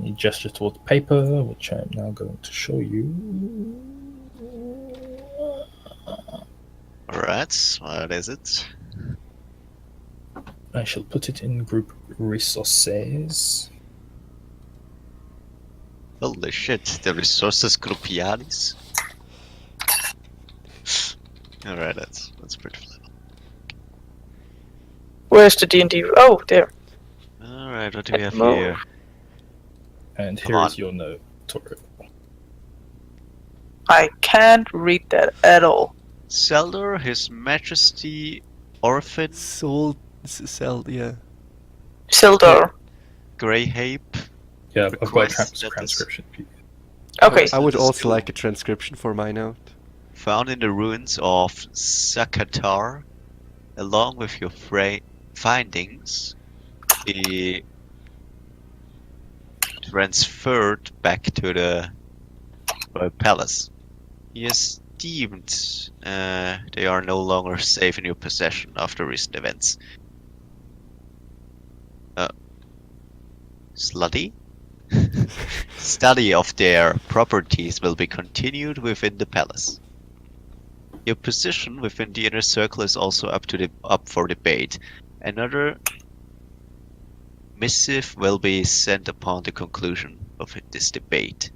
He gestures towards the paper, which I'm now going to show you. alright, what is it? I shall put it in group resources. Holy shit, the resources Groupianis. Alright, that's pretty clever. Where's the D&D? Oh, there. Alright, what do we have Hello. here? And Come here is on. your note, Toriel. I can't read that at all. Seldor, His Majesty, Orphan, Sold, yeah. Sildar. Greyhape. Yeah, I've got a Request that transcription. Okay. I would That is also cool. like a transcription for my note. Found in the ruins of Sakatar, along with your findings, he transferred back to the palace. He is deemed they are no longer safe in your possession after recent events. Slutty? Study of their properties will be continued within the palace. Your position within the inner circle is also up for debate. Another missive will be sent upon the conclusion of this debate.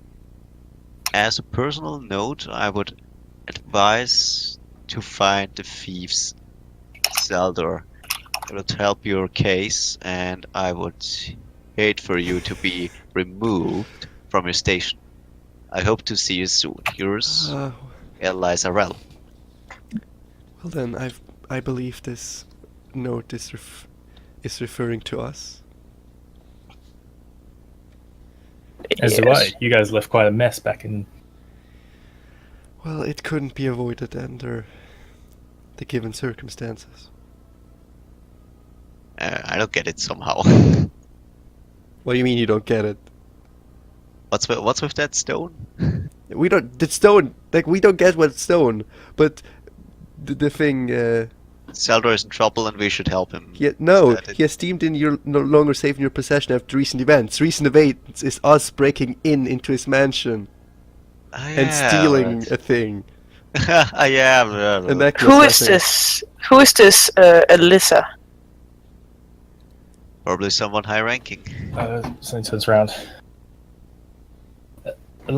As a personal note, I would advise to find the thieves Saldor. It would help your case, and I would hate for you to be removed from your station. I hope to see you soon. Yours, Well Elizarel. then, I believe this note is referring to us. As do I. You guys left quite a mess back in. Well, it couldn't be avoided under the given circumstances. I don't get it somehow. What do you mean you don't get it? What's with that stone? We don't. The stone. Like, we don't get what's stone. But the thing. Saldor is in trouble and we should help him. No, Is that it? he has deemed in you're no longer safe in your possession after recent events. Recent events is us breaking into his mansion and stealing a thing. Yeah. A necklace, Who I is think. this? Who is this, Alyssa? Probably someone high ranking. So he turns around.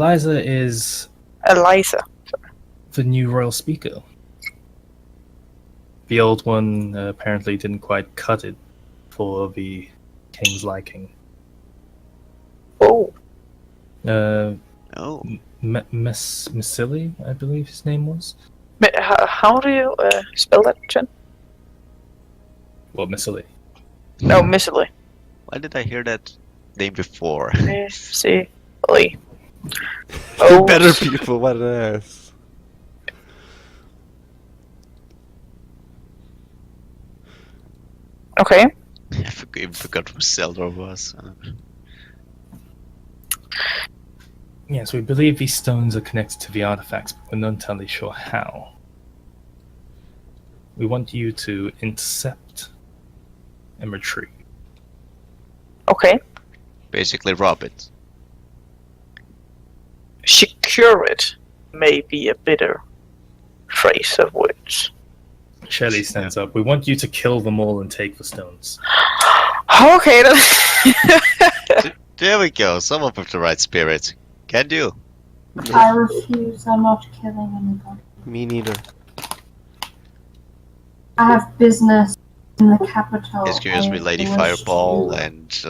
Eliza is Eliza. the new royal speaker. The old one apparently didn't quite cut it for the king's liking. Oh, Oh, Massili, I believe his name was. how do you spell that, Jen? Well, Massili. No, Missily. why did I hear that name before? Missily. Oh, Better people, what an ass. Okay. I forgot who Seldor was. Yes, we believe these stones are connected to the artifacts, but we're not entirely sure how. We want you to intercept and retrieve. Okay. Basically, rob it. Secure it may be a bitter phrase of words. Shelley stands up. We want you to kill them all and take the stones. Okay then. There we go. Someone with the right spirit. Can do. I refuse. I'm not killing anybody. Me neither. I have business in the capital. Excuse me, I Lady wish Fireball, to- and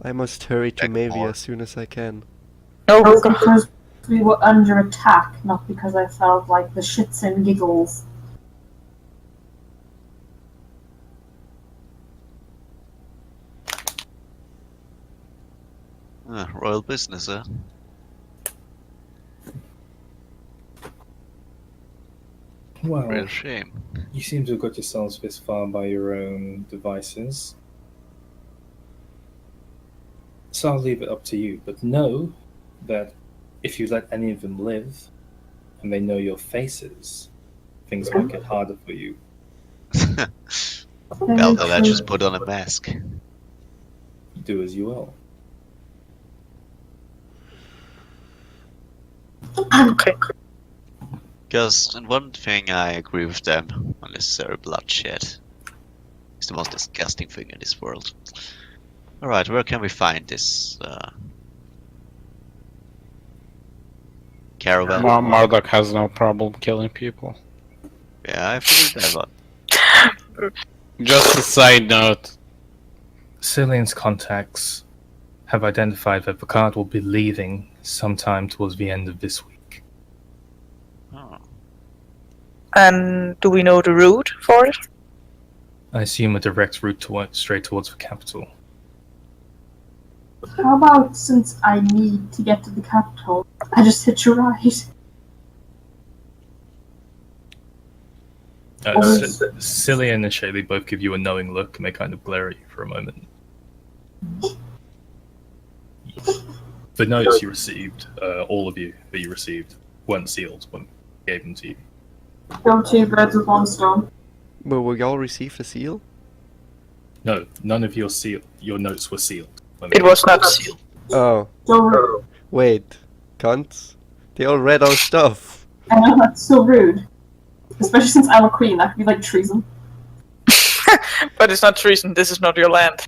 I must hurry to Back Mavia more. as soon as I can. No, It's because we were under attack, not because I felt like the shits and giggles. royal business, huh? Well, Real shame. you seem to have got yourselves this far by your own devices. So I'll leave it up to you. But know that if you let any of them live, and they know your faces, things might get harder for you. Well, then I just put on a mask. Do as you will. okay. Because one thing I agree with them, unnecessary bloodshed is the most disgusting thing in this world. Alright, where can we find this caravan? Marduk has no problem killing people. Yeah, I figured that one. Just a side note. Cillian's contacts have identified that the card will be leaving sometime towards the end of this week. Oh. And do we know the route for it? I assume a direct route straight towards the capital. How about since I need to get to the capital, I just hitch a ride? Cillian and Shaylee both give you a knowing look and they kind of glare at you for a moment. The notes you received, all of you that you received, weren't sealed when I gave them to you. Kill two birds with one stone. But we all received a seal? No, none of your notes were sealed. when It was not sealed. Oh, So rude. wait. Cunts? They all read our stuff. I know that's so rude. Especially since I'm a queen, that could be like treason. But it's not treason, this is not your land.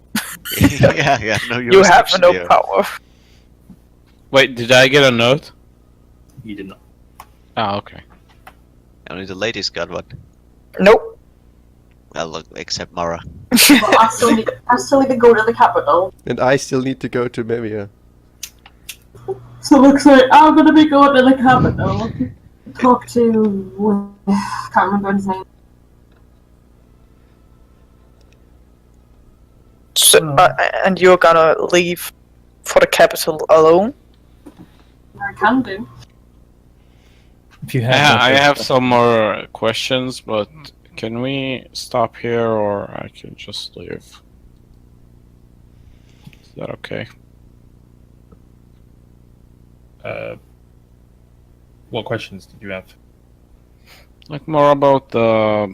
yeah, no You have jurisdiction no here. power. Wait, did I get a note? You did not. Ah, okay. Only the ladies got one. Nope. Well, look, except Mara. But I still need to go to the capital. And I still need to go to Mavia. So it looks like I'm gonna be going to the capital. Talk to... can't remember his name. So, and you're gonna leave for the capital alone? I can do. If you I have some more questions, but can we stop here or I can just leave? Is that okay? What questions did you have? Like more about the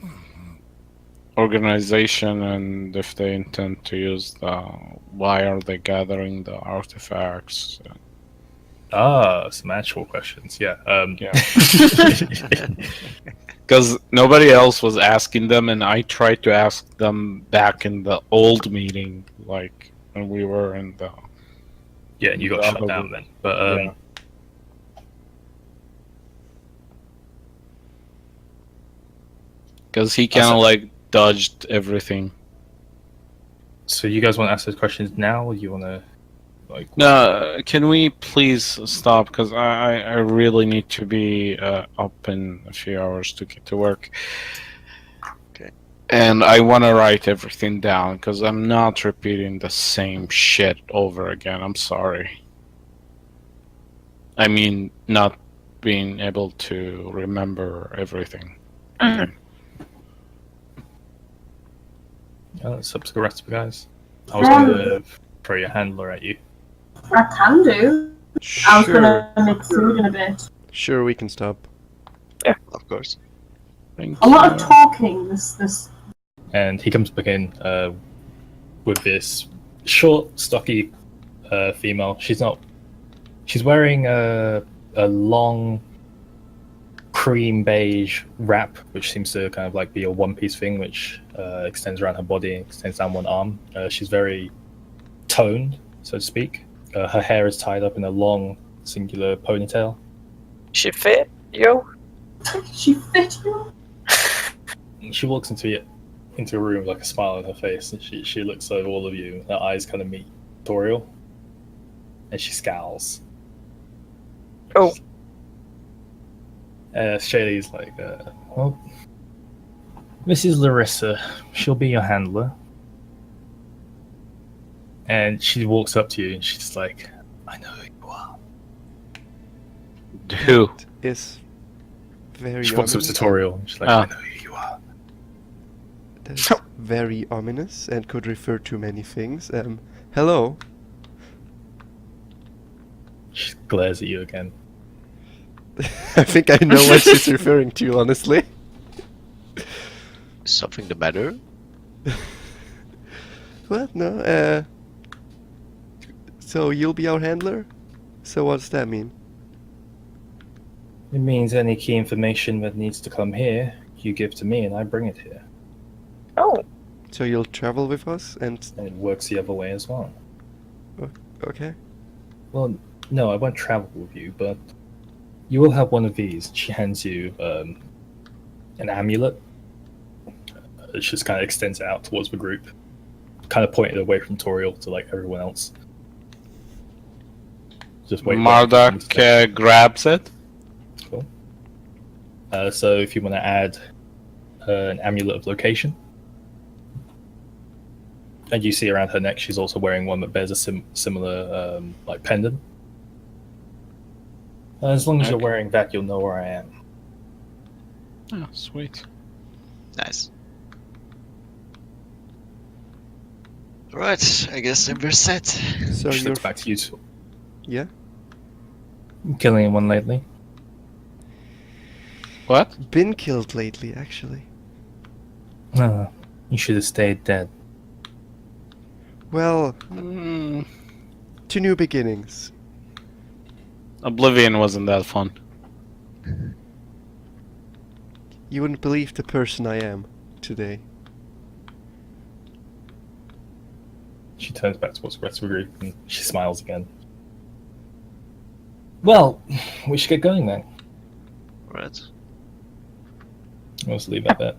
organization and if they intend to use why are they gathering the artifacts? Some actual questions. Yeah. Because nobody else was asking them, and I tried to ask them back in the old meeting, like when we were in the. Yeah, and you got Yeah, shut down then. But yeah. Because he kind of like dodged everything. So you guys want to ask those questions now, or you want to like? No, can we please stop? Because I really need to be up in a few hours to get to work. Okay. And I want to write everything down because I'm not repeating the same shit over again. I'm sorry. I mean, not being able to remember everything. Mhm. It's up to the rest of you guys. I was going to throw your handler at you. I can do. I was Sure. gonna make food in a bit. Sure, we can stop. Of course. Thank A lot you. of talking. This. And he comes back in with this short, stocky female. She's wearing a long cream beige wrap, which seems to kind of like be a one-piece thing, which extends around her body and extends down one arm. She's very toned, so to speak. Her hair is tied up in a long, singular ponytail. She fit, yo. She fit you. She walks into a room with like a smile on her face, and she looks over all of you. Her eyes kind of meet Toriel, and she scowls. Oh. Shaylee's like, well, this is Larissa. She'll be your handler. And she walks up to you, and she's like, I know who you are. Who? Is very She walks up to ominous. Toriel, and she's like, I know who you are. That's very ominous and could refer to many things. Hello. She glares at you again. I think I know what she's referring to, honestly. Is something the matter? What? No, so you'll be our handler? So what's that mean? It means any key information that needs to come here, you give to me, and I bring it here. Oh. So you'll travel with us and... And it works the other way as well. Okay. Well, no, I won't travel with you, but you will have one of these. She hands you an amulet. It just kind of extends it out towards the group, kind of pointed away from Toriel to like everyone else. Just wait. Marduk grabs it. Cool. So if you want to add an amulet of location, and you see around her neck, she's also wearing one that bears a similar like pendant. As long as you're Okay. wearing that, you'll know where I am. Oh, sweet. Nice. Alright, I guess then we're set. So She you're... looks back to you. Too. Yeah? Killing anyone lately? What? Been killed lately, actually. No, you should have stayed dead. Well, Mm, to new beginnings. Oblivion wasn't that fun. You wouldn't believe the person I am today. She turns back towards the rest of the group and she smiles again. Well, we should get going then. Right. I'll just leave it at that.